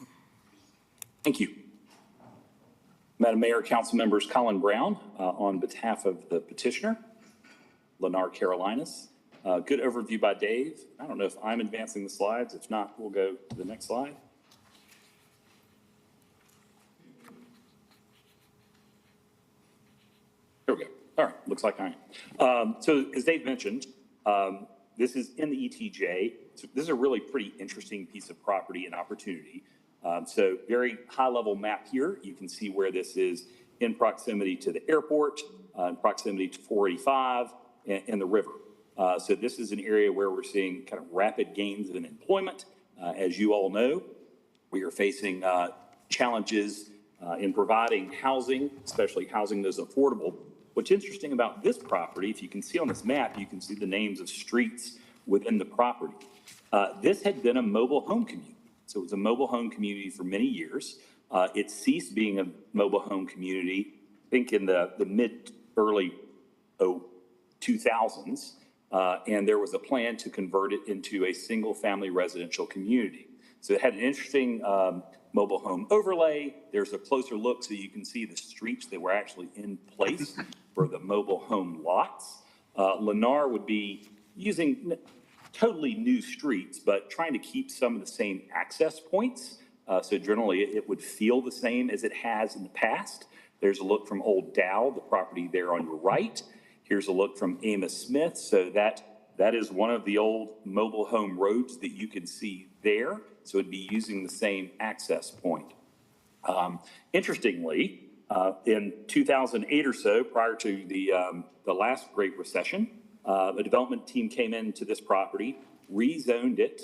Thank you. Madam Mayor, council members, Colin Brown, on behalf of the petitioner, Lennar Carolinas. Good overview by Dave. I don't know if I'm advancing the slides. If not, we'll go to the next slide. There we go. All right, looks like I am. So as Dave mentioned, this is in the ETJ. So this is a really pretty interesting piece of property and opportunity. So very high-level map here. You can see where this is in proximity to the airport, in proximity to 485, and the river. So this is an area where we're seeing kind of rapid gains in employment. As you all know, we are facing challenges in providing housing, especially housing that's affordable. What's interesting about this property, if you can see on this map, you can see the names of streets within the property. This had been a mobile home community. So it was a mobile home community for many years. It ceased being a mobile home community, I think in the early 2000s. And there was a plan to convert it into a single-family residential community. So it had an interesting mobile home overlay. There's a closer look so you can see the streets that were actually in place for the mobile home lots. Lennar would be using totally new streets, but trying to keep some of the same access points. So generally it would feel the same as it has in the past. There's a look from Old Dowd, the property there on your right. Here's a look from Amos Smith. So that is one of the old mobile home roads that you can see there. So it'd be using the same access point. Interestingly, in 2008 or so, prior to the last Great Recession, a development team came into this property, rezoned it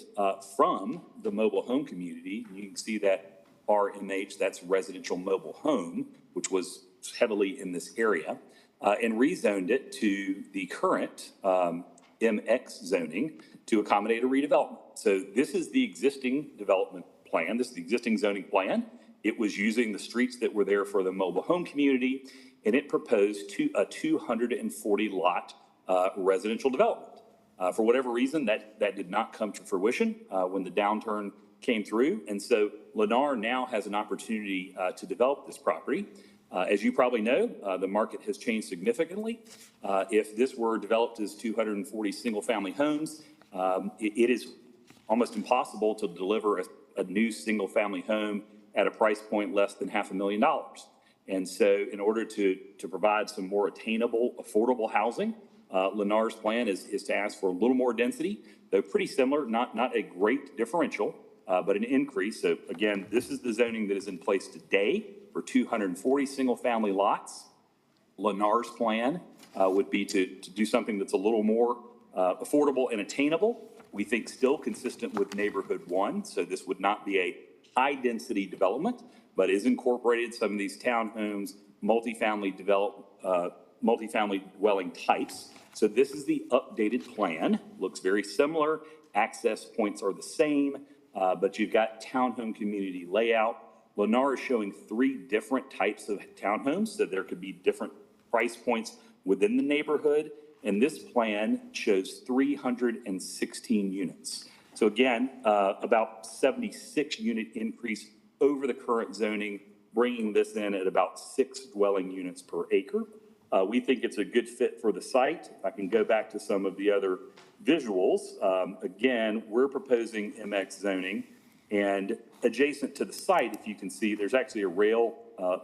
from the mobile home community. You can see that RMH, that's residential mobile home, which was heavily in this area, and rezoned it to the current MX zoning to accommodate a redevelopment. So this is the existing development plan. This is the existing zoning plan. It was using the streets that were there for the mobile home community, and it proposed a 240 lot residential development. For whatever reason, that did not come to fruition when the downturn came through. And so Lennar now has an opportunity to develop this property. As you probably know, the market has changed significantly. If this were developed as 240 single-family homes, it is almost impossible to deliver a new single-family home at a price point less than $500,000. And so in order to provide some more attainable, affordable housing, Lennar's plan is to ask for a little more density, though pretty similar, not a great differential, but an increase. So again, this is the zoning that is in place today for 240 single-family lots. Lennar's plan would be to do something that's a little more affordable and attainable. We think still consistent with Neighborhood 1, so this would not be a high-density development, but is incorporated some of these townhomes, multifamily dwelling types. So this is the updated plan. Looks very similar. Access points are the same, but you've got townhome community layout. Lennar is showing 3 different types of townhomes, so there could be different price points within the neighborhood, and this plan shows 316 units. So again, about 76 unit increase over the current zoning, bringing this in at about 6 dwelling units per acre. We think it's a good fit for the site. If I can go back to some of the other visuals. Again, we're proposing MX zoning, and adjacent to the site, if you can see, there's actually a rail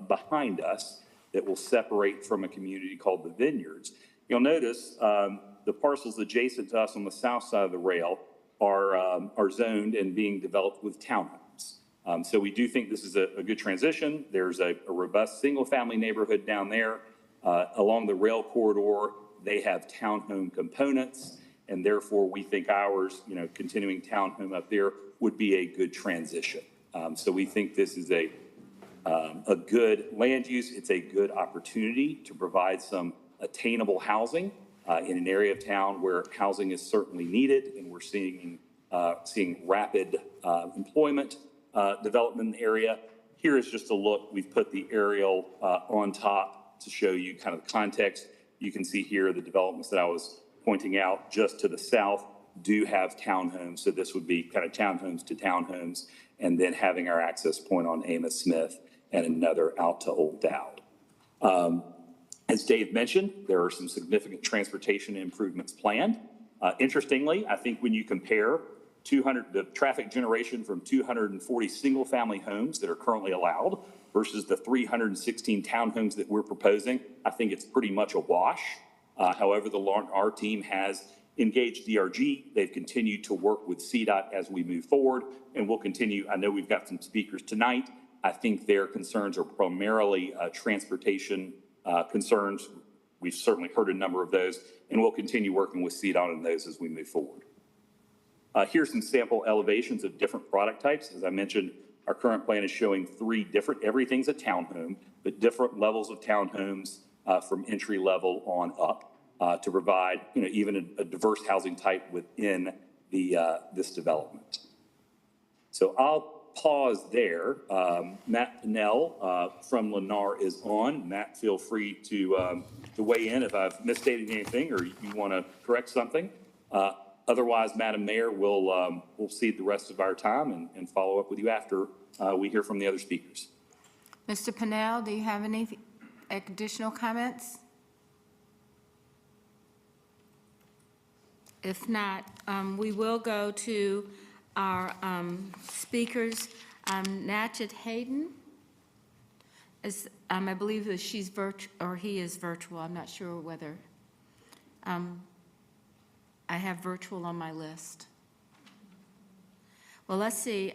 behind us that will separate from a community called the Vineyards. You'll notice the parcels adjacent to us on the south side of the rail are zoned and being developed with townhomes. So we do think this is a good transition. There's a robust single-family neighborhood down there. Along the rail corridor, they have townhome components, and therefore we think ours, continuing townhome up there would be a good transition. So we think this is a good land use. It's a good opportunity to provide some attainable housing in an area of town where housing is certainly needed, and we're seeing rapid employment development in the area. Here is just a look. We've put the aerial on top to show you kind of the context. You can see here the developments that I was pointing out just to the south do have townhomes. So this would be kind of townhomes to townhomes, and then having our access point on Amos Smith and another out to Old Dowd. As Dave mentioned, there are some significant transportation improvements planned. Interestingly, I think when you compare the traffic generation from 240 single-family homes that are currently allowed versus the 316 townhomes that we're proposing, I think it's pretty much a wash. However, our team has engaged DRG. They've continued to work with CDOT as we move forward, and we'll continue. I know we've got some speakers tonight. I think their concerns are primarily transportation concerns. We've certainly heard a number of those, and we'll continue working with CDOT on those as we move forward. Here's some sample elevations of different product types. As I mentioned, our current plan is showing 3 different, everything's a townhome, but different levels of townhomes from entry level on up to provide, even a diverse housing type within this development. So I'll pause there. Matt Pinnell from Lennar is on. Matt, feel free to weigh in if I've misstated anything or you want to correct something. Otherwise, Madam Mayor, we'll cede the rest of our time and follow up with you after we hear from the other speakers. Mr. Pinnell, do you have any additional comments? If not, we will go to our speakers. Natchet Hayden, I believe that she's virtual, or he is virtual. I'm not sure whether I have virtual on my list. Well, let's see.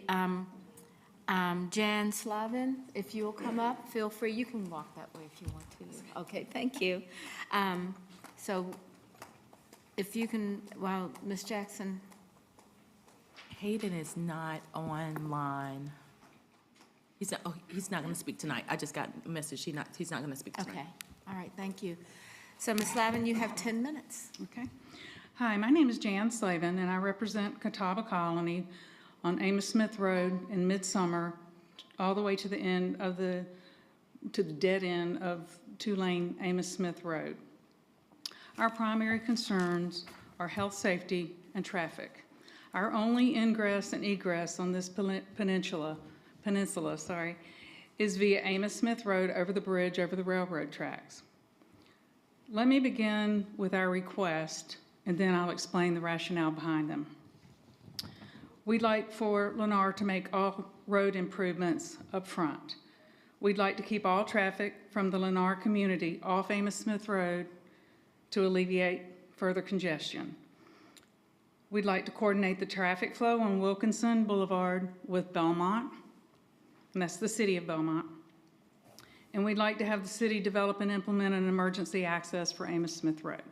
Jan Slavin, if you'll come up, feel free. You can walk that way if you want to. Okay, thank you. So if you can, well, Ms. Jackson. Hayden is not online. He's not going to speak tonight. I just got a message. He's not going to speak tonight. Okay, all right, thank you. So, Ms. Slavin, you have 10 minutes. Okay. Hi, my name is Jan Slavin, and I represent Catawba Colony on Amos Smith Road in Midsummer, all the way to the end of the dead end of two-lane Amos Smith Road. Our primary concerns are health, safety, and traffic. Our only ingress and egress on this peninsula, is via Amos Smith Road over the bridge over the railroad tracks. Let me begin with our request, and then I'll explain the rationale behind them. We'd like for Lennar to make all road improvements up front. We'd like to keep all traffic from the Lennar community off Amos Smith Road to alleviate further congestion. We'd like to coordinate the traffic flow on Wilkinson Boulevard with Belmont, and that's the city of Belmont. And we'd like to have the city develop and implement an emergency access for Amos Smith Road.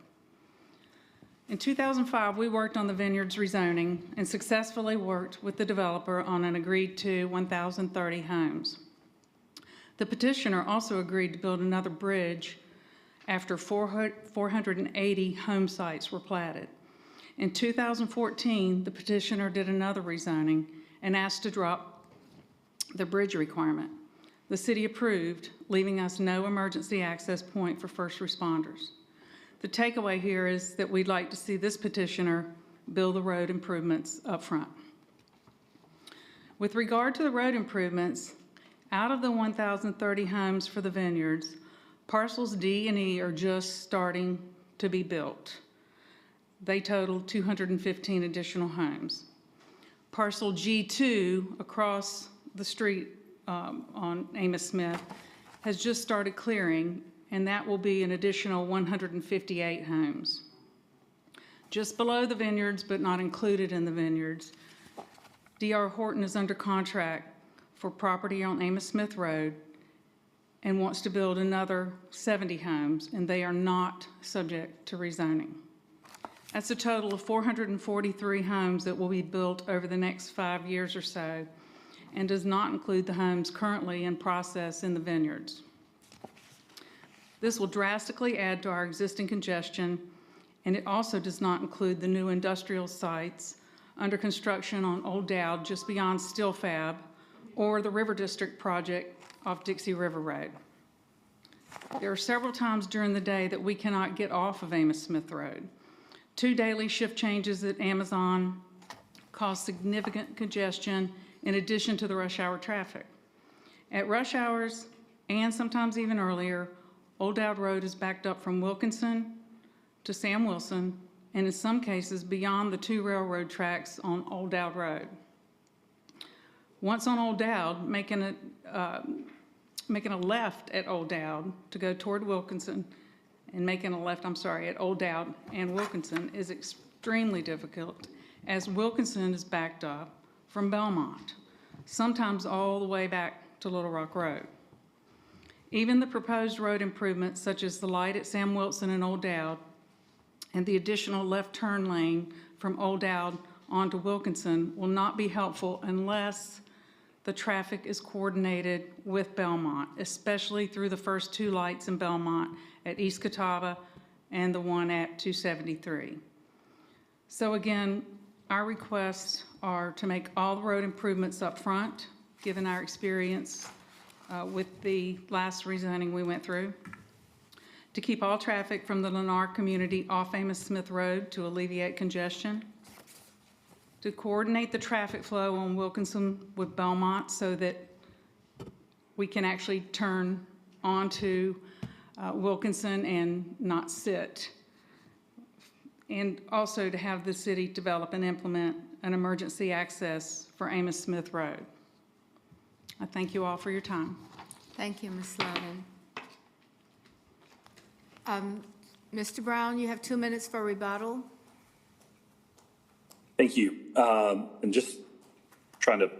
In 2005, we worked on the Vineyards rezoning and successfully worked with the developer on an agreed to 1,030 homes. The petitioner also agreed to build another bridge after 480 home sites were platted. In 2014, the petitioner did another rezoning and asked to drop the bridge requirement. The city approved, leaving us no emergency access point for first responders. The takeaway here is that we'd like to see this petitioner build the road improvements up front. With regard to the road improvements, out of the 1,030 homes for the Vineyards, parcels D and E are just starting to be built. They total 215 additional homes. Parcel G2 across the street on Amos Smith has just started clearing, and that will be an additional 158 homes. Just below the Vineyards, but not included in the Vineyards, D.R. Horton is under contract for property on Amos Smith Road and wants to build another 70 homes, and they are not subject to rezoning. That's a total of 443 homes that will be built over the next 5 years or so, and does not include the homes currently in process in the Vineyards. This will drastically add to our existing congestion, and it also does not include the new industrial sites under construction on Old Dowd just beyond Steel Fab, or the River District project off Dixie River Road. There are several times during the day that we cannot get off of Amos Smith Road. 2 daily shift changes at Amazon cause significant congestion in addition to the rush hour traffic. At rush hours, and sometimes even earlier, Old Dowd Road is backed up from Wilkinson to Sam Wilson, and in some cases beyond the 2 railroad tracks on Old Dowd Road. Once on Old Dowd, making a left at Old Dowd to go toward Wilkinson, and making a left, at Old Dowd and Wilkinson is extremely difficult, as Wilkinson is backed up from Belmont, sometimes all the way back to Little Rock Road. Even the proposed road improvements, such as the light at Sam Wilson and Old Dowd, and the additional left turn lane from Old Dowd onto Wilkinson, will not be helpful unless the traffic is coordinated with Belmont, especially through the first 2 lights in Belmont at East Catawba and the one at 273. So again, our requests are to make all the road improvements up front, given our experience with the last rezoning we went through, to keep all traffic from the Lennar community off Amos Smith Road to alleviate congestion, to coordinate the traffic flow on Wilkinson with Belmont so that we can actually turn onto Wilkinson and not sit, and also to have the city develop and implement an emergency access for Amos Smith Road. I thank you all for your time. Thank you, Ms. Slavin. Mr. Brown, you have 2 minutes for rebuttal. Thank you. And just trying to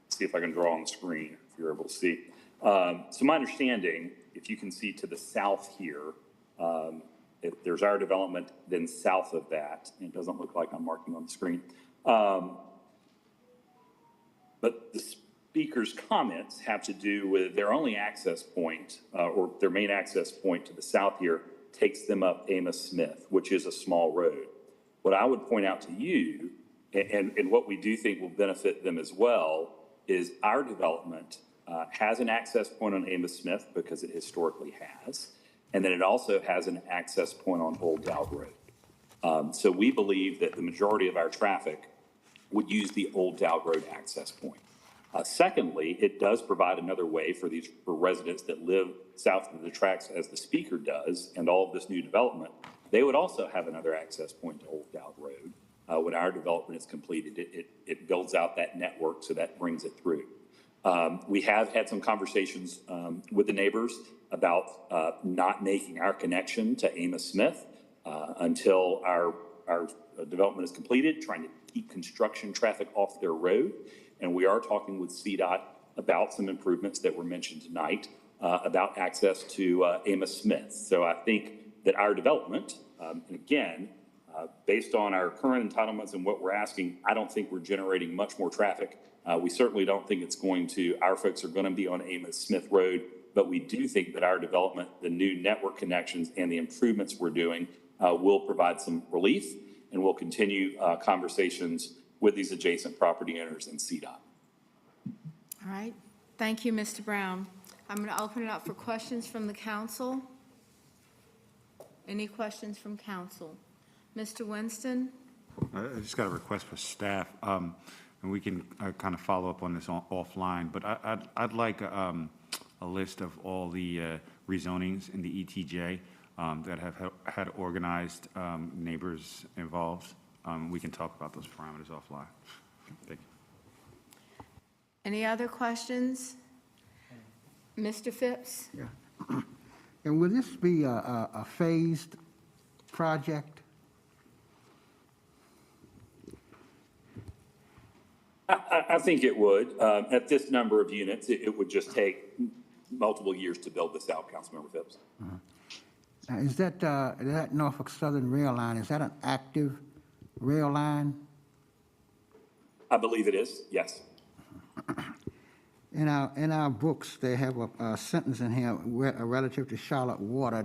see if I can draw on the screen, if you're able to see. So my understanding, if you can see to the south here, if there's our development, then south of that, and it doesn't look like I'm marking on the screen. But the speaker's comments have to do with their only access point, or their main access point to the south here, takes them up Amos Smith, which is a small road. What I would point out to you, and what we do think will benefit them as well, is our development has an access point on Amos Smith because it historically has, and then it also has an access point on Old Dowd Road. So we believe that the majority of our traffic would use the Old Dowd Road access point. Secondly, it does provide another way for residents that live south of the tracks, as the speaker does, and all of this new development. They would also have another access point to Old Dowd Road. When our development is completed, it builds out that network, so that brings it through. We have had some conversations with the neighbors about not making our connection to Amos Smith until our development is completed, trying to keep construction traffic off their road. And we are talking with CDOT about some improvements that were mentioned tonight about access to Amos Smith. So I think that our development, and again, based on our current entitlements and what we're asking, I don't think we're generating much more traffic. We certainly don't think it's going to, our folks are going to be on Amos Smith Road, but we do think that our development, the new network connections and the improvements we're doing will provide some relief, and we'll continue conversations with these adjacent property owners and CDOT. All right. Thank you, Mr. Brown. I'm going to open it up for questions from the council. Any questions from council? Mr. Winston? I just got a request for staff, and we can kind of follow up on this offline, but I'd like a list of all the rezonings in the ETJ that have had organized neighbors involved. We can talk about those parameters offline. Thank you. Any other questions? Mr. Phipps? Yeah. And will this be a phased project? I think it would. At this number of units, it would just take multiple years to build this out, Councilmember Phipps. Now, is that Norfolk Southern Rail Line, is that an active rail line? I believe it is, yes. In our books, they have a sentence in here relative to Charlotte Water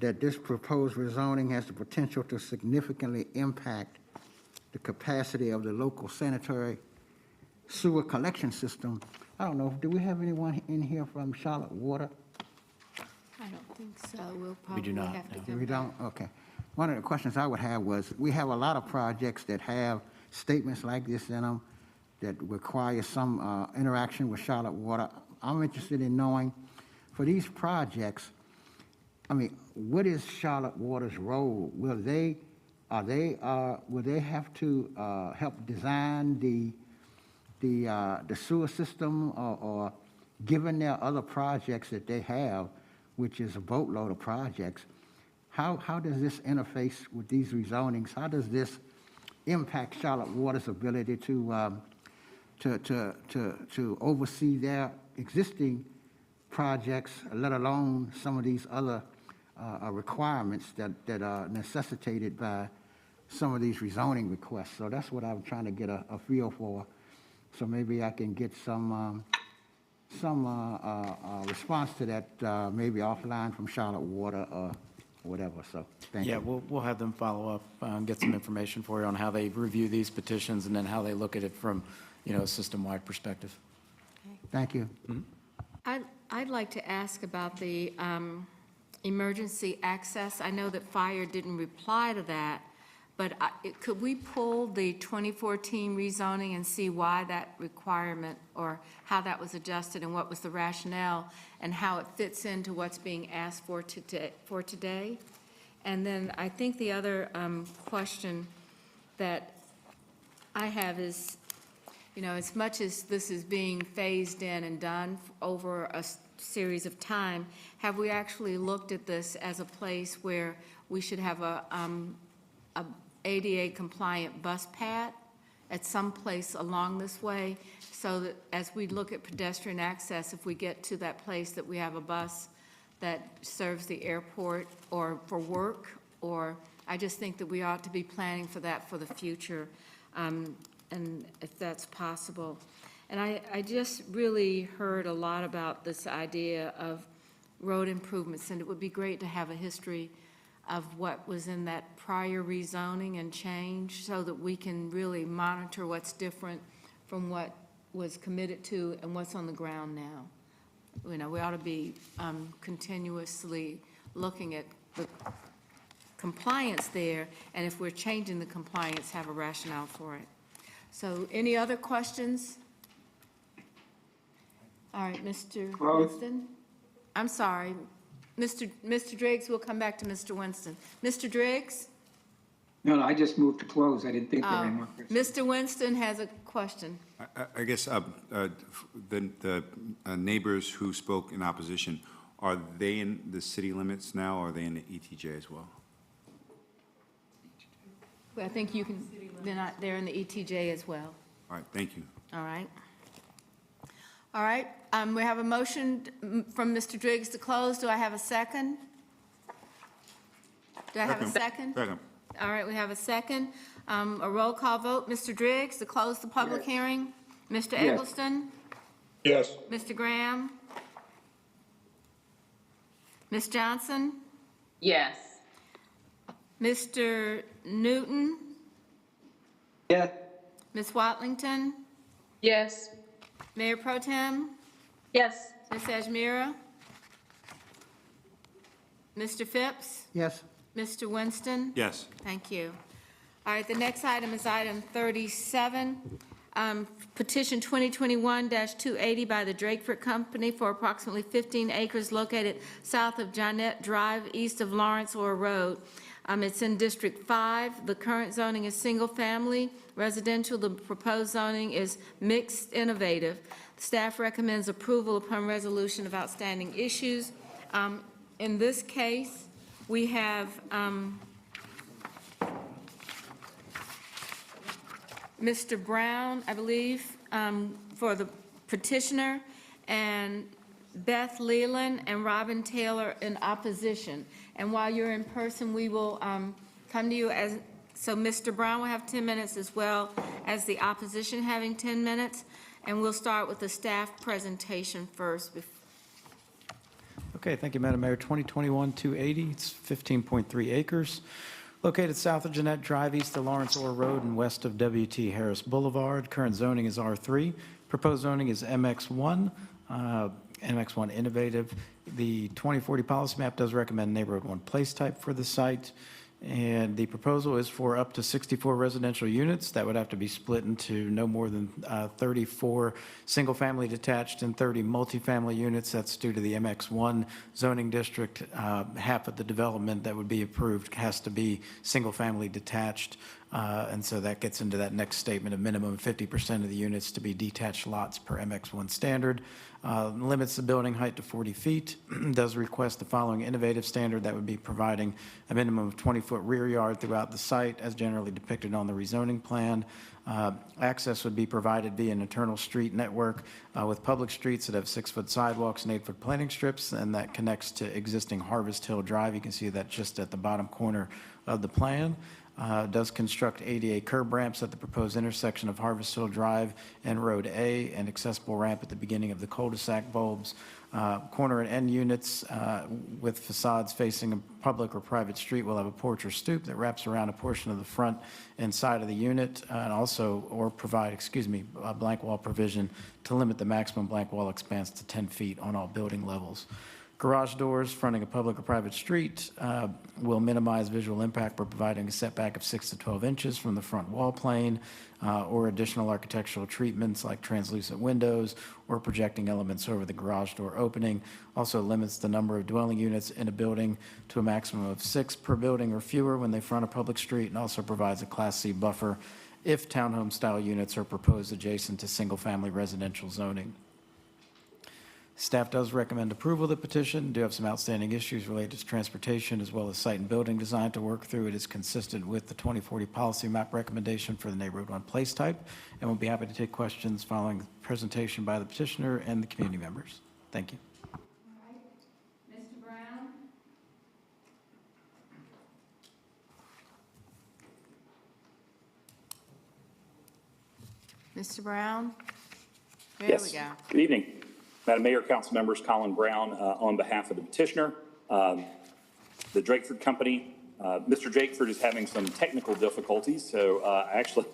that this proposed rezoning has the potential to significantly impact the capacity of the local sanitary sewer collection system. I don't know, do we have anyone in here from Charlotte Water? I don't think so. We'll We do probably not. have to come We back. don't? Okay. One of the questions I would have was, we have a lot of projects that have statements like this in them that require some interaction with Charlotte Water. I'm interested in knowing, for these projects, I mean, what is Charlotte Water's role? Will they have to help design the sewer system, or given their other projects that they have, which is a boatload of projects, how does this interface with these rezonings? How does this impact Charlotte Water's ability to oversee their existing projects, let alone some of these other requirements that are necessitated by some of these rezoning requests? So that's what I'm trying to get a feel for. So maybe I can get some response to that, maybe offline from Charlotte Water or whatever. So thank you. Yeah, we'll have them follow up, get some information for you on how they review these petitions and then how they look at it from, a system-wide perspective. Thank you. I'd like to ask about the emergency access. I know that fire didn't reply to that, but could we pull the 2014 rezoning and see why that requirement, or how that was adjusted and what was the rationale and how it fits into what's being asked for today? And then I think the other question that I have is, you know, as much as this is being phased in and done over a series of time, have we actually looked at this as a place where we should have a ADA compliant bus pad at some place along this way, so that as we look at pedestrian access, if we get to that place, that we have a bus that serves the airport or for work, or I just think that we ought to be planning for that for the future, and if that's possible. And I just really heard a lot about this idea of road improvements, and it would be great to have a history of what was in that prior rezoning and change, so that we can really monitor what's different from what was committed to and what's on the ground now. You know, we ought to be continuously looking at the compliance there, and if we're changing the compliance, have a rationale for it. So any other questions? All right, Mr. Winston? I'm sorry. Mr. Driggs, we'll come back to Mr. Winston. Mr. Driggs? No, I just moved to close. I didn't think there were any more questions. Mr. Winston has a question. I guess the neighbors who spoke in opposition, are they in the city limits now, or are they in the ETJ as well? I think you can, they're in the ETJ as well. All right, thank you. All right. All right, we have a motion from Mr. Driggs to close. Do I have a second? Do I have a second? Second. All right, we have a second. A roll call vote. Mr. Driggs to close the public hearing? Mr. Yes. Eggleston? Yes. Mr. Graham? Ms. Johnson? Yes. Mr. Newton? Yes. Ms. Watlington? Yes. Mayor Pro Tem? Yes. Ms. Ajmira? Mr. Phipps? Yes. Mr. Winston? Yes. Thank you. All right, the next item is item 37, petition 2021-280 by the Drakeford Company for approximately 15 acres located south of Jonette Drive, east of Lawrence Orr Road. It's in District 5. The current zoning is single-family residential. The proposed zoning is mixed innovative. Staff recommends approval upon resolution of outstanding issues. In this case, we have Mr. Brown, I believe, for the petitioner, and Beth Leland and Robin Taylor in opposition. And while you're in person, we will come to you as, so Mr. Brown will have 10 minutes as well as the opposition having 10 minutes. And we'll start with the staff presentation first. Okay, thank you, Madam Mayor. 2021-280, it's 15.3 acres. Located south of Jonette Drive, east of Lawrence Orr Road, and west of W.T. Harris Boulevard. Current zoning is R3. Proposed zoning is MX1. MX1 Innovative. The 2040 policy map does recommend neighborhood 1 place type for the site. And the proposal is for up to 64 residential units. That would have to be split into no more than 34 single-family detached and 30 multifamily units. That's due to the MX1 zoning district. Half of the development that would be approved has to be single-family detached. And so that gets into that next statement of minimum 50% of the units to be detached lots per MX1 standard. Limits the building height to 40 feet. Does request the following innovative standard that would be providing a minimum of 20-foot rear yard throughout the site as generally depicted on the rezoning plan. Access would be provided via an internal street network with public streets that have 6-foot sidewalks and 8-foot planting strips, and that connects to existing Harvest Hill Drive. You can see that just at the bottom corner of the plan. Does construct ADA curb ramps at the proposed intersection of Harvest Hill Drive and Road A, and accessible ramp at the beginning of the cul-de-sac bulbs. Corner and end units with facades facing a public or private street will have a porch or stoop that wraps around a portion of the front and side of the unit, and also, or provide, a blank wall provision to limit the maximum blank wall expanse to 10 feet on all building levels. Garage doors fronting a public or private street will minimize visual impact by providing a setback of 6 to 12 inches from the front wall plane, or additional architectural treatments like translucent windows or projecting elements over the garage door opening. Also limits the number of dwelling units in a building to a maximum of 6 per building or fewer when they front a public street, and also provides a Class C buffer if townhome-style units are proposed adjacent to single-family residential zoning. Staff does recommend approval of the petition. Do have some outstanding issues related to transportation as well as site and building design to work through. It is consistent with the 2040 policy map recommendation for the neighborhood one place type, and we'll be happy to take questions following the presentation by the petitioner and the community members. Thank you. Mr. Brown? Mr. Brown? There Yes. we go. Good evening. Madam Mayor, council members, Colin Brown on behalf of the petitioner, the Drakeford Company. Mr. Drakeford is having some technical difficulties, so I actually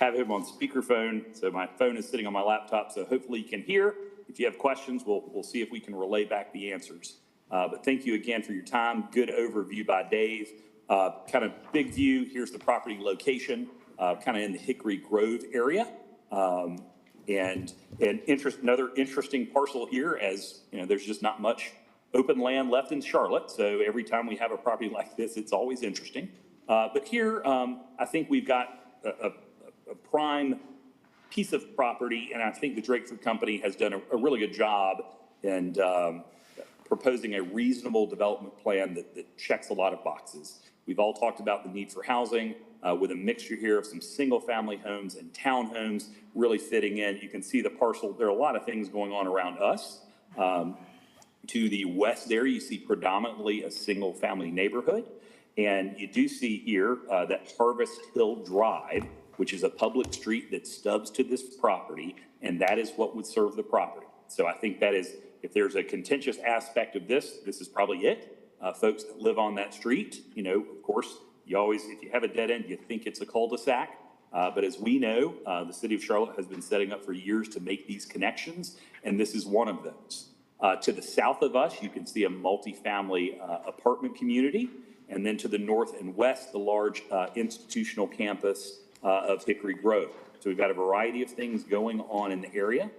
have him on speakerphone. So my phone is sitting on my laptop, so hopefully you can hear. If you have questions, we'll see if we can relay back the answers. But thank you again for your time. Good overview by Dave. Kind of big view. Here's the property location, kind of in the Hickory Grove area. Another interesting parcel here, as you know, there's just not much open land left in Charlotte. So every time we have a property like this, it's always interesting. But here, I think we've got a prime piece of property, and I think the Drakeford Company has done a really good job in proposing a reasonable development plan that checks a lot of boxes. We've all talked about the need for housing. With a mixture here of some single-family homes and townhomes really fitting in. You can see the parcel. There are a lot of things going on around us. To the west there, you see predominantly a single-family neighborhood. And you do see here that Harvest Hill Drive, which is a public street that stubs to this property, and that is what would serve the property. So I think that is, if there's a contentious aspect of this, this is probably it. Folks that live on that street, you know, of course, you always, if you have a dead end, you think it's a cul-de-sac. But as we know, the city of Charlotte has been setting up for years to make these connections, and this is one of those. To the south of us, you can see a multifamily apartment community. And then to the north and west, the large institutional campus of Hickory Grove. So we've got a variety of things going on in the area.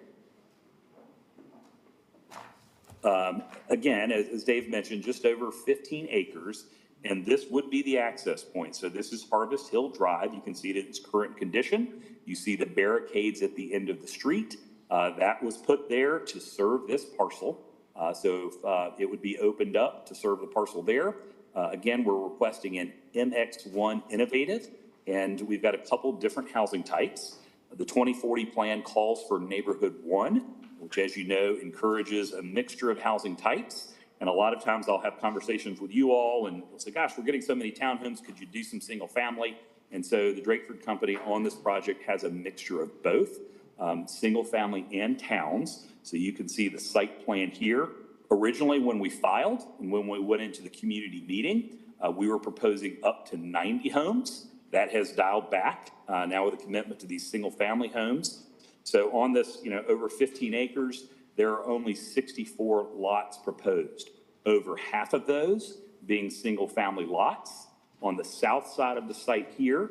Again, as Dave mentioned, just over 15 acres. And this would be the access point. So this is Harvest Hill Drive. You can see it in its current condition. You see the barricades at the end of the street. That was put there to serve this parcel. It would be opened up to serve the parcel there. Again, we're requesting an MX1 Innovative, and we've got a couple different housing types. The 2040 plan calls for Neighborhood 1, which, as you know, encourages a mixture of housing types. And a lot of times I'll have conversations with you all and they'll say, gosh, we're getting so many townhomes. Could you do some single family? And so the Drakeford Company on this project has a mixture of both, single family and towns. So you can see the site plan here. Originally, when we filed and when we went into the community meeting, we were proposing up to 90 homes. That has dialed back now with a commitment to these single family homes. So on this, you know, over 15 acres, there are only 64 lots proposed. Over half of those being single-family lots. On the south side of the site here,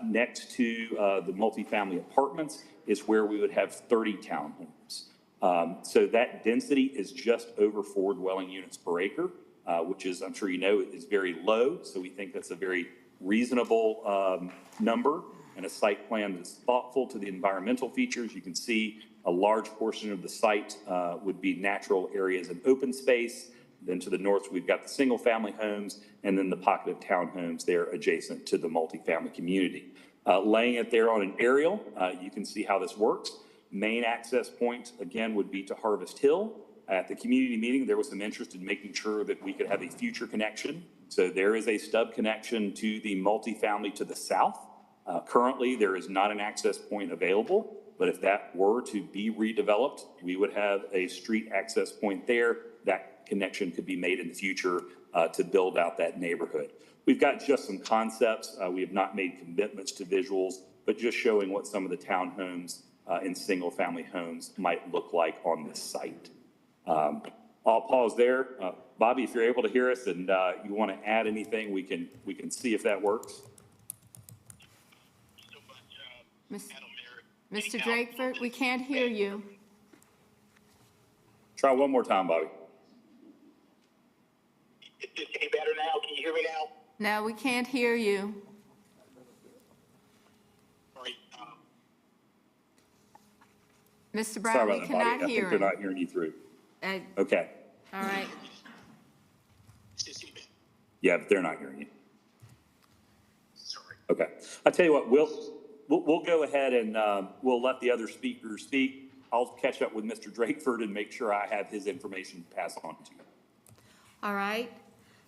next to the multifamily apartments, is where we would have 30 townhomes. So that density is just over 4 dwelling units per acre, which is, I'm sure you know, is very low. So we think that's a very reasonable number and a site plan that's thoughtful to the environmental features. You can see a large portion of the site would be natural areas and open space. Then to the north, we've got the single family homes and then the pocket of townhomes there adjacent to the multifamily community. Laying it there on an aerial, you can see how this works. Main access point, again, would be to Harvest Hill. At the community meeting, there was some interest in making sure that we could have a future connection. So there is a stub connection to the multifamily to the south. Currently, there is not an access point available. But if that were to be redeveloped, we would have a street access point there. That connection could be made in the future to build out that neighborhood. We've got just some concepts. We have not made commitments to visuals, but just showing what some of the townhomes and single-family homes might look like on this site. I'll pause there. Bobby, if you're able to hear us and you want to add anything, we can see if that works. Mr. Drakeford, we can't hear you. Try one more time, Bobby. Is this any better now? Can you hear me now? No, we can't hear you. All right. Mr. Sorry Brown, we about that, cannot Bonnie. I think hear they're him. not hearing you through. Okay. All right. Yeah, but they're not hearing you. Okay. I'll tell you what, we'll go ahead and we'll let the other speakers speak. I'll catch up with Mr. Drakeford and make sure I have his information to pass on to you. All right.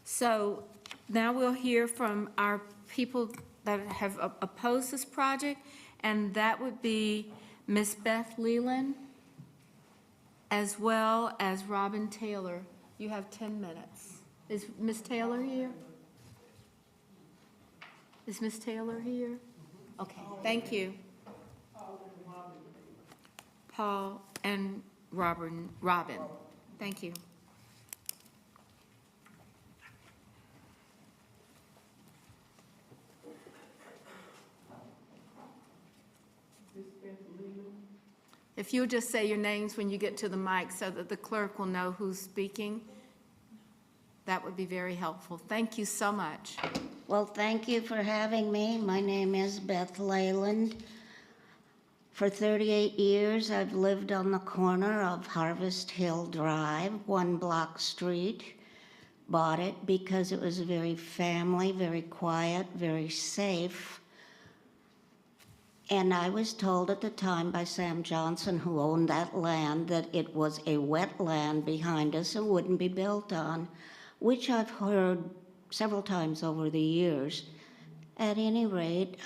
So now we'll hear from our people that have opposed this project, and that would be Ms. Beth Leland as well as Robin Taylor. You have 10 minutes. Is Ms. Taylor here? Is Ms. Taylor here? Okay, thank you. Paul and Robin. Thank you. If you'll just say your names when you get to the mic so that the clerk will know who's speaking, that would be very helpful. Thank you so much. Well, thank you for having me. My name is Beth Leyland. For 38 years, I've lived on the corner of Harvest Hill Drive, 1 block street. Bought it because it was very family, very quiet, very safe. And I was told at the time by Sam Johnson, who owned that land, that it was a wetland behind us and wouldn't be built on, which I've heard several times over the years. At any rate,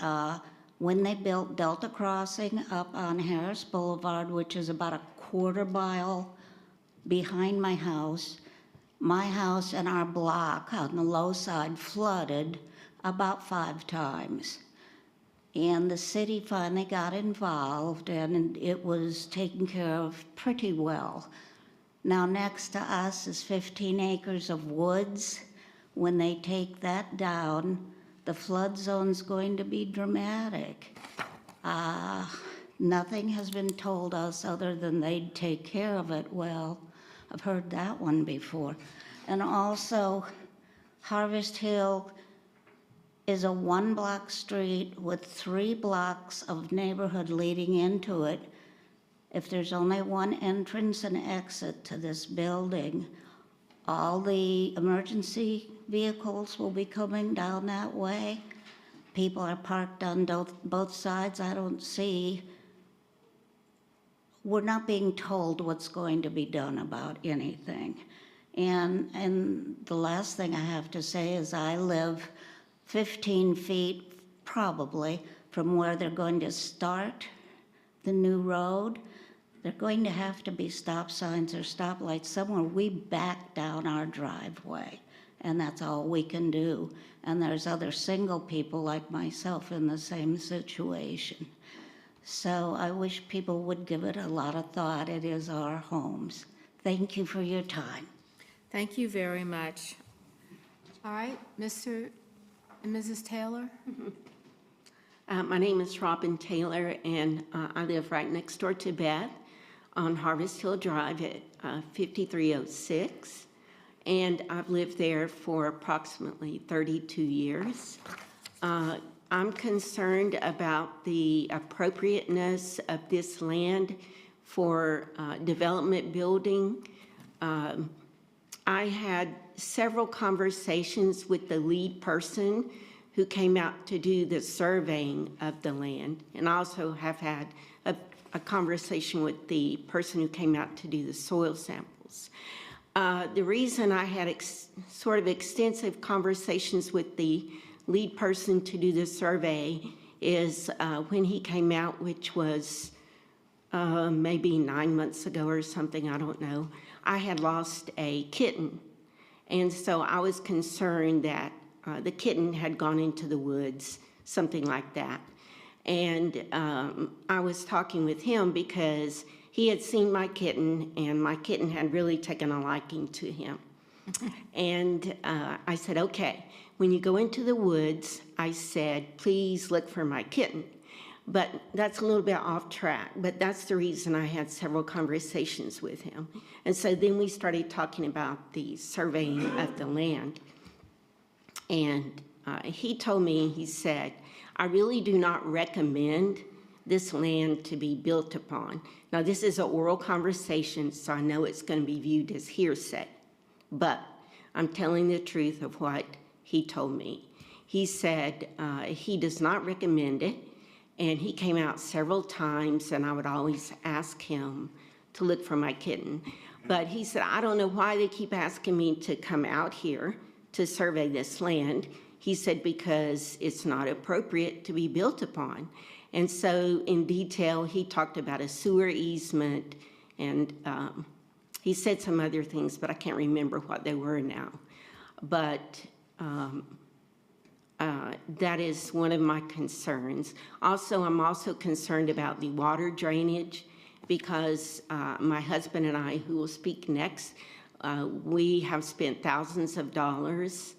when they built Delta Crossing up on Harris Boulevard, which is about a quarter mile behind my house and our block on the low side flooded about 5 times. And the city finally got involved, and it was taken care of pretty well. Now, next to us is 15 acres of woods. When they take that down, the flood zone's going to be dramatic. Nothing has been told us other than they'd take care of it well. I've heard that one before. And also, Harvest Hill is a 1 block street with 3 blocks of neighborhood leading into it. If there's only 1 entrance and exit to this building, all the emergency vehicles will be coming down that way. People are parked on both sides. I don't see. We're not being told what's going to be done about anything. And the last thing I have to say is I live 15 feet probably from where they're going to start the new road. They're going to have to be stop signs or stoplights somewhere. We back down our driveway, and that's all we can do. And there's other single people like myself in the same situation. So I wish people would give it a lot of thought. It is our homes. Thank you for your time. Thank you very much. All right, Mr. and Mrs. Taylor? My name is Robin Taylor, and I live right next door to Beth on Harvest Hill Drive at 5306. And I've lived there for approximately 32 years. I'm concerned about the appropriateness of this land for development building. I had several conversations with the lead person who came out to do the surveying of the land, and I also have had a conversation with the person who came out to do the soil samples. The reason I had sort of extensive conversations with the lead person to do the survey is when he came out, which was maybe 9 months ago or something, I don't know, I had lost a kitten. And so I was concerned that the kitten had gone into the woods, something like that. And I was talking with him because he had seen my kitten, and my kitten had really taken a liking to him. And I said, okay, when you go into the woods, I said, please look for my kitten. But that's a little bit off track, but that's the reason I had several conversations with him. And so then we started talking about the surveying of the land. And he told me, he said, I really do not recommend this land to be built upon. Now, this is an oral conversation, so I know it's going to be viewed as hearsay, but I'm telling the truth of what he told me. He said he does not recommend it, and he came out several times, and I would always ask him to look for my kitten. But he said, I don't know why they keep asking me to come out here to survey this land. He said, because it's not appropriate to be built upon. And so in detail, he talked about a sewer easement, and he said some other things, but I can't remember what they were now. But that is one of my concerns. Also, I'm also concerned about the water drainage, because my husband and I, who will speak next, we have spent thousands of dollars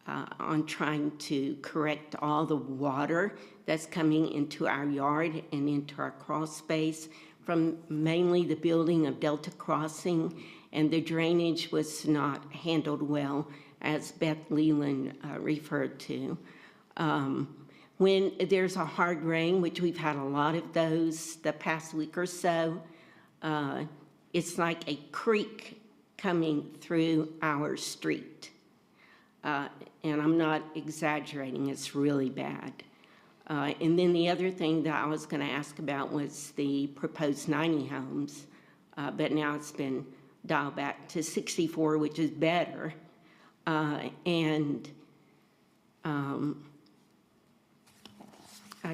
on trying to correct all the water that's coming into our yard and into our crawl space from mainly the building of Delta Crossing, and the drainage was not handled well, as Beth Leland referred to. When there's a hard rain, which we've had a lot of those the past week or so, it's like a creek coming through our street. And I'm not exaggerating, it's really bad. And then the other thing that I was going to ask about was the proposed 90 homes, but now it's been dialed back to 64, which is better. I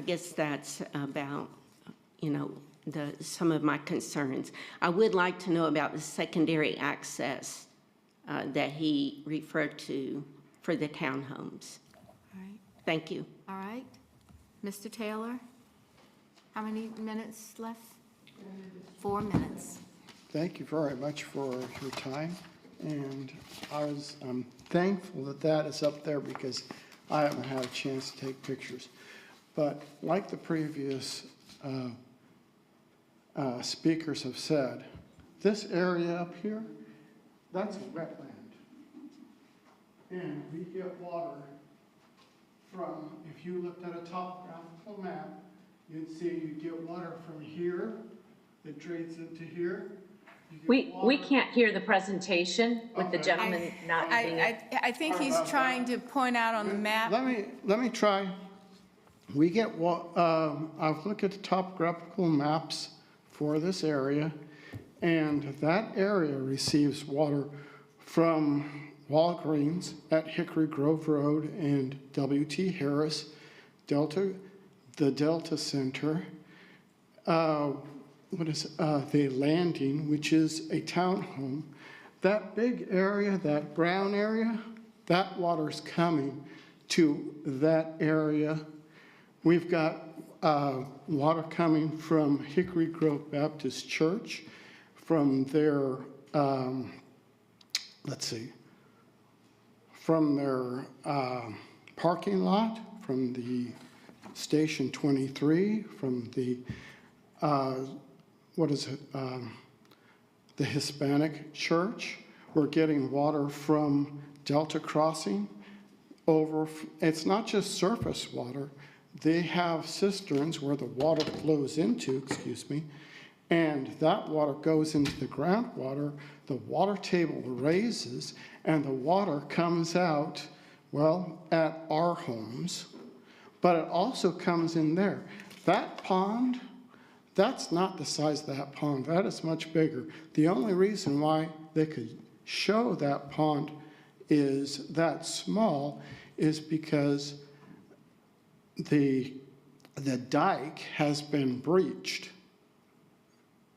guess that's about, some of my concerns. I would like to know about the secondary access that he referred to for the townhomes. All right. Thank you. All right. Mr. Taylor, how many minutes left? 4 minutes. Thank you very much for your time, and I'm thankful that that is up there because I haven't had a chance to take pictures. But like the previous speakers have said, this area up here, that's a wetland. And we get water from, if you looked at a topographical map, you'd see you get water from here, that drains into here. We can't hear the presentation with the gentleman not being. I think he's trying to point out on the map. Let me try. We get, I've looked at the topographical maps for this area, and that area receives water from Walgreens at Hickory Grove Road and W.T. Harris, the Delta Center, the Landing, which is a townhome. That big area, that brown area, that water's coming to that area. We've got water coming from Hickory Grove Baptist Church, from their, from their parking lot, from the Station 23, from the, the Hispanic Church. We're getting water from Delta Crossing over, it's not just surface water. They have cisterns where the water flows into, and that water goes into the groundwater. The water table raises, and the water comes out, at our homes, but it also comes in there. That pond, that's not the size of that pond. That is much bigger. The only reason why they could show that pond is that small is because the dike has been breached.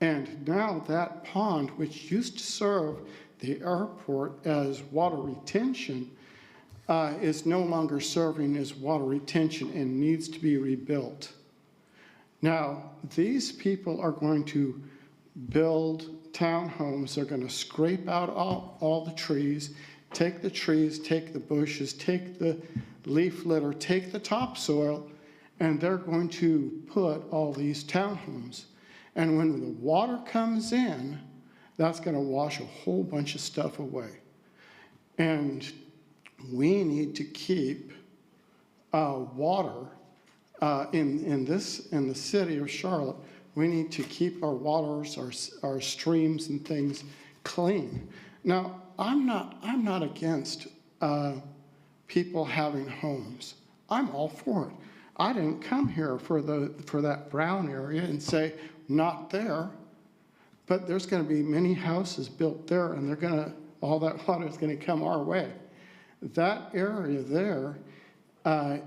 And now that pond, which used to serve the airport as water retention, is no longer serving as water retention and needs to be rebuilt. Now, these people are going to build townhomes. They're going to scrape out all the trees, take the bushes, take the leaf litter, take the topsoil, and they're going to put all these townhomes. And when the water comes in, that's going to wash a whole bunch of stuff away. And we need to keep water in the city of Charlotte, we need to keep our waters, our streams and things clean. Now, I'm not against people having homes. I'm all for it. I didn't come here for that brown area and say, not there, but there's going to be many houses built there, and all that water is going to come our way. That area there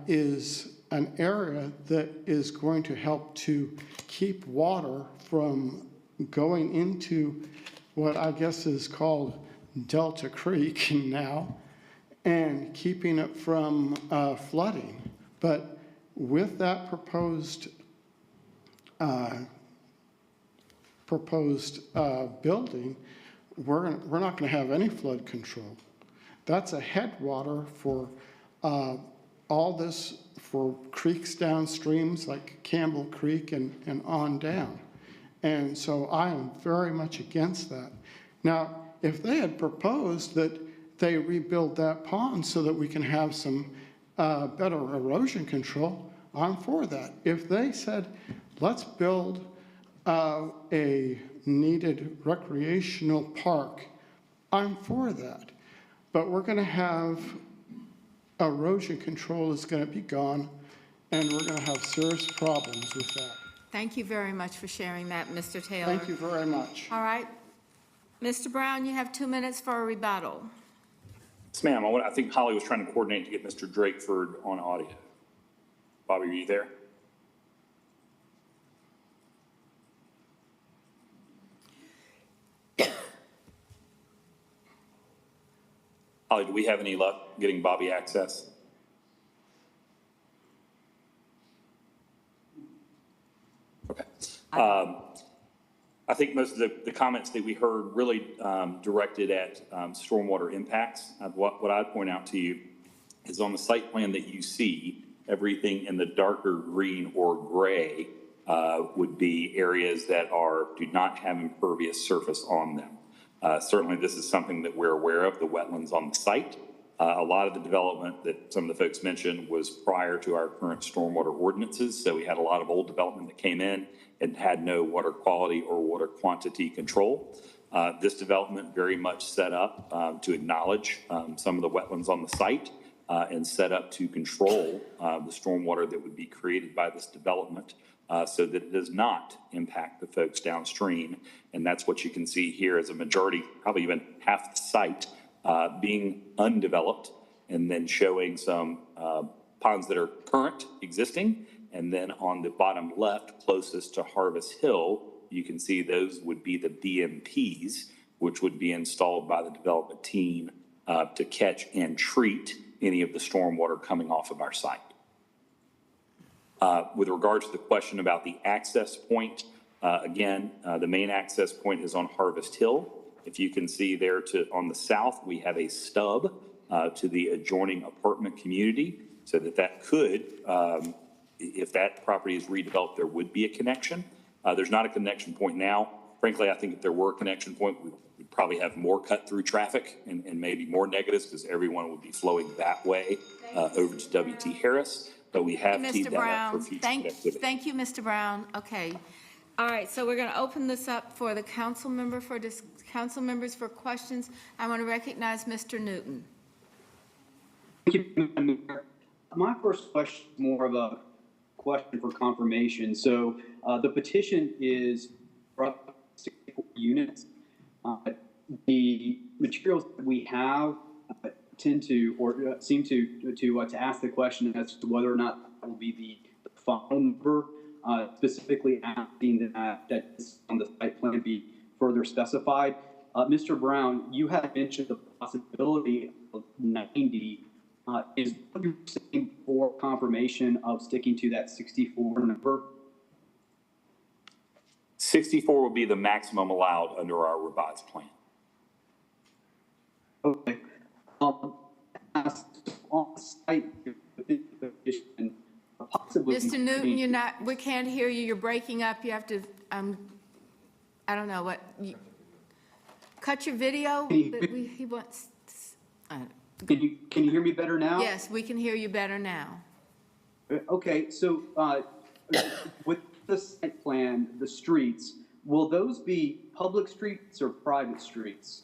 is an area that is going to help to keep water from going into what I guess is called Delta Creek now, and keeping it from flooding. But with that proposed building, we're not going to have any flood control. That's a headwater for all this, for creeks downstreams like Campbell Creek and on down. And so I am very much against that. Now, if they had proposed that they rebuild that pond so that we can have some better erosion control, I'm for that. If they said, let's build a needed recreational park, I'm for that. But we're going to have erosion control is going to be gone, and we're going to have serious problems with that. Thank you very much for sharing that, Mr. Taylor. Thank you very much. All right. Mr. Brown, you have 2 minutes for a rebuttal. Yes, ma'am. I think Holly was trying to coordinate to get Mr. Drakeford on audio. Bobby, are you there? Holly, do we have any luck getting Bobby access? Okay. I think most of the comments that we heard really directed at stormwater impacts. What I'd point out to you is on the site plan that you see, everything in the darker green or gray would be areas that do not have impervious surface on them. Certainly, this is something that we're aware of, the wetlands on the site. A lot of the development that some of the folks mentioned was prior to our current stormwater ordinances. So we had a lot of old development that came in and had no water quality or water quantity control. This development very much set up to acknowledge some of the wetlands on the site and set up to control the stormwater that would be created by this development so that it does not impact the folks downstream. And that's what you can see here as a majority, probably even half the site being undeveloped, and then showing some ponds that are current, existing. And then on the bottom left, closest to Harvest Hill, you can see those would be the BMPs, which would be installed by the development team to catch and treat any of the stormwater coming off of our site. With regard to the question about the access point, again, the main access point is on Harvest Hill. If you can see there on the south, we have a stub to the adjoining apartment community, so that could, if that property is redeveloped, there would be a connection. There's not a connection point now. Frankly, I think if there were a connection point, we'd probably have more cut-through traffic and maybe more negatives because everyone would be flowing that way over to W.T. Harris. But we have teed that up for future connectivity. Thank you, Mr. Brown. Okay. All right, so we're going to open this up for the council members for questions. I want to recognize Mr. Newton. Thank you, Madam Mayor. My first question is more of a question for confirmation. So the petition is for 64 units. The materials that we have tend to, or seem to ask the question as to whether or not that will be the final number. Specifically asking that this on the site plan be further specified. Mr. Brown, you had mentioned the possibility of 90. Is what you're saying for confirmation of sticking to that 64 number? 64 will be the maximum allowed under our revised plan. Okay. On site, possibly. Mr. Newton, we can't hear you. You're breaking up. You have to, I don't know what, cut your video. He wants. Can you hear me better now? Yes, we can hear you better now. Okay, so with the site plan, the streets, will those be public streets or private streets?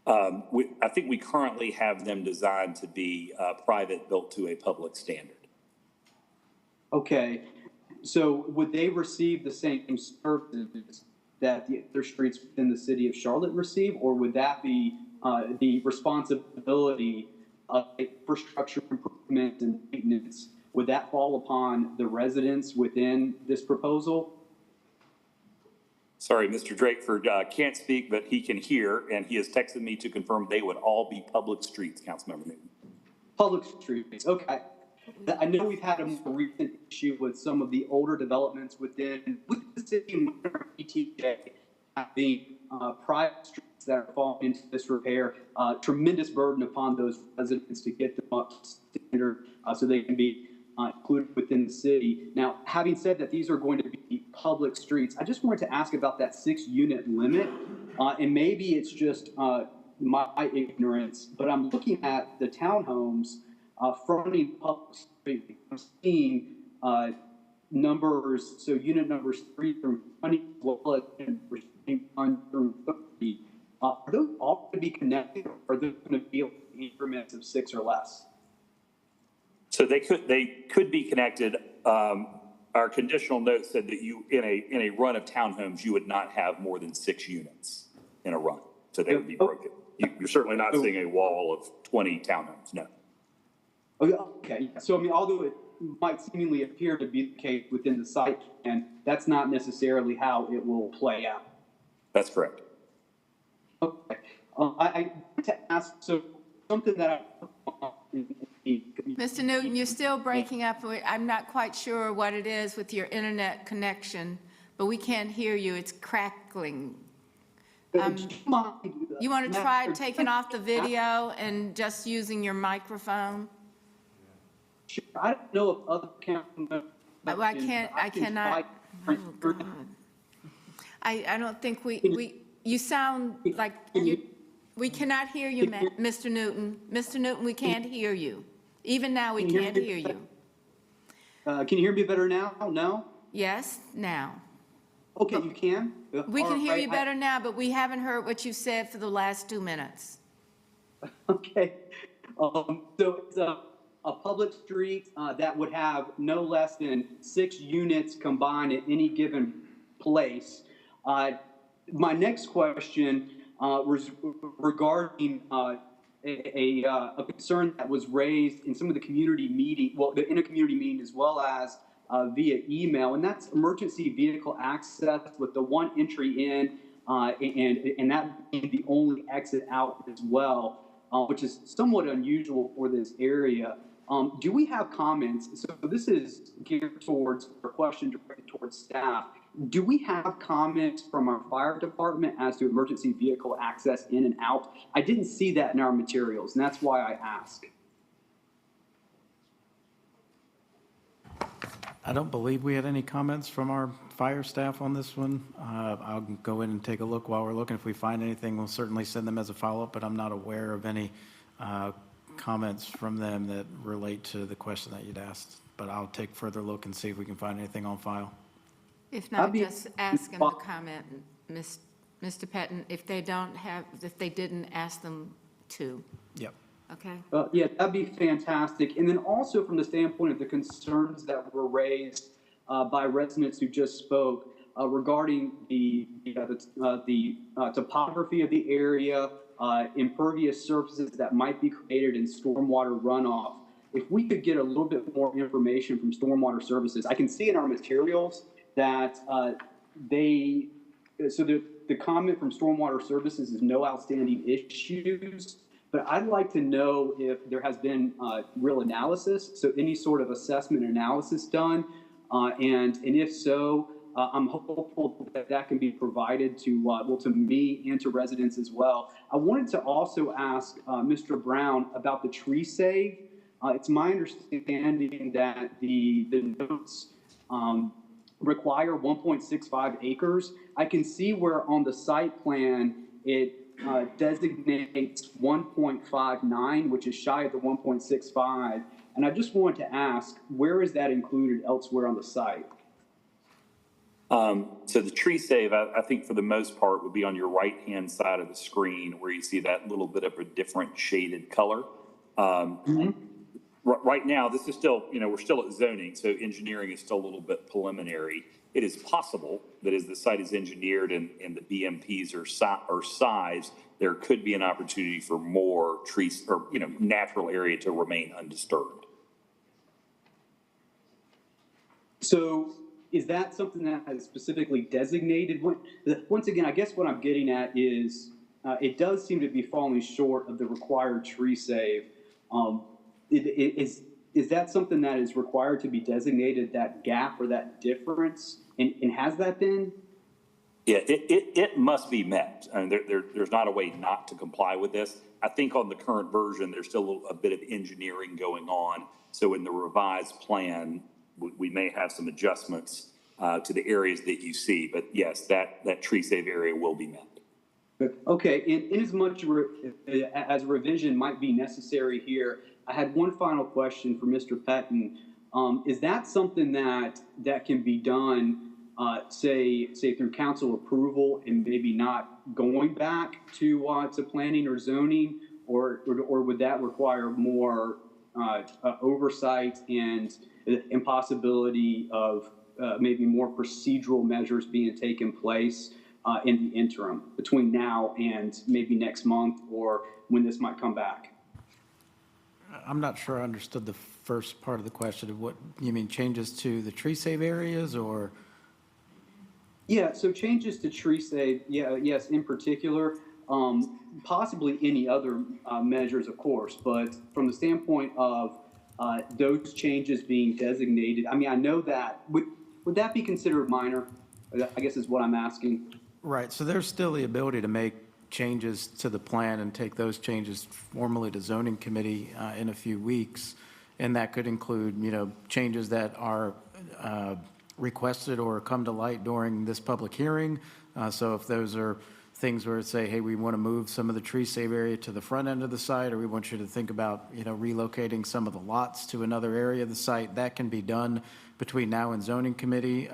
I think we currently have them designed to be private, built to a public standard. Okay, so would they receive the same services that the other streets within the city of Charlotte receive, or would that be the responsibility of infrastructure improvement and maintenance? Would that fall upon the residents within this proposal? Sorry, Mr. Drakeford can't speak, but he can hear, and he has texted me to confirm they would all be public streets, Councilmember Newton. Public streets, okay. I know we've had a more recent issue with some of the older developments with the city and ETJ having private streets that are falling into disrepair. Tremendous burden upon those residents to get them up to standard so they can be included within the city. Now, having said that, these are going to be public streets. I just wanted to ask about that 6-unit limit, and maybe it's just my ignorance, but I'm looking at the townhomes fronting public street. I'm seeing numbers, so unit numbers 3 through 20, as well as 1 through 30. Are those all going to be connected, or are they going to be increments of 6 or less? So they could be connected. Our conditional note said that you, in a run of townhomes, you would not have more than 6 units in a run. So they would be broken. You're certainly not seeing a wall of 20 townhomes, no. Okay, so I mean, although it might seemingly appear to be the case within the site, and that's not necessarily how it will play out. That's correct. Okay, I want to ask, so something that Mr. Newton, you're still breaking up. I'm not quite sure what it is with your internet connection, but we can't hear you. It's crackling. You want to try taking off the video and just using your microphone? Sure. I don't know if other council members. I cannot. Oh, God. I don't think you sound like we cannot hear you, Mr. Newton. Mr. Newton, we can't hear you. Even now, we can't hear you. Can you hear me better now? No? Yes, now. Okay, you can? We can hear you better now, but we haven't heard what you said for the last 2 minutes. Okay. So it's a public street that would have no less than 6 units combined at any given place. My next question was regarding a concern that was raised in some of the community meeting, in a community meeting as well as via email, and that's emergency vehicle access with the one entry in and that being the only exit out as well, which is somewhat unusual for this area. Do we have comments? So this is geared towards a question directed towards staff. Do we have comments from our fire department as to emergency vehicle access in and out? I didn't see that in our materials, and that's why I ask. I don't believe we had any comments from our fire staff on this one. I'll go in and take a look while we're looking. If we find anything, we'll certainly send them as a follow-up, but I'm not aware of any comments from them that relate to the question that you'd asked. But I'll take further look and see if we can find anything on file. If not, just ask them to comment, Mr. Patton, if they didn't ask them to. Yep. Okay. Yeah, that'd be fantastic. And then also from the standpoint of the concerns that were raised by residents who just spoke regarding the topography of the area, impervious surfaces that might be created in stormwater runoff. If we could get a little bit more information from Stormwater Services, I can see in our materials that the comment from Stormwater Services is no outstanding issues, but I'd like to know if there has been real analysis, so any sort of assessment analysis done, and if so, I'm hopeful that that can be provided to to me and to residents as well. I wanted to also ask Mr. Brown about the tree save. It's my understanding that the notes require 1.65 acres. I can see where on the site plan it designates 1.59, which is shy of the 1.65, And I just wanted to ask, where is that included elsewhere on the site? So the tree save, I think for the most part, would be on your right-hand side of the screen where you see that little bit of a different shaded color. Right now, this is still, we're still at zoning, so engineering is still a little bit preliminary. It is possible that as the site is engineered and the BMPs are sized, there could be an opportunity for more trees or, natural area to remain undisturbed. So is that something that is specifically designated? Once again, I guess what I'm getting at is it does seem to be falling short of the required tree save. Is that something that is required to be designated, that gap or that difference? And has that been? Yeah, it must be met. I mean, there's not a way not to comply with this. I think on the current version, there's still a bit of engineering going on. So in the revised plan, we may have some adjustments to the areas that you see. But yes, that tree save area will be met. Okay, in as much as a revision might be necessary here, I had one final question for Mr. Petten. Is that something that can be done, say through council approval and maybe not going back to planning or zoning, or would that require more oversight and impossibility of maybe more procedural measures being taken place in the interim between now and maybe next month or when this might come back? I'm not sure I understood the first part of the question. Of what you mean, changes to the tree save areas, or? Yeah, so changes to tree save, yes, in particular, possibly any other measures, of course, but from the standpoint of those changes being designated, I mean, I know that, would that be considered minor? I guess is what I'm asking. Right, so there's still the ability to make changes to the plan and take those changes formally to zoning committee in a few weeks. And that could include, changes that are requested or come to light during this public hearing. So if those are things where it's say, hey, we want to move some of the tree save area to the front end of the site, or we want you to think about, relocating some of the lots to another area of the site, that can be done between now and zoning committee.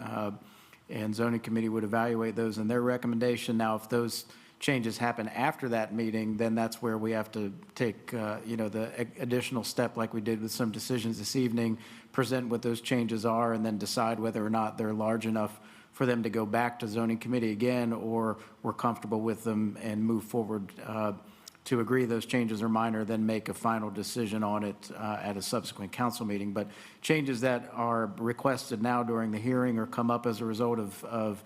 And zoning committee would evaluate those in their recommendation. Now, if those changes happen after that meeting, then that's where we have to take, the additional step like we did with some decisions this evening, present what those changes are, and then decide whether or not they're large enough for them to go back to zoning committee again, or we're comfortable with them and move forward to agree those changes are minor, then make a final decision on it at a subsequent council meeting. But changes that are requested now during the hearing or come up as a result of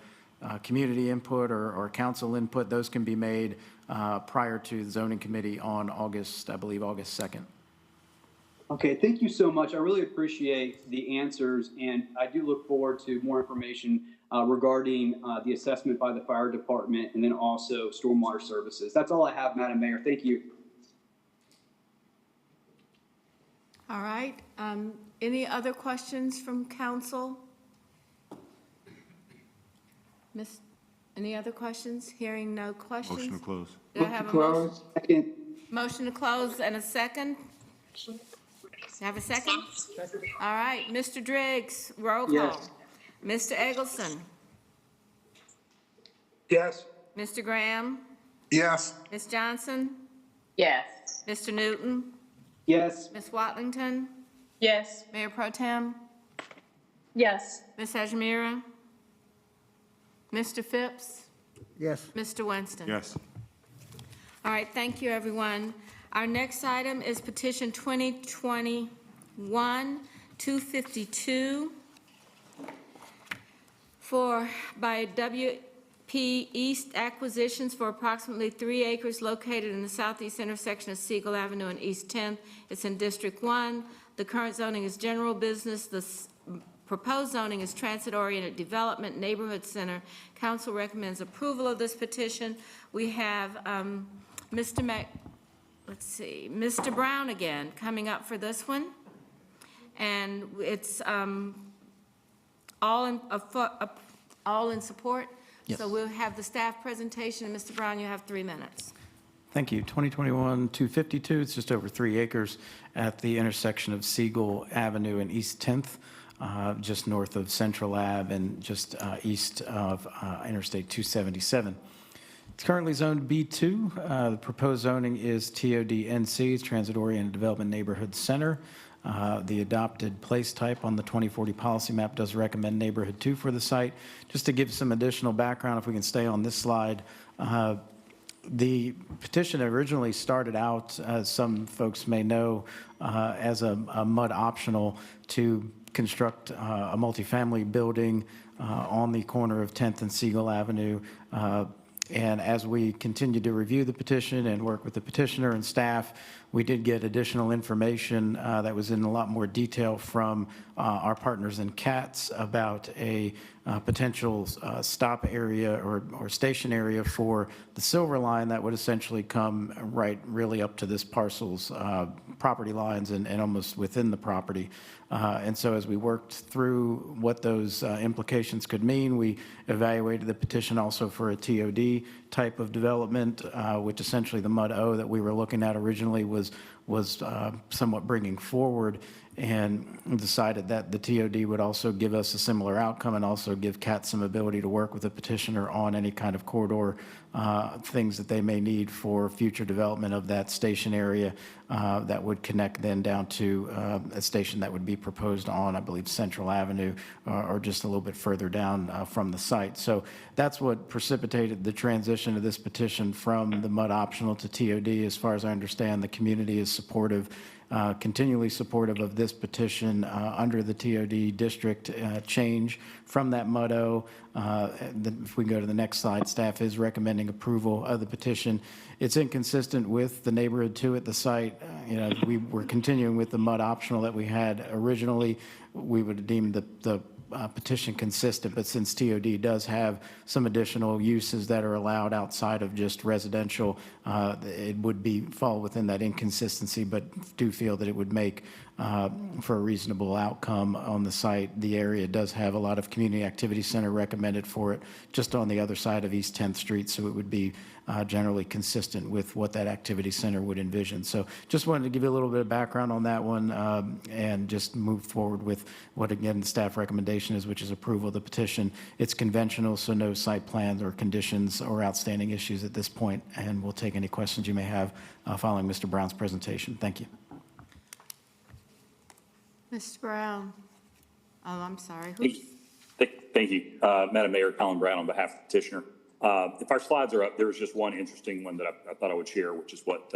community input or council input, those can be made prior to the zoning committee on August 2nd. Okay, thank you so much. I really appreciate the answers, and I do look forward to more information regarding the assessment by the fire department and then also stormwater services. That's all I have, Madam Mayor. Thank you. All right. Any other questions from council? Any other questions? Hearing no questions. Motion to close. Do I have a motion? Motion to close and a second? Have a second? All right, Mr. Driggs, roll call. Yes. Mr. Eggleston? Yes. Mr. Graham? Yes. Ms. Johnson? Yes. Mr. Newton? Yes. Ms. Watlington? Yes. Mayor Pro Tem? Yes. Ms. Hajimira? Mr. Phipps? Yes. Mr. Winston? Yes. All right, thank you, everyone. Our next item is petition 2021-252 by WP East Acquisitions for approximately 3 acres located in the southeast intersection of Siegel Avenue and East 10th. It's in District 1. The current zoning is general business. The proposed zoning is transit-oriented development neighborhood center. Council recommends approval of this petition. We have Mr. Brown again coming up for this one. And it's all in support. Yes. So we'll have the staff presentation, and Mr. Brown, you have 3 minutes. Thank you. 2021-252, it's just over 3 acres at the intersection of Siegel Avenue and East 10th, just north of Central Ave and just east of Interstate 277. It's currently zoned B2. The proposed zoning is TOD-NC, Transit-Oriented Development Neighborhood Center. The adopted place type on the 2040 policy map does recommend neighborhood 2 for the site. Just to give some additional background, if we can stay on this slide, the petition originally started out, as some folks may know, as a MUD optional to construct a multifamily building on the corner of 10th and Siegel Avenue. And as we continued to review the petition and work with the petitioner and staff, we did get additional information that was in a lot more detail from our partners in CATS about a potential stop area or station area for the Silver Line that would essentially come right really up to this parcel's property lines and almost within the property. And so as we worked through what those implications could mean, we evaluated the petition also for a TOD type of development, which essentially the MUD-O that we were looking at originally was somewhat bringing forward, and decided that the TOD would also give us a similar outcome and also give CAT some ability to work with the petitioner on any kind of corridor things that they may need for future development of that station area that would connect then down to a station that would be proposed on, I believe, Central Avenue or just a little bit further down from the site. So that's what precipitated the transition of this petition from the MUD optional to TOD. As far as I understand, the community is supportive, continually supportive of this petition under the TOD district change from that MUD-O. If we go to the next slide, staff is recommending approval of the petition. It's inconsistent with the neighborhood 2 at the site. We were continuing with the MUD optional that we had originally. We would deem the petition consistent, but since TOD does have some additional uses that are allowed outside of just residential, it would fall within that inconsistency, but do feel that it would make for a reasonable outcome on the site. The area does have a lot of community activity center recommended for it just on the other side of East 10th Street, so it would be generally consistent with what that activity center would envision. So just wanted to give you a little bit of background on that one and just move forward with what, again, the staff recommendation is, which is approval of the petition. It's conventional, so no site plans or conditions or outstanding issues at this point, and we'll take any questions you may have following Mr. Brown's presentation. Thank you. Mr. Brown. Oh, I'm sorry. Thank you. Madam Mayor, Colin Brown on behalf of the petitioner. If our slides are up, there was just one interesting one that I thought I would share, which is what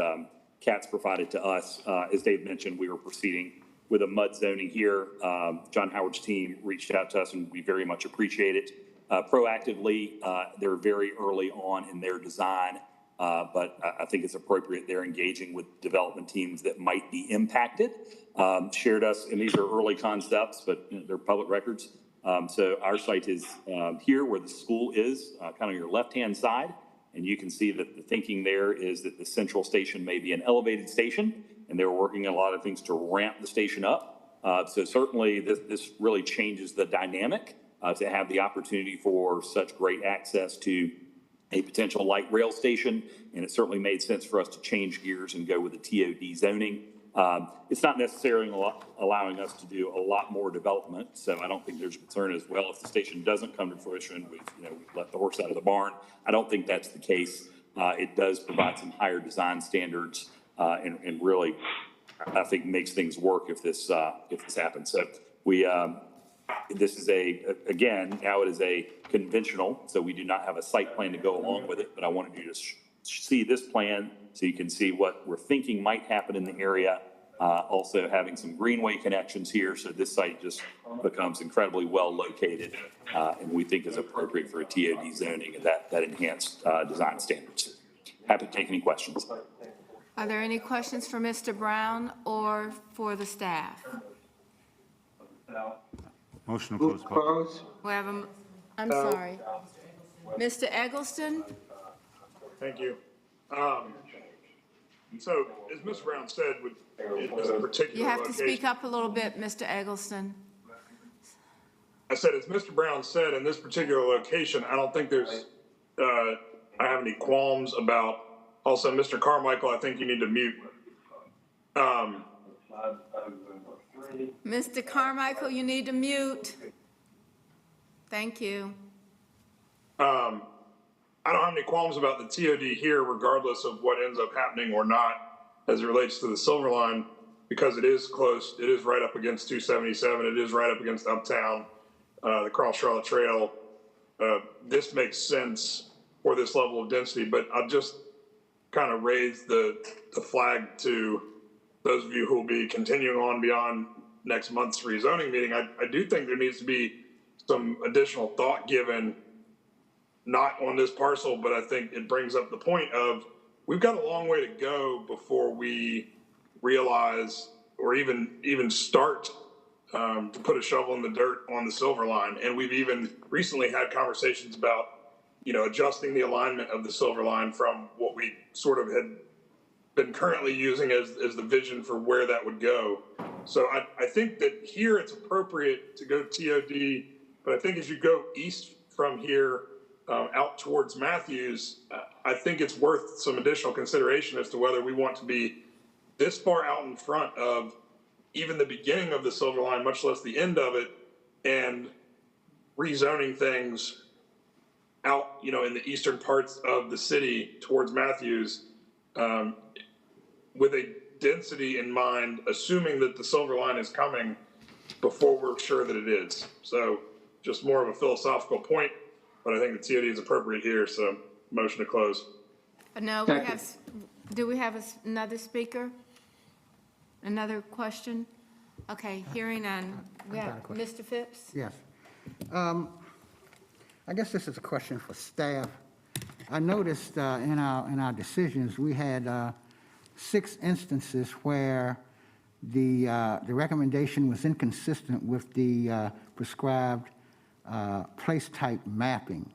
CATS provided to us. As Dave mentioned, we were proceeding with a MUD zoning here. John Howard's team reached out to us, and we very much appreciate it. Proactively, they're very early on in their design, but I think it's appropriate they're engaging with development teams that might be impacted. Shared us, and these are early concepts, but they're public records. So our site is here where the school is, kind of your left-hand side. And you can see that the thinking there is that the central station may be an elevated station, and they're working on a lot of things to ramp the station up. So certainly this really changes the dynamic to have the opportunity for such great access to a potential light rail station. And it certainly made sense for us to change gears and go with the TOD zoning. It's not necessarily allowing us to do a lot more development, so I don't think there's a concern as well if the station doesn't come to fruition. We've let the horse out of the barn. I don't think that's the case. It does provide some higher design standards and really, I think, makes things work if this happens. So this is again, now it is a conventional, so we do not have a site plan to go along with it, but I wanted you to see this plan so you can see what we're thinking might happen in the area. Also having some greenway connections here, so this site just becomes incredibly well located and we think is appropriate for a TOD zoning and that enhanced design standards. Happy to take any questions. Are there any questions for Mr. Brown or for the staff? Motion to close. We have I'm sorry. Mr. Eggleston? Thank you. So, as Mr. Brown said, with this particular You have to location, speak up a little bit, Mr. Eggleston. I said, as Mr. Brown said, in this particular location, I don't think I have any qualms about Also, Mr. Carmichael, I think you need to mute. Mr. Carmichael, you need to mute. Thank you. I don't have any qualms about the TOD here, regardless of what ends up happening or not as it relates to the Silver Line, because it is close. It is right up against 277. It is right up against Uptown, the Cross Charlotte Trail. This makes sense for this level of density, but I'll just kind of raise the flag to those of you who will be continuing on beyond next month's rezoning meeting. I do think there needs to be some additional thought given, not on this parcel, but I think it brings up the point of we've got a long way to go before we realize or even start to put a shovel in the dirt on the Silver Line. And we've even recently had conversations about, adjusting the alignment of the Silver Line from what we sort of had been currently using as the vision for where that would go. So I think that here it's appropriate to go TOD, but I think as you go east from here, out towards Matthews, I think it's worth some additional consideration as to whether we want to be this far out in front of even the beginning of the Silver Line, much less the end of it, and rezoning things out, in the eastern parts of the city towards Matthews, with a density in mind, assuming that the Silver Line is coming before we're sure that it is. So just more of a philosophical point, but I think the TOD is appropriate here, so motion to close. No, do we have another speaker? Another question? Okay, hearing none. We have Mr. Phipps? Yes. I guess this is a question for staff. I noticed in our decisions, we had 6 instances where the recommendation was inconsistent with the prescribed place type mapping.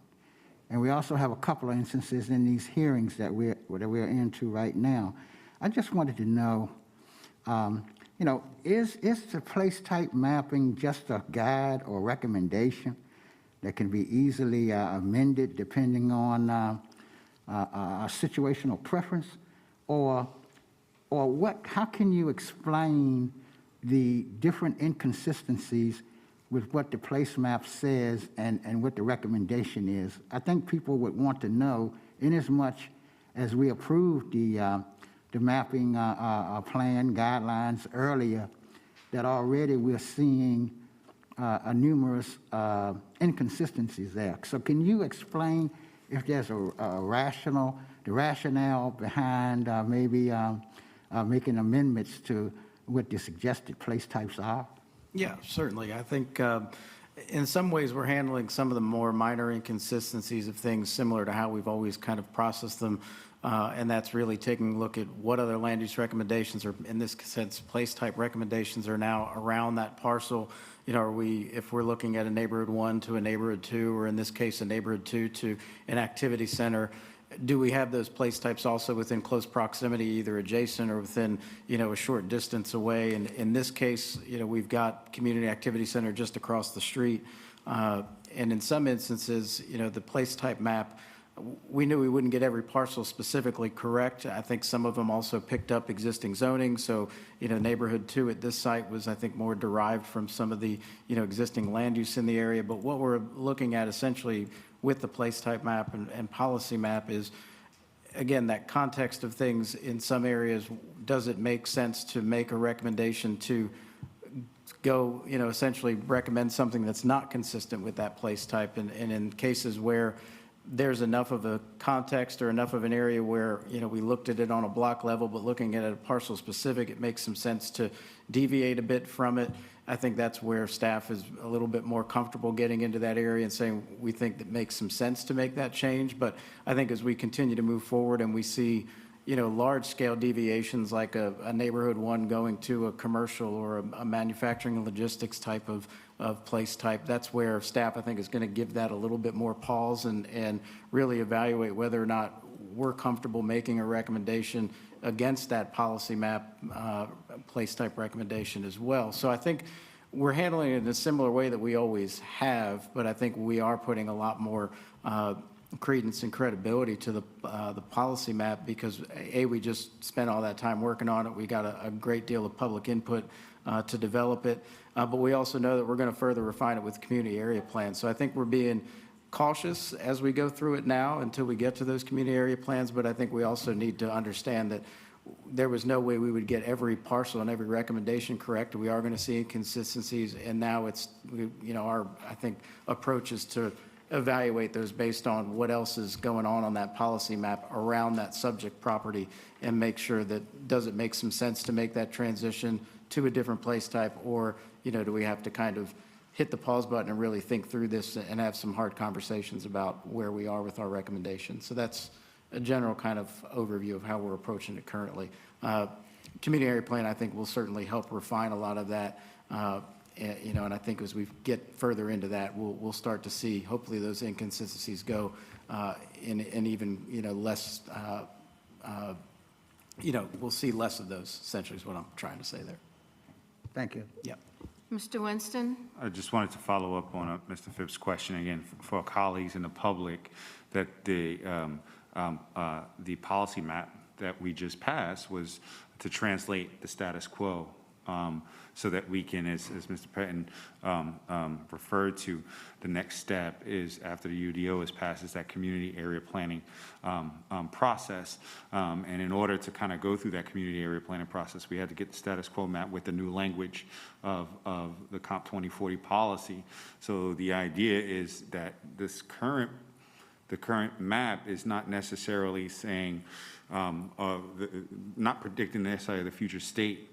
And we also have a couple of instances in these hearings that we're into right now. I just wanted to know, is the place type mapping just a guide or recommendation that can be easily amended depending on our situational preference? Or how can you explain the different inconsistencies with what the place map says and what the recommendation is? I think people would want to know, inasmuch as we approved the mapping plan guidelines earlier, that already we're seeing numerous inconsistencies there. So can you explain if there's the rationale behind maybe making amendments to what the suggested place types are? Yeah, certainly. I think in some ways we're handling some of the more minor inconsistencies of things similar to how we've always kind of processed them. And that's really taking a look at what other land use recommendations, or in this sense, place type recommendations, are now around that parcel. If we're looking at a neighborhood 1 to a neighborhood 2, or in this case, a neighborhood 2 to an activity center, do we have those place types also within close proximity, either adjacent or within, a short distance away? And in this case, we've got community activity center just across the street. And in some instances, the place type map, we knew we wouldn't get every parcel specifically correct. I think some of them also picked up existing zoning. So, neighborhood 2 at this site was, I think, more derived from some of the, existing land use in the area. But what we're looking at essentially with the place type map and policy map is, again, that context of things in some areas. Does it make sense to make a recommendation to go, essentially recommend something that's not consistent with that place type? And in cases where there's enough of a context or enough of an area where, we looked at it on a block level, but looking at it a parcel specific, it makes some sense to deviate a bit from it. I think that's where staff is a little bit more comfortable getting into that area and saying, we think that makes some sense to make that change. But I think as we continue to move forward and we see, large scale deviations like a neighborhood 1 going to a commercial or a manufacturing and logistics type of place type, that's where staff, I think, is going to give that a little bit more pause and really evaluate whether or not we're comfortable making a recommendation against that policy map place type recommendation as well. So I think we're handling it in a similar way that we always have, but I think we are putting a lot more credence and credibility to the policy map because, A, we just spent all that time working on it. We got a great deal of public input to develop it, but we also know that we're going to further refine it with community area plans. So I think we're being cautious as we go through it now until we get to those community area plans, but I think we also need to understand that there was no way we would get every parcel and every recommendation correct. We are going to see inconsistencies, and now it's, our, I think, approach is to evaluate those based on what else is going on that policy map around that subject property and make sure that, does it make some sense to make that transition to a different place type, or, do we have to kind of hit the pause button and really think through this and have some hard conversations about where we are with our recommendations. So that's a general kind of overview of how we're approaching it currently. Community area plan, I think, will certainly help refine a lot of that. And I think as we get further into that, we'll start to see, hopefully, those inconsistencies go and even, less, we'll see less of those, essentially, is what I'm trying to say there. Thank you. Yeah. Mr. Winston? I just wanted to follow up on Mr. Phipps' question again for our colleagues in the public, that the policy map that we just passed was to translate the status quo so that we can, as Mr. Patton referred to, the next step is after the UDO is passed is that community area planning process. And in order to kind of go through that community area planning process, we had to get the status quo map with the new language of the Comp 2040 policy. So the idea is that the current map is not necessarily saying, not predicting necessarily the future state,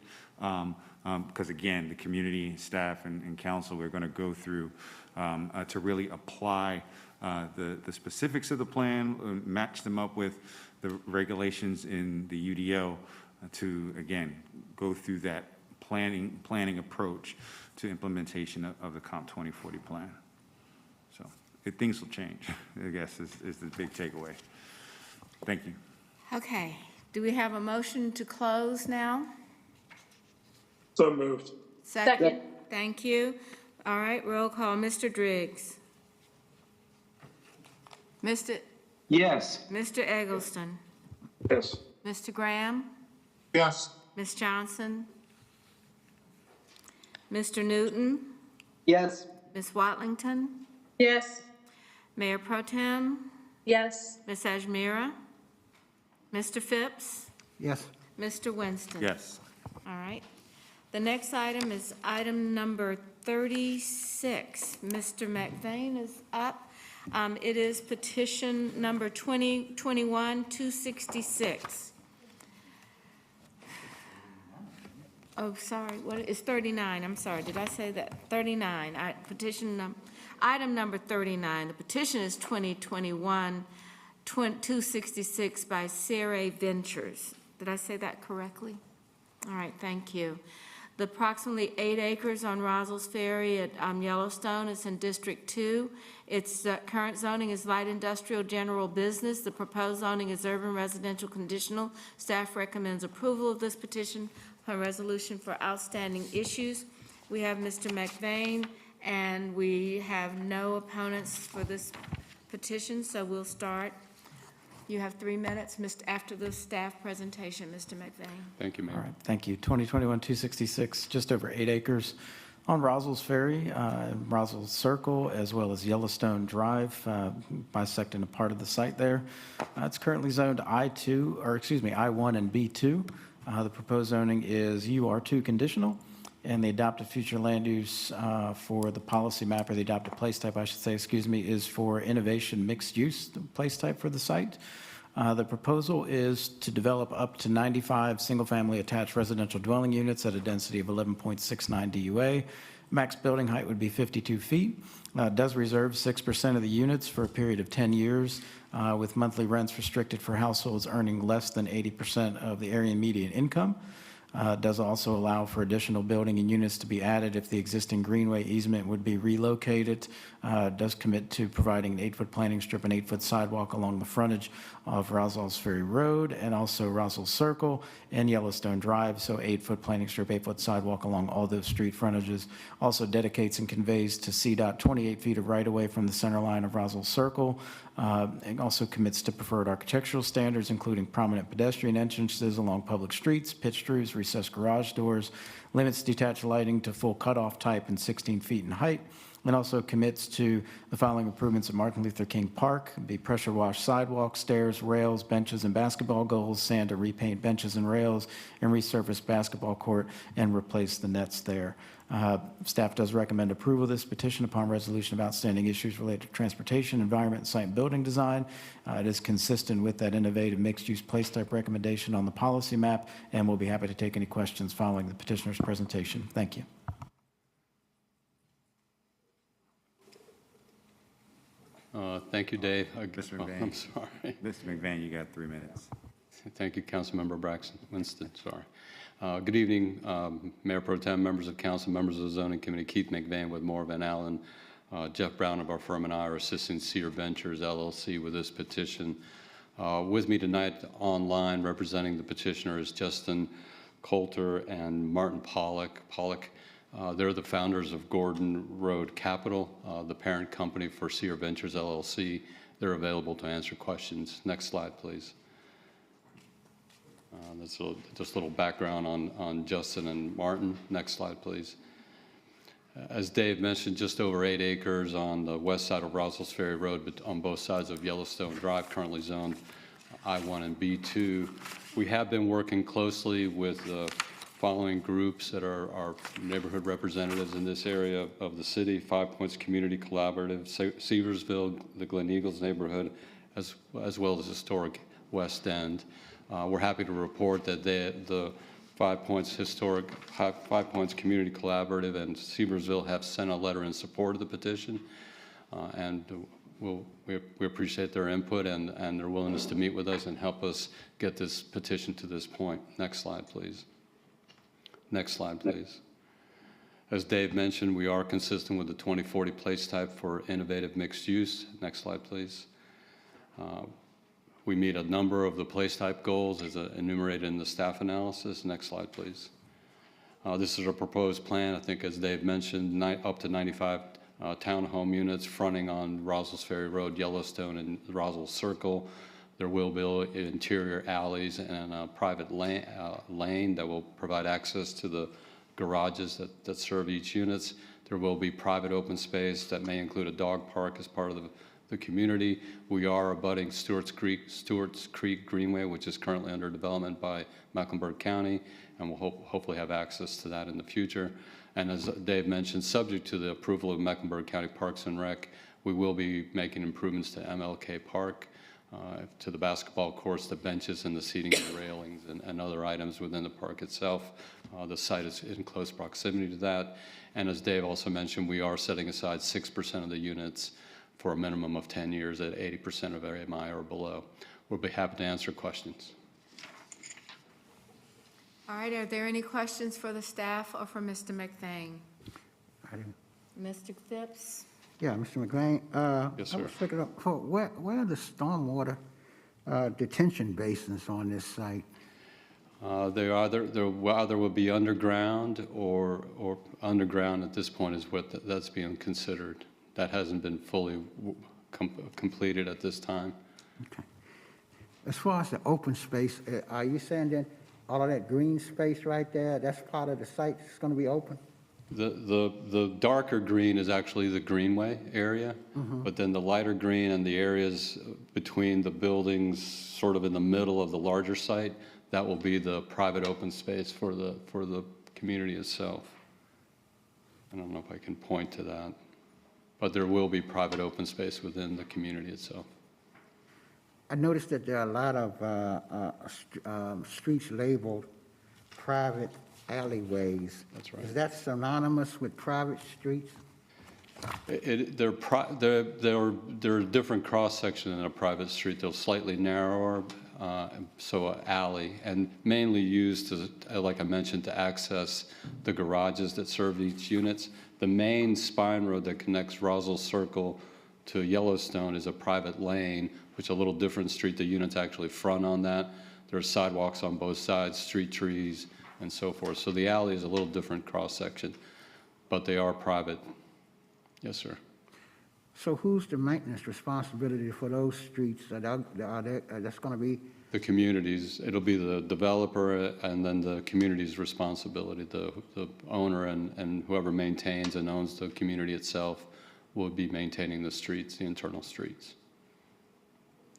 because again, the community, staff, and council, we're going to go through to really apply the specifics of the plan, match them up with the regulations in the UDO to, again, go through that planning approach to implementation of the Comp 2040 plan. So things will change, I guess, is the big takeaway. Thank you. Okay. Do we have a motion to close now? So moved. Second. Thank you. All right, roll call. Mr. Driggs. Yes. Mr. Eggleston. Yes. Mr. Graham. Yes. Ms. Johnson. Mr. Newton. Yes. Ms. Watlington. Yes. Mayor Pro Tem. Yes. Ms. Ajmira. Mr. Phipps. Yes. Mr. Winston. Yes. All right. The next item is item number 36. Mr. McVeigh is up. It is petition number 2021-266. Oh, sorry, what is 39? I'm sorry, did I say that? 39, item number 39. The petition is 2021-266 by Sierra Ventures. Did I say that correctly? All right, thank you. The approximately 8 acres on Rossell's Ferry at Yellowstone is in District 2. Its current zoning is light industrial general business. The proposed zoning is urban residential conditional. Staff recommends approval of this petition upon resolution for outstanding issues. We have Mr. McVeigh, and we have no opponents for this petition, so we'll start. You have 3 minutes after the staff presentation, Mr. McVeigh. Thank you, Mayor. All right, thank you. 2021-266, just over 8 acres on Rossell's Ferry, Rossell's Circle, as well as Yellowstone Drive, bisecting a part of the site there. It's currently zoned I1 and B2. The proposed zoning is UR2 conditional, and the adopted future land use for the policy map, or the adopted place type, I should say, is for innovation mixed use place type for the site. The proposal is to develop up to 95 single-family attached residential dwelling units at a density of 11.69 DUA. Max building height would be 52 feet. Does reserve 6% of the units for a period of 10 years, with monthly rents restricted for households earning less than 80% of the area median income. Does also allow for additional building and units to be added if the existing greenway easement would be relocated. Does commit to providing an 8-foot planting strip and 8-foot sidewalk along the frontage of Roswell's Ferry Road and also Roswell Circle and Yellowstone Drive. So 8-foot planting strip, 8-foot sidewalk along all those street frontages. Also dedicates and conveys to CDOT 28 feet of right-of-way from the center line of Roswell Circle. And also commits to preferred architectural standards, including prominent pedestrian entrances along public streets, pitch-throughs, recessed garage doors, limits detached lighting to full cutoff type and 16 feet in height, and also commits to the following improvements at Martin Luther King Park: be pressure washed sidewalks, stairs, rails, benches, and basketball goals, sand to repaint benches and rails, and resurface basketball court and replace the nets there. Staff does recommend approval of this petition upon resolution of outstanding issues related to transportation, environment, site, and building design. It is consistent with that innovative mixed-use place type recommendation on the policy map, and we'll be happy to take any questions following the petitioner's presentation. Thank you. Thank you, Dave. Mr. McVan. I'm sorry. Mr. McVan, you got 3 minutes. Thank you, Councilmember Braxton Winston. Sorry. Good evening, Mayor Pro Tem, members of council, members of the zoning committee. Keith McVan with Moore Van Allen. Jeff Brown of our firm and I are assisting Sear Ventures LLC with this petition. With me tonight online representing the petitioner is Justin Coulter and Martin Pollock. They're the founders of Gordon Road Capital, the parent company for Sear Ventures LLC. They're available to answer questions. Next slide, please. That's just a little background on Justin and Martin. Next slide, please. As Dave mentioned, just over 8 acres on the west side of Roswell's Ferry Road, but on both sides of Yellowstone Drive, currently zoned I-1 and B2. We have been working closely with the following groups that are our neighborhood representatives in this area of the city: 5 Points Community Collaborative, Seversville, the Glen Eagles neighborhood, as well as historic West End. We're happy to report that the 5 Points Community Collaborative and Seversville have sent a letter in support of the petition, and we appreciate their input and their willingness to meet with us and help us get this petition to this point. Next slide, please. Next slide, please. As Dave mentioned, we are consistent with the 2040 place type for innovative mixed use. Next slide, please. We meet a number of the place type goals as enumerated in the staff analysis. Next slide, please. This is a proposed plan. I think, as Dave mentioned, up to 95 townhome units fronting on Roswell's Ferry Road, Yellowstone, and Roswell Circle. There will be interior alleys and a private lane that will provide access to the garages that serve each units. There will be private open space that may include a dog park as part of the community. We are abutting Stewart's Creek Greenway, which is currently under development by Mecklenburg County, and we'll hopefully have access to that in the future. And as Dave mentioned, subject to the approval of Mecklenburg County Parks and Rec, we will be making improvements to MLK Park, to the basketball courts, the benches and the seating and railings and other items within the park itself. The site is in close proximity to that. And as Dave also mentioned, we are setting aside 6% of the units for a minimum of 10 years at 80% of AMI or below. We'll be happy to answer questions. All right, are there any questions for the staff or for Mr. McVan? Mr. Phipps? Yeah, Mr. McVan. Yes, sir. I was looking up, where are the stormwater detention basins on this site? They either will be underground or underground at this point is what that's being considered. That hasn't been fully completed at this time. Okay. As far as the open space, are you saying that all of that green space right there, that's part of the site that's going to be open? The darker green is actually the greenway area, but then the lighter green and the areas between the buildings, sort of in the middle of the larger site, that will be the private open space for the community itself. I don't know if I can point to that, but there will be private open space within the community itself. I noticed that there are a lot of streets labeled private alleyways. That's right. Is that synonymous with private streets? There are different cross sections in a private street. They're slightly narrower so an alley, and mainly used to, like I mentioned, to access the garages that serve each units. The main spine road that connects Roswell Circle to Yellowstone is a private lane, which is a little different street. The units actually front on that. There are sidewalks on both sides, street trees, and so forth. So the alley is a little different cross-section, but they are private. Yes, sir. So who's the maintenance responsibility for those streets that's going to be? The communities, it'll be the developer and then the community's responsibility. The owner and whoever maintains and owns the community itself will be maintaining the streets, the internal streets.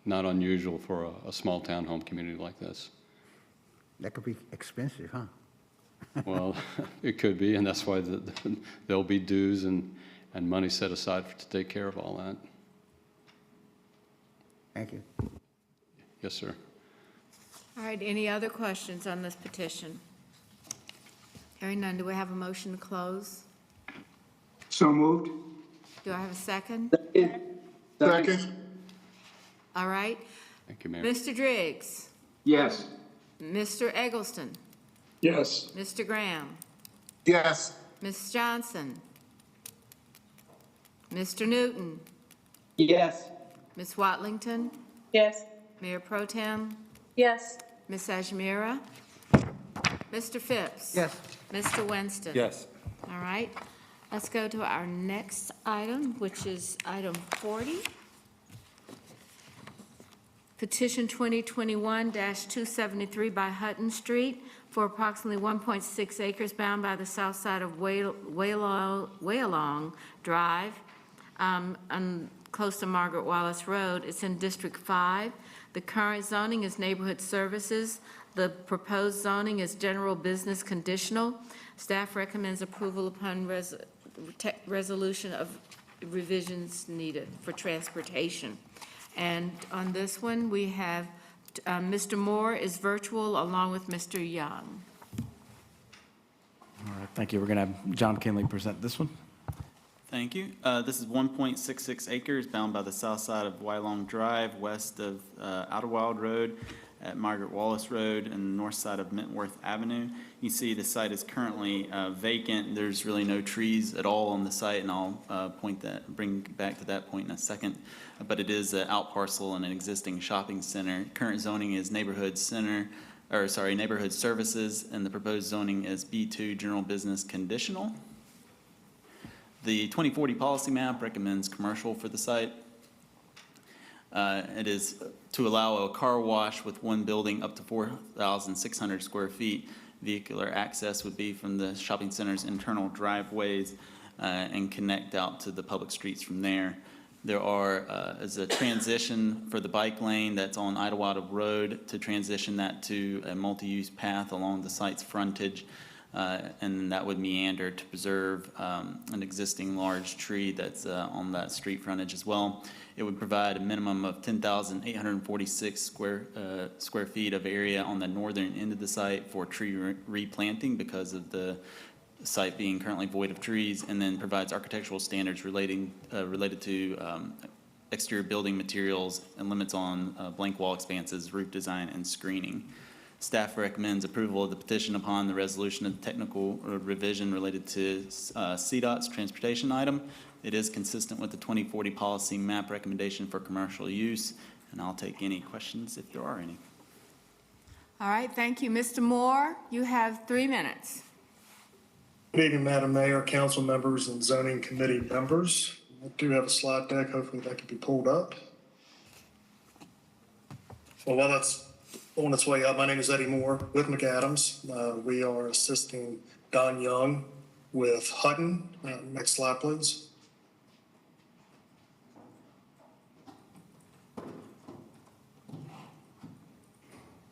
Not unusual for a small townhome community like this. That could be expensive, huh? Well, it could be, and that's why there'll be dues and money set aside to take care of all that. Thank you. Yes, sir. All right, any other questions on this petition? Hearing none, do we have a motion to close? So moved. Do I have a second? Second. All right. Thank you, Mayor. Mr. Driggs? Yes. Mr. Eggleston? Yes. Mr. Graham? Yes. Ms. Johnson? Mr. Newton? Yes. Ms. Watlington? Yes. Mayor Pro Tem? Yes. Ms. Ajmira? Mr. Phipps? Yes. Mr. Winston? Yes. All right. Let's go to our next item, which is item 40. Petition 2021-273 by Hutton Street for approximately 1.6 acres bound by the south side of Waylong Drive, close to Margaret Wallace Road. It's in District 5. The current zoning is neighborhood services. The proposed zoning is general business conditional. Staff recommends approval upon resolution of revisions needed for transportation. And on this one, we have Mr. Moore is virtual along with Mr. Young. All right, thank you. We're going to have John Kinley present this one. Thank you. This is 1.66 acres bound by the south side of Wylong Drive, west of Idlewild Road, at Margaret Wallace Road, and the north side of Mentworth Avenue. You see the site is currently vacant. There's really no trees at all on the site, and I'll bring back to that point in a second. But it is an out parcel and an existing shopping center. Current zoning is neighborhood services, and the proposed zoning is B2 general business conditional. The 2040 policy map recommends commercial for the site. It is to allow a car wash with one building up to 4,600 square feet. Vehicular access would be from the shopping center's internal driveways and connect out to the public streets from there. There is a transition for the bike lane that's on Idlewild Road to transition that to a multi-use path along the site's frontage. And that would meander to preserve an existing large tree that's on that street frontage as well. It would provide a minimum of 10,846 square feet of area on the northern end of the site for tree replanting because of the site being currently void of trees, and then provides architectural standards related to exterior building materials and limits on blank wall expanses, roof design, and screening. Staff recommends approval of the petition upon the resolution of the technical revision related to CDOT's transportation item. It is consistent with the 2040 policy map recommendation for commercial use, and I'll take any questions if there are any. All right, thank you. Mr. Moore, you have 3 minutes. Good evening, Madam Mayor, council members, and zoning committee members. I do have a slide deck. Hopefully that can be pulled up. Well, while that's on its way up, my name is Eddie Moore with McAdams. We are assisting Don Young with Hutton. Next slide, please.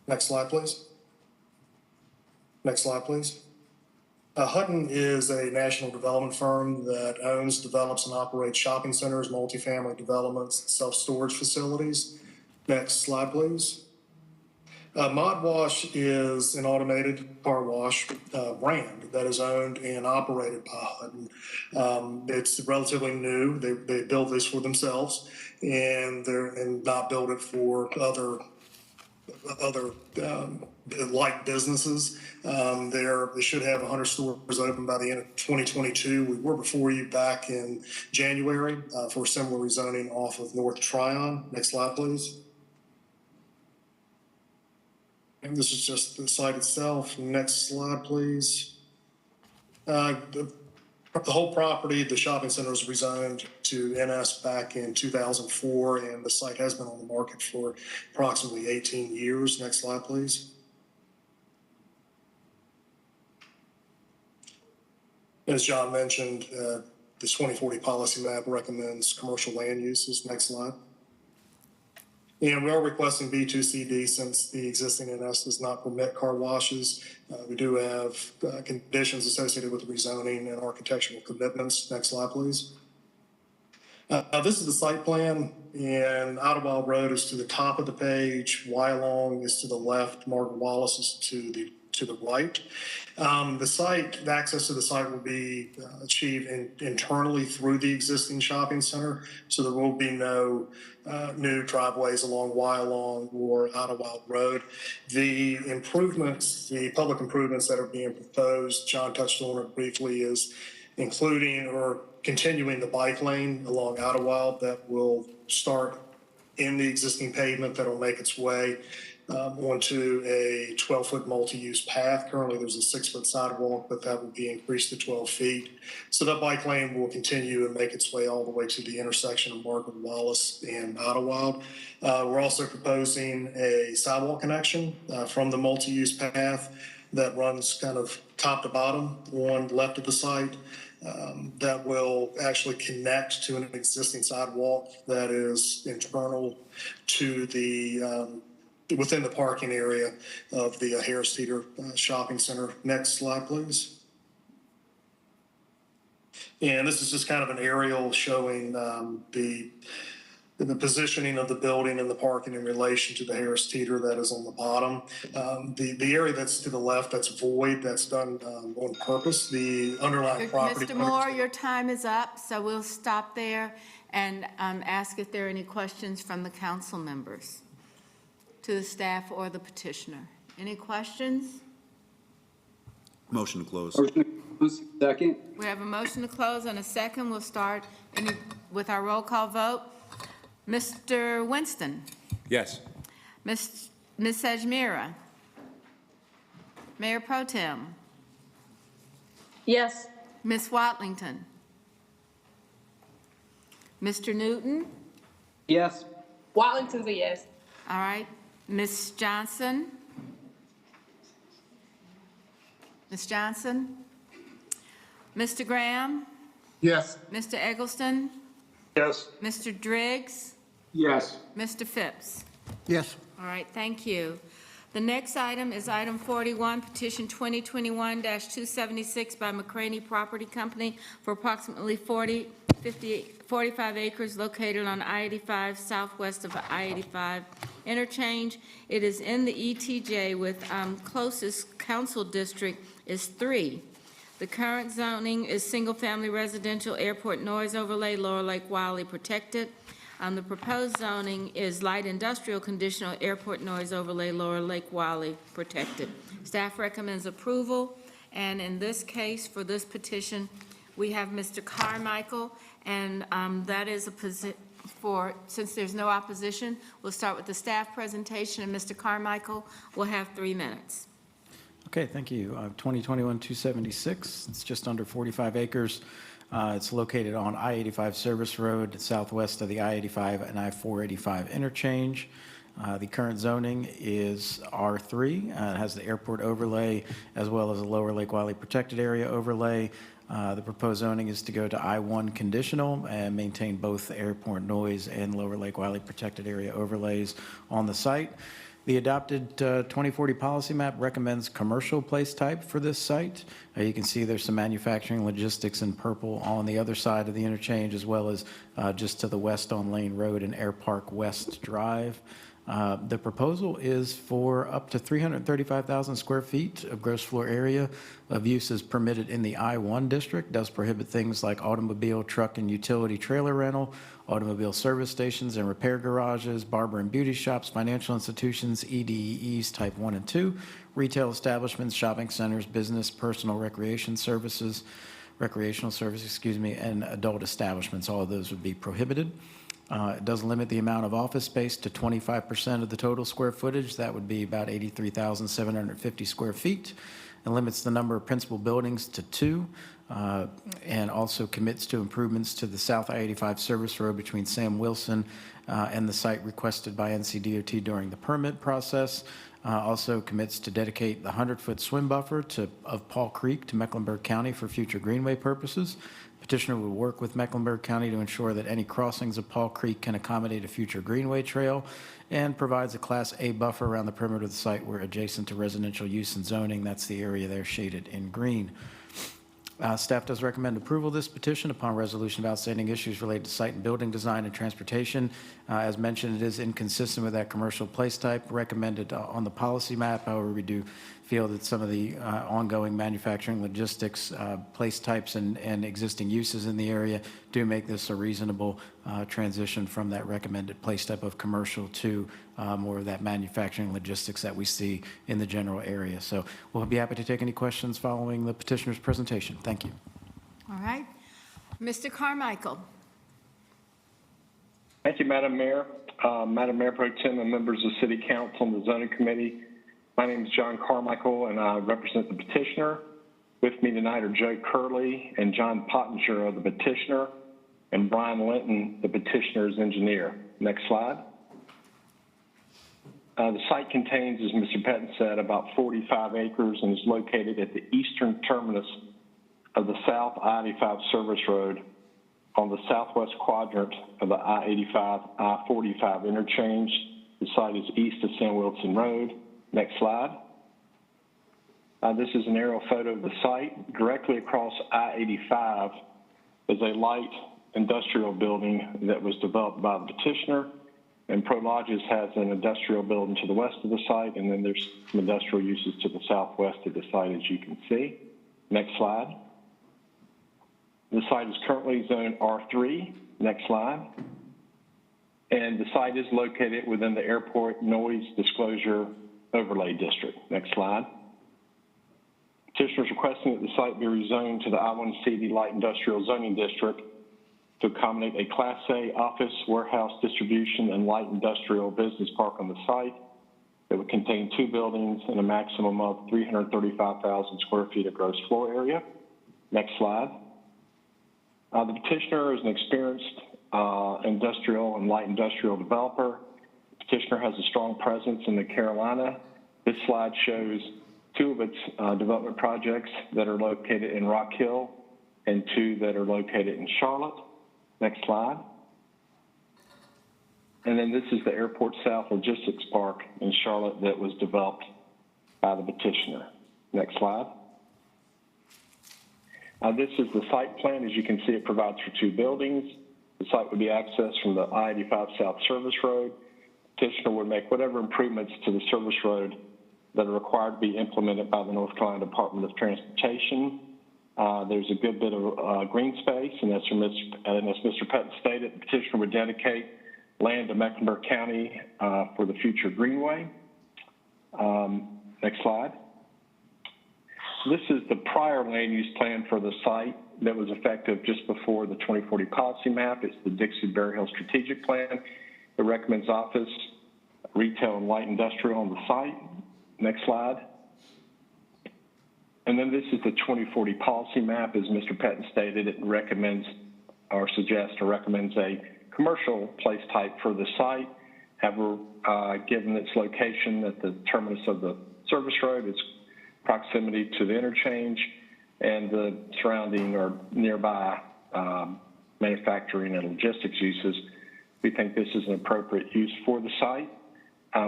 Next slide, please. Next slide, please. Hutton is a national development firm that owns, develops, and operates shopping centers, multifamily developments, self-storage facilities. Next slide, please. Mod Wash is an automated car wash brand that is owned and operated by Hutton. It's relatively new. They built this for themselves, and not built it for other other like businesses. They should have 100 stores open by the end of 2022. We were before you back in January for similar rezoning off of North Tryon. Next slide, please. And this is just the site itself. Next slide, please. The whole property, the shopping center, was rezoned to NS back in 2004, and the site has been on the market for approximately 18 years. Next slide, please. As John mentioned, the 2040 policy map recommends commercial land uses. Next slide. And we are requesting B2CD since the existing NS does not permit car washes. We do have conditions associated with rezoning and architectural commitments. Next slide, please. This is the site plan, and Idlewild Road is to the top of the page. Wylong is to the left. Margaret Wallace is to the right. The access to the site will be achieved internally through the existing shopping center, so there will be no new driveways along Wylong or Idlewild Road. The improvements, the public improvements that are being proposed, John touched on it briefly, is including or continuing the bike lane along Idlewild that will start in the existing pavement that will make its way onto a 12-foot multi-use path. Currently, there's a 6-foot sidewalk, but that will be increased to 12 feet. So that bike lane will continue and make its way all the way to the intersection of Margaret Wallace and Idlewild. We're also proposing a sidewalk connection from the multi-use path that runs kind of top to bottom on the left of the site. That will actually connect to an existing sidewalk that is internal to the within the parking area of the Harris Teeter Shopping Center. Next slide, please. And this is just kind of an aerial showing the positioning of the building and the parking in relation to the Harris Teeter that is on the bottom. The area that's to the left, that's void, that's done on purpose. The underlying property. Mr. Moore, your time is up, so we'll stop there and ask if there are any questions from the council members to the staff or the petitioner. Any questions? Motion to close. Second. We have a motion to close and a second. We'll start with our roll call vote. Mr. Winston? Yes. Ms. Sajmira? Mayor Pro Tem? Yes. Ms. Watlington? Mr. Newton? Yes. Watlington's a yes. All right. Ms. Johnson? Ms. Johnson? Mr. Graham? Yes. Mr. Eggleston? Yes. Mr. Driggs? Yes. Mr. Phipps? Yes. All right, thank you. The next item is item 41, petition 2021-276 by McCraney Property Company for approximately 45 acres located on I-85 southwest of I-85 interchange. It is in the ETJ with closest council district is 3. The current zoning is single-family residential airport noise overlay, Lower Lake Wylie protected. The proposed zoning is light industrial conditional airport noise overlay, Lower Lake Wylie protected. Staff recommends approval, and in this case, for this petition, we have Mr. Carmichael, and that is since there's no opposition, we'll start with the staff presentation, and Mr. Carmichael will have 3 minutes. Okay, thank you. 2021-276, it's just under 45 acres. It's located on I-85 Service Road, southwest of the I-85 and I-485 interchange. The current zoning is R3. It has the airport overlay as well as a Lower Lake Wylie protected area overlay. The proposed zoning is to go to I-1 conditional and maintain both airport noise and Lower Lake Wylie protected area overlays on the site. The adopted 2040 policy map recommends commercial place type for this site. You can see there's some manufacturing logistics in purple on the other side of the interchange, as well as just to the west on Lane Road and Air Park West Drive. The proposal is for up to 335,000 square feet of gross floor area of uses permitted in the I-1 district. Does prohibit things like automobile, truck, and utility trailer rental, automobile service stations and repair garages, barber and beauty shops, financial institutions, EDEs type 1 and 2, retail establishments, shopping centers, business, personal recreational services, and adult establishments. All of those would be prohibited. It does limit the amount of office space to 25% of the total square footage. That would be about 83,750 square feet. It limits the number of principal buildings to 2, and also commits to improvements to the South I-85 service road between Sam Wilson and the site requested by NCDOT during the permit process. Also commits to dedicate the 100-foot swim buffer of Paul Creek to Mecklenburg County for future greenway purposes. Petitioner will work with Mecklenburg County to ensure that any crossings of Paul Creek can accommodate a future greenway trail, and provides a Class A buffer around the perimeter of the site where adjacent to residential use and zoning. That's the area there shaded in green. Staff does recommend approval of this petition upon resolution of outstanding issues related to site and building design and transportation. As mentioned, it is inconsistent with that commercial place type recommended on the policy map. However, we do feel that some of the ongoing manufacturing, logistics, place types, and existing uses in the area do make this a reasonable transition from that recommended place type of commercial to more of that manufacturing logistics that we see in the general area. So we'll be happy to take any questions following the petitioner's presentation. Thank you. All right. Mr. Carmichael. Thank you, Madam Mayor. Madam Mayor Pro Tem and members of City Council and the Zoning Committee. My name is John Carmichael, and I represent the petitioner. With me tonight are Joe Curley and John Pottinger of the petitioner, and Brian Linton, the petitioner's engineer. Next slide. The site contains, as Mr. Pettin said, about 45 acres and is located at the eastern terminus of the South I-85 service road on the southwest quadrant of the I-85, I-45 interchange. The site is east of Sam Wilson Road. Next slide. This is an aerial photo of the site. Directly across I-85 is a light industrial building that was developed by the petitioner, and Prologis has an industrial building to the west of the site, and then there's some industrial uses to the southwest of the site, as you can see. Next slide. The site is currently zoned R3. Next slide. And the site is located within the Airport Noise Disclosure Overlay District. Next slide. Petitioner is requesting that the site be rezoned to the I-1CD Light Industrial Zoning District to accommodate a Class A office, warehouse, distribution, and light industrial business park on the site that would contain 2 buildings and a maximum of 335,000 square feet of gross floor area. Next slide. The petitioner is an experienced industrial and light industrial developer. The petitioner has a strong presence in the Carolina. This slide shows 2 of its development projects that are located in Rock Hill and 2 that are located in Charlotte. Next slide. And then this is the Airport South Logistics Park in Charlotte that was developed by the petitioner. Next slide. This is the site plan. As you can see, it provides for 2 buildings. The site would be accessed from the I-85 South Service Road. Petitioner would make whatever improvements to the service road that are required to be implemented by the North Carolina Department of Transportation. There's a good bit of green space, and as Mr. Pettin stated, the petitioner would dedicate land to Mecklenburg County for the future greenway. Next slide. This is the prior land use plan for the site that was effective just before the 2040 policy map. It's the Dixie-Berry Hill Strategic Plan. It recommends office, retail, and light industrial on the site. Next slide. And then this is the 2040 policy map. As Mr. Pettin stated, it recommends or suggests or recommends a commercial place type for the site. However, given its location at the terminus of the service road, its proximity to the interchange, and the surrounding or nearby manufacturing and logistics uses, we think this is an appropriate use for the site.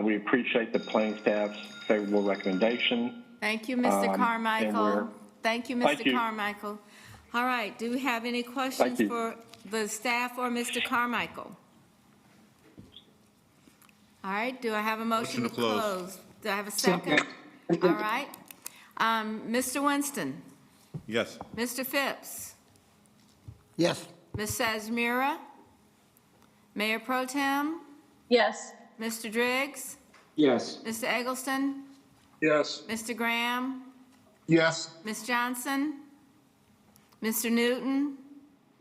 We appreciate the planning staff's favorable recommendation. Thank you, Mr. Carmichael. Thank you, Mr. Carmichael. All right, do we have any questions for the staff or Mr. Carmichael? All right, do I have a motion to Motion to close. close? Do I have a second? All right. Mr. Winston, Yes. Mr. Phipps, Yes. Ms. Sajmira, Mayor Pro Tem, Yes. Mr. Driggs, Yes. Mr. Eggleston, Yes. Mr. Graham, Yes. Ms. Johnson, Mr. Newton,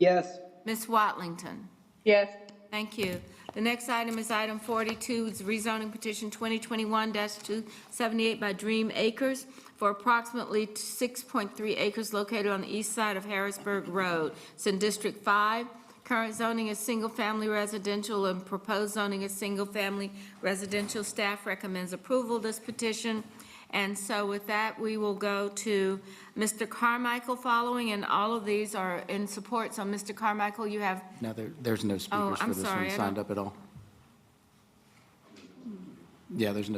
Yes. Ms. Watlington. Yes. Thank you. The next item is item 42, it's rezoning petition 2021-278 by Dream Acres for approximately 6.3 acres located on the east side of Harrisburg Road. It's in District 5. Current zoning is single-family residential and proposed zoning is single-family residential. Staff recommends approval of this petition. And so with that, we will go to Mr. Carmichael following, and all of these are in support. So Mr. Carmichael, you have, No, there's no speakers for I'm this sorry, one I signed don't- up at all. Yeah, there's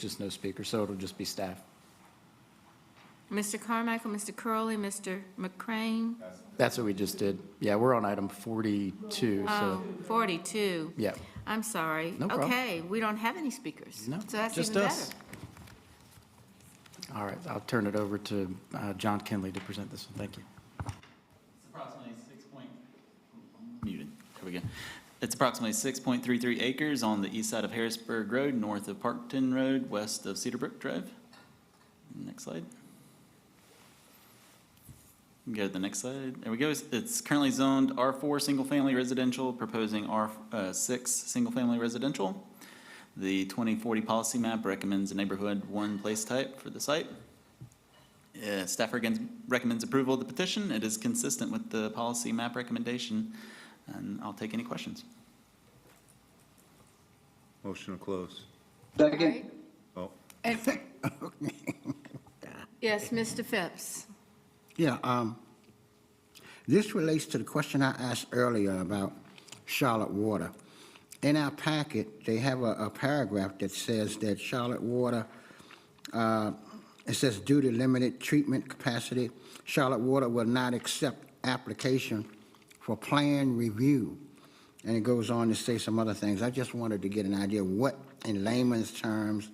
just no speaker, so it'll just be staff. Mr. Carmichael, Mr. Curley, Mr. McCrane. That's what we just did. Yeah, we're on item 42, Oh, so, 42. yeah. I'm sorry. No problem. Okay, we don't have any speakers. No, So that's just even us. better. All right, I'll turn it over to John Kinley to present this one. Thank you. It's approximately muted. Here we go. It's approximately 6.33 acres on the east side of Harrisburg Road, north of Parkton Road, west of Cedarbrook Drive. Next slide. Go to the next slide. There we go. It's currently zoned R4 single-family residential, proposing R6 single-family residential. The 2040 policy map recommends a neighborhood 1 place type for the site. Staff recommends approval of the petition. It is consistent with the policy map recommendation, and I'll take any questions. Motion to close. Second. Oh, And- Yes, Mr. Phipps. Yeah, this relates to the question I asked earlier about Charlotte Water. In our packet, they have a paragraph that says that Charlotte Water, it says due to limited treatment capacity, Charlotte Water will not accept application for plan review. And it goes on to say some other things. I just wanted to get an idea what, in layman's terms,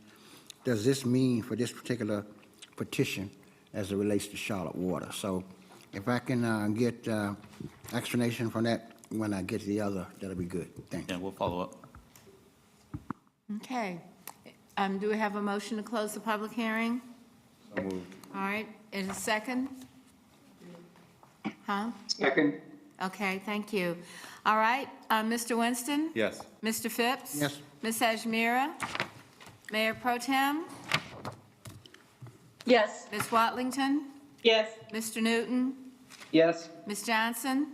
does this mean for this particular petition as it relates to Charlotte Water? So if I can get explanation from that when I get to the other, that'll be good. Thank you. Yeah, we'll follow up. Okay. Do we have a motion to close the public hearing? so moved. All right, in a second? Huh? Second. Okay, thank you. All right, Mr. Winston? Yes. Mr. Phipps? Yes. Ms. Ajmira? Mayor Pro Tem? Yes. Ms. Watlington? Yes. Mr. Newton? Yes. Ms. Johnson?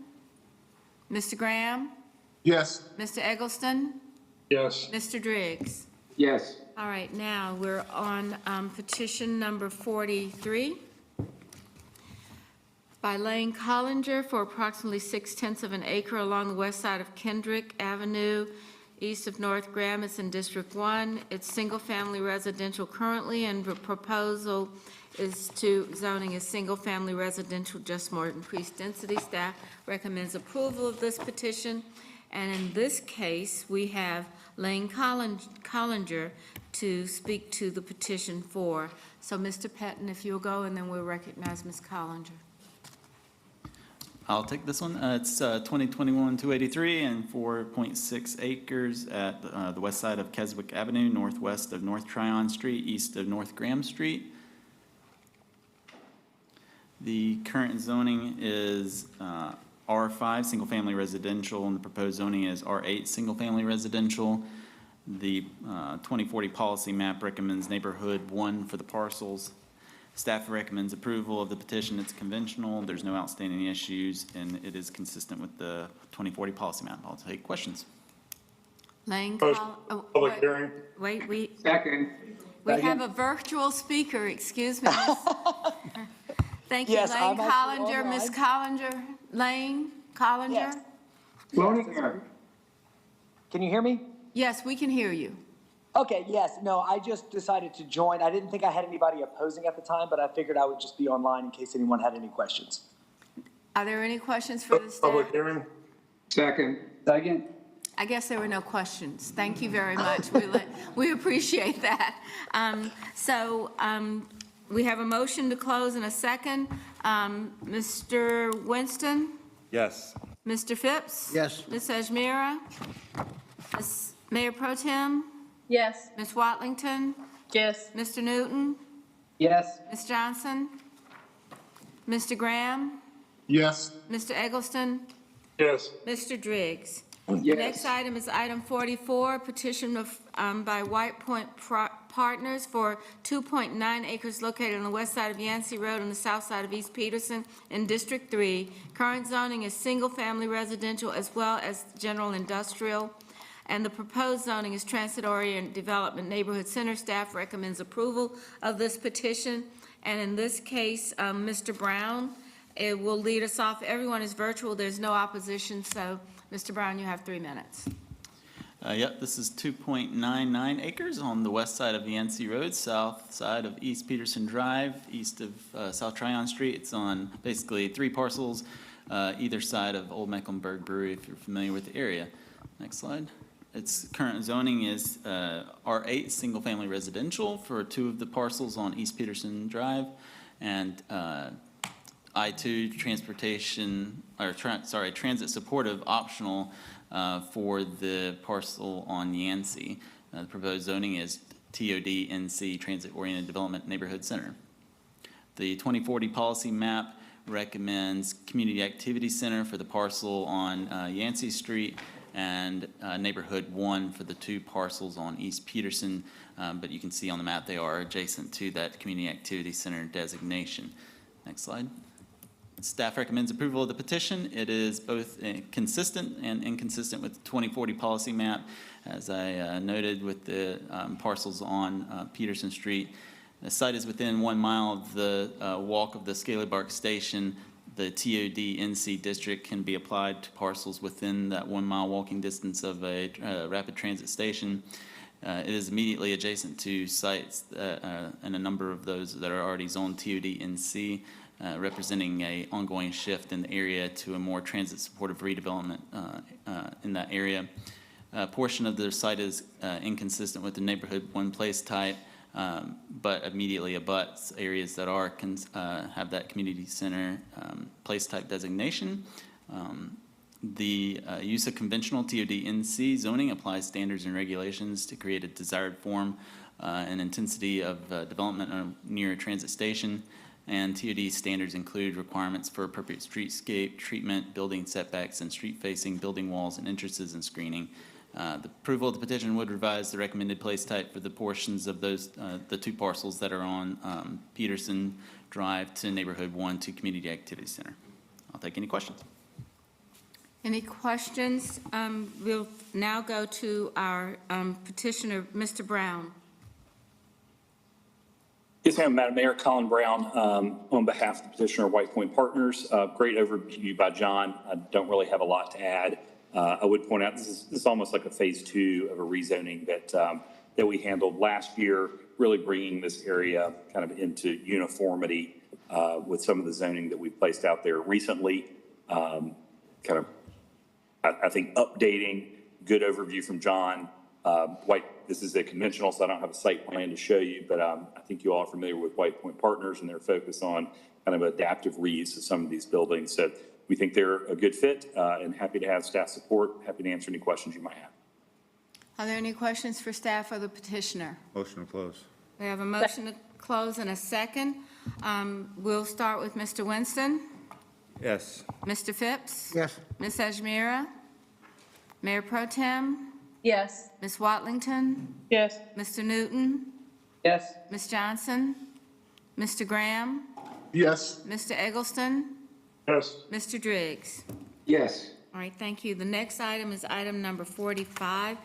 Mr. Graham? Yes. Mr. Eggleston? Yes. Mr. Driggs? Yes. All right, now we're on petition number 43 by Lane Collinger for approximately 6/10 of an acre along the west side of Kendrick Avenue, east of North Graham. It's in District 1. It's single-family residential currently, and the proposal is to zoning as single-family residential, just more increased density. Staff recommends approval of this petition. And in this case, we have Lane Collinger to speak to the petition for. So, Mr. Pettin, if you'll go, and then we'll recognize Ms. Collinger. I'll take this one. It's 2021-283 and 4.6 acres at the west side of Keswick Avenue, northwest of North Tryon Street, east of North Graham Street. The current zoning is R5, single-family residential, and the proposed zoning is R8, single-family residential. The 2040 policy map recommends neighborhood 1 for the parcels. Staff recommends approval of the petition. It's conventional, there's no outstanding issues, and it is consistent with the 2040 policy map. I'll take questions. Lane Post public hearing. Wait, we Second. have a virtual speaker, excuse me. Thank you, Yes, Lane I'm actually Collinger, Ms. online. Collinger, Lane Collinger? Yes. Floating here. Can you hear me? Yes, we can hear you. Okay, yes. No, I just decided to join. I didn't think I had anybody opposing at the time, but I figured I would just be online in case anyone had any questions. Are there any questions for the staff? Public hearing. Second. Second. I guess there were no questions. Thank you very much. We appreciate that. We have a motion to close in a second. Mr. Winston? Yes. Mr. Phipps? Yes. Ms. Ajmira? Mayor Pro Tem? Yes. Ms. Watlington? Yes. Mr. Newton? Yes. Ms. Johnson? Mr. Graham? Yes. Mr. Eggleston? Yes. Mr. Driggs? Yes. The next item is item 44, petition by White Point Partners for 2.9 acres located on the west side of Yancey Road and the south side of East Peterson in District 3. Current zoning is single-family residential as well as general industrial, and the proposed zoning is transit-oriented development neighborhood center. Staff recommends approval of this petition, and in this case, Mr. Brown will lead us off. Everyone is virtual. There's no opposition, so Mr. Brown, you have 3 minutes. Yep, this is 2.99 acres on the west side of Yancey Road, south side of East Peterson Drive, east of South Tryon Street. It's on basically 3 parcels, either side of Old Mecklenburg Brewery, if you're familiar with the area. Next slide. Its current zoning is R8, single-family residential for 2 of the parcels on East Peterson Drive, and I-2 transportation, or transit supportive optional for the parcel on Yancey. The proposed zoning is TOD NC, Transit Oriented Development Neighborhood Center. The 2040 policy map recommends community activity center for the parcel on Yancey Street and neighborhood 1 for the 2 parcels on East Peterson. But you can see on the map they are adjacent to that community activity center designation. Next slide. Staff recommends approval of the petition. It is both consistent and inconsistent with the 2040 policy map. As I noted with the parcels on Peterson Street, the site is within 1 mile of the walk of the Scaly Bark Station. The TOD NC district can be applied to parcels within that 1 mile walking distance of a rapid transit station. It is immediately adjacent to sites and a number of those that are already zoned TOD NC. Representing a ongoing shift in the area to a more transit supportive redevelopment in that area. A portion of the site is inconsistent with the neighborhood 1 place type, but immediately abuts areas that are have that community center place type designation. The use of conventional TOD NC zoning applies standards and regulations to create a desired form and intensity of development near a transit station. And TOD standards include requirements for appropriate streetscape treatment, building setbacks, and street-facing building walls and entrances and screening. The approval of the petition would revise the recommended place type for the portions of those, the 2 parcels that are on Peterson Drive to Neighborhood 1 to Community Activity Center. I'll take any questions. Any questions? We'll now go to our petitioner, Mr. Brown. Yes, ma'am. Madam Mayor, Colin Brown, on behalf of the petitioner, White Point Partners. Great overview by John. I don't really have a lot to add. I would point out this is almost like a phase 2 of a rezoning that we handled last year, really bringing this area kind of into uniformity with some of the zoning that we placed out there recently. Kind of, I think, updating. Good overview from John. This is a conventional, so I don't have a site plan to show you, but I think you all are familiar with White Point Partners and their focus on kind of adaptive reuse of some of these buildings. So we think they're a good fit and happy to have staff support. Happy to answer any questions you might have. Are there any questions for staff or the petitioner? Motion to close. We have a motion to close in a second. We'll start with Mr. Winston. Yes. Mr. Phipps? Yes. Ms. Ajmira? Mayor Pro Tem? Yes. Ms. Watlington? Yes. Mr. Newton? Yes. Ms. Johnson? Mr. Graham? Yes. Mr. Eggleston? Yes. Mr. Driggs? Yes. All right, thank you. The next item is item number 45,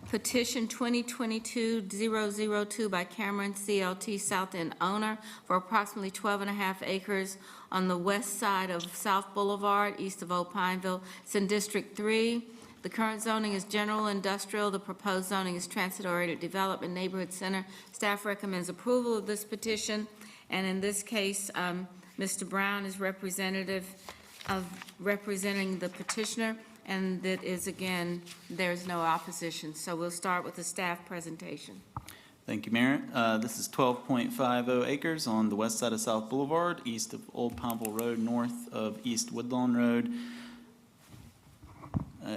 petition 2022-002 by Cameron CLT South End owner for approximately 12.5 acres on the west side of South Boulevard, east of Old Pineville. It's in District 3. The current zoning is general industrial. The proposed zoning is transit-oriented development neighborhood center. Staff recommends approval of this petition, and in this case, Mr. Brown is representing the petitioner, and that is, again, there's no opposition. So we'll start with the staff presentation. Thank you, Mayor. This is 12.50 acres on the west side of South Boulevard, east of Old Pineville Road, north of East Woodlawn Road.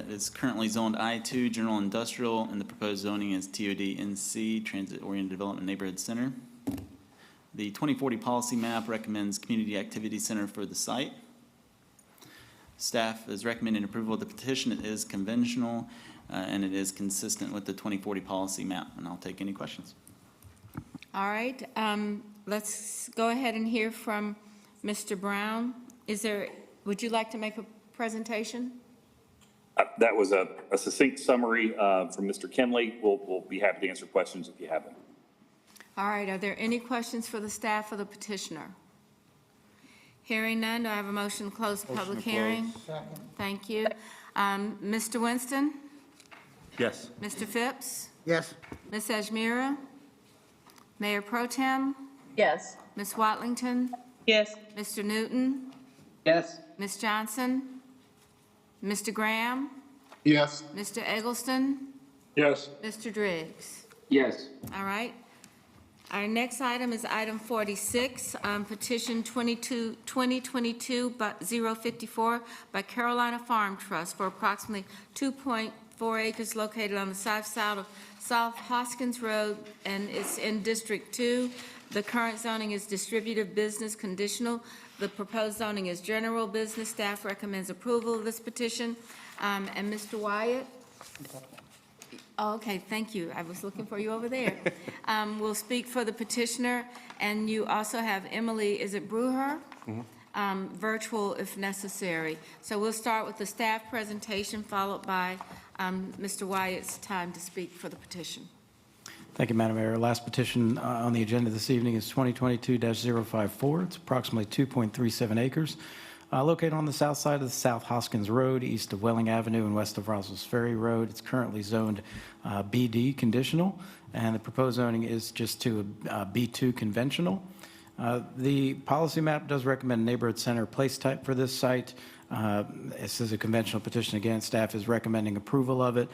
It's currently zoned I-2, General Industrial, and the proposed zoning is TOD NC, Transit Oriented Development Neighborhood Center. The 2040 policy map recommends Community Activity Center for the site. Staff is recommending approval of the petition. It is conventional, and it is consistent with the 2040 policy map, and I'll take any questions. All right, let's go ahead and hear from Mr. Brown. Would you like to make a presentation? That was a succinct summary from Mr. Kinley. We'll be happy to answer questions if you have them. All right, are there any questions for the staff or the petitioner? Hearing none, do I have a motion to close the public hearing? Second. Thank you. Mr. Winston? Yes. Mr. Phipps? Yes. Ms. Ajmira? Mayor Pro Tem? Yes. Ms. Watlington? Yes. Mr. Newton? Yes. Ms. Johnson? Mr. Graham? Yes. Mr. Eggleston? Yes. Mr. Driggs? Yes. All right. Our next item is item 46, petition 2022-054 by Carolina Farm Trust for approximately 2.4 acres located on the south side of South Hoskins Road, and it's in District 2. The current zoning is distributive business conditional. The proposed zoning is general business. Staff recommends approval of this petition. And Mr. Wyatt? Oh, okay, thank you. I was looking for you over there. We'll speak for the petitioner, and you also have Emily, is it Bruher? Virtual if necessary. So we'll start with the staff presentation, followed by Mr. Wyatt's time to speak for the petition. Thank you, Madam Mayor. Last petition on the agenda this evening is 2022-054. It's approximately 2.37 acres. Located on the south side of the South Hoskins Road, east of Welling Avenue and west of Rossell's Ferry Road. It's currently zoned BD conditional, and the proposed zoning is just to B2 conventional. The policy map does recommend neighborhood center place type for this site. This is a conventional petition. Again, staff is recommending approval of it.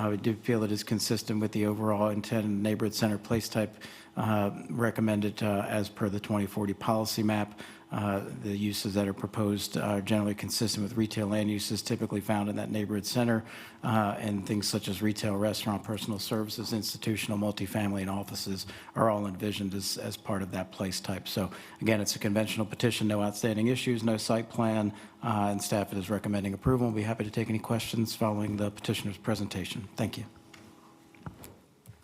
We do feel it is consistent with the overall intent and neighborhood center place type recommended as per the 2040 policy map. The uses that are proposed are generally consistent with retail land uses typically found in that neighborhood center, and things such as retail, restaurant, personal services, institutional, multifamily, and offices are all envisioned as part of that place type. So again, it's a conventional petition, no outstanding issues, no site plan, and staff is recommending approval. We'll be happy to take any questions following the petitioner's presentation. Thank you.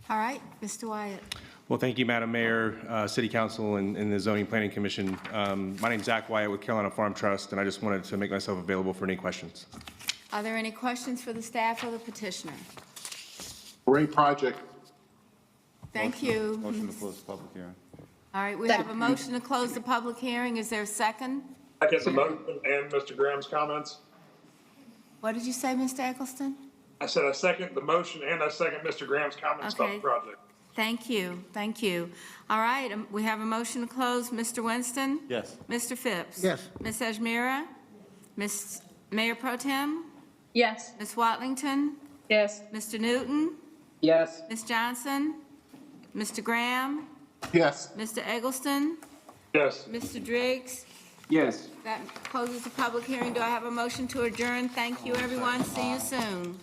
All right, Mr. Wyatt. Well, thank you, Madam Mayor, City Council, and the Zoning Planning Commission. My name's Zach Wyatt with Carolina Farm Trust, and I just wanted to make myself available for any questions. Are there any questions for the staff or the petitioner? Great project. Thank you. Motion to close the public hearing. All right, we have a motion to close the public hearing. Is there a second? Second the motion and Mr. Graham's comments. What did you say, Mr. Eggleston? I said I second the motion and I second Mr. Graham's comments about Okay. the project. Thank you, thank you. All right, we have a motion to close. Mr. Winston? Yes. Mr. Phipps? Yes. Ms. Ajmira? Ms. Mayor Pro Tem? Yes. Ms. Watlington? Yes. Mr. Newton? Yes. Ms. Johnson? Mr. Graham? Yes. Mr. Eggleston? Yes. Mr. Driggs? Yes. That closes the public hearing. Do I have a motion to adjourn? Thank you, everyone. See you soon.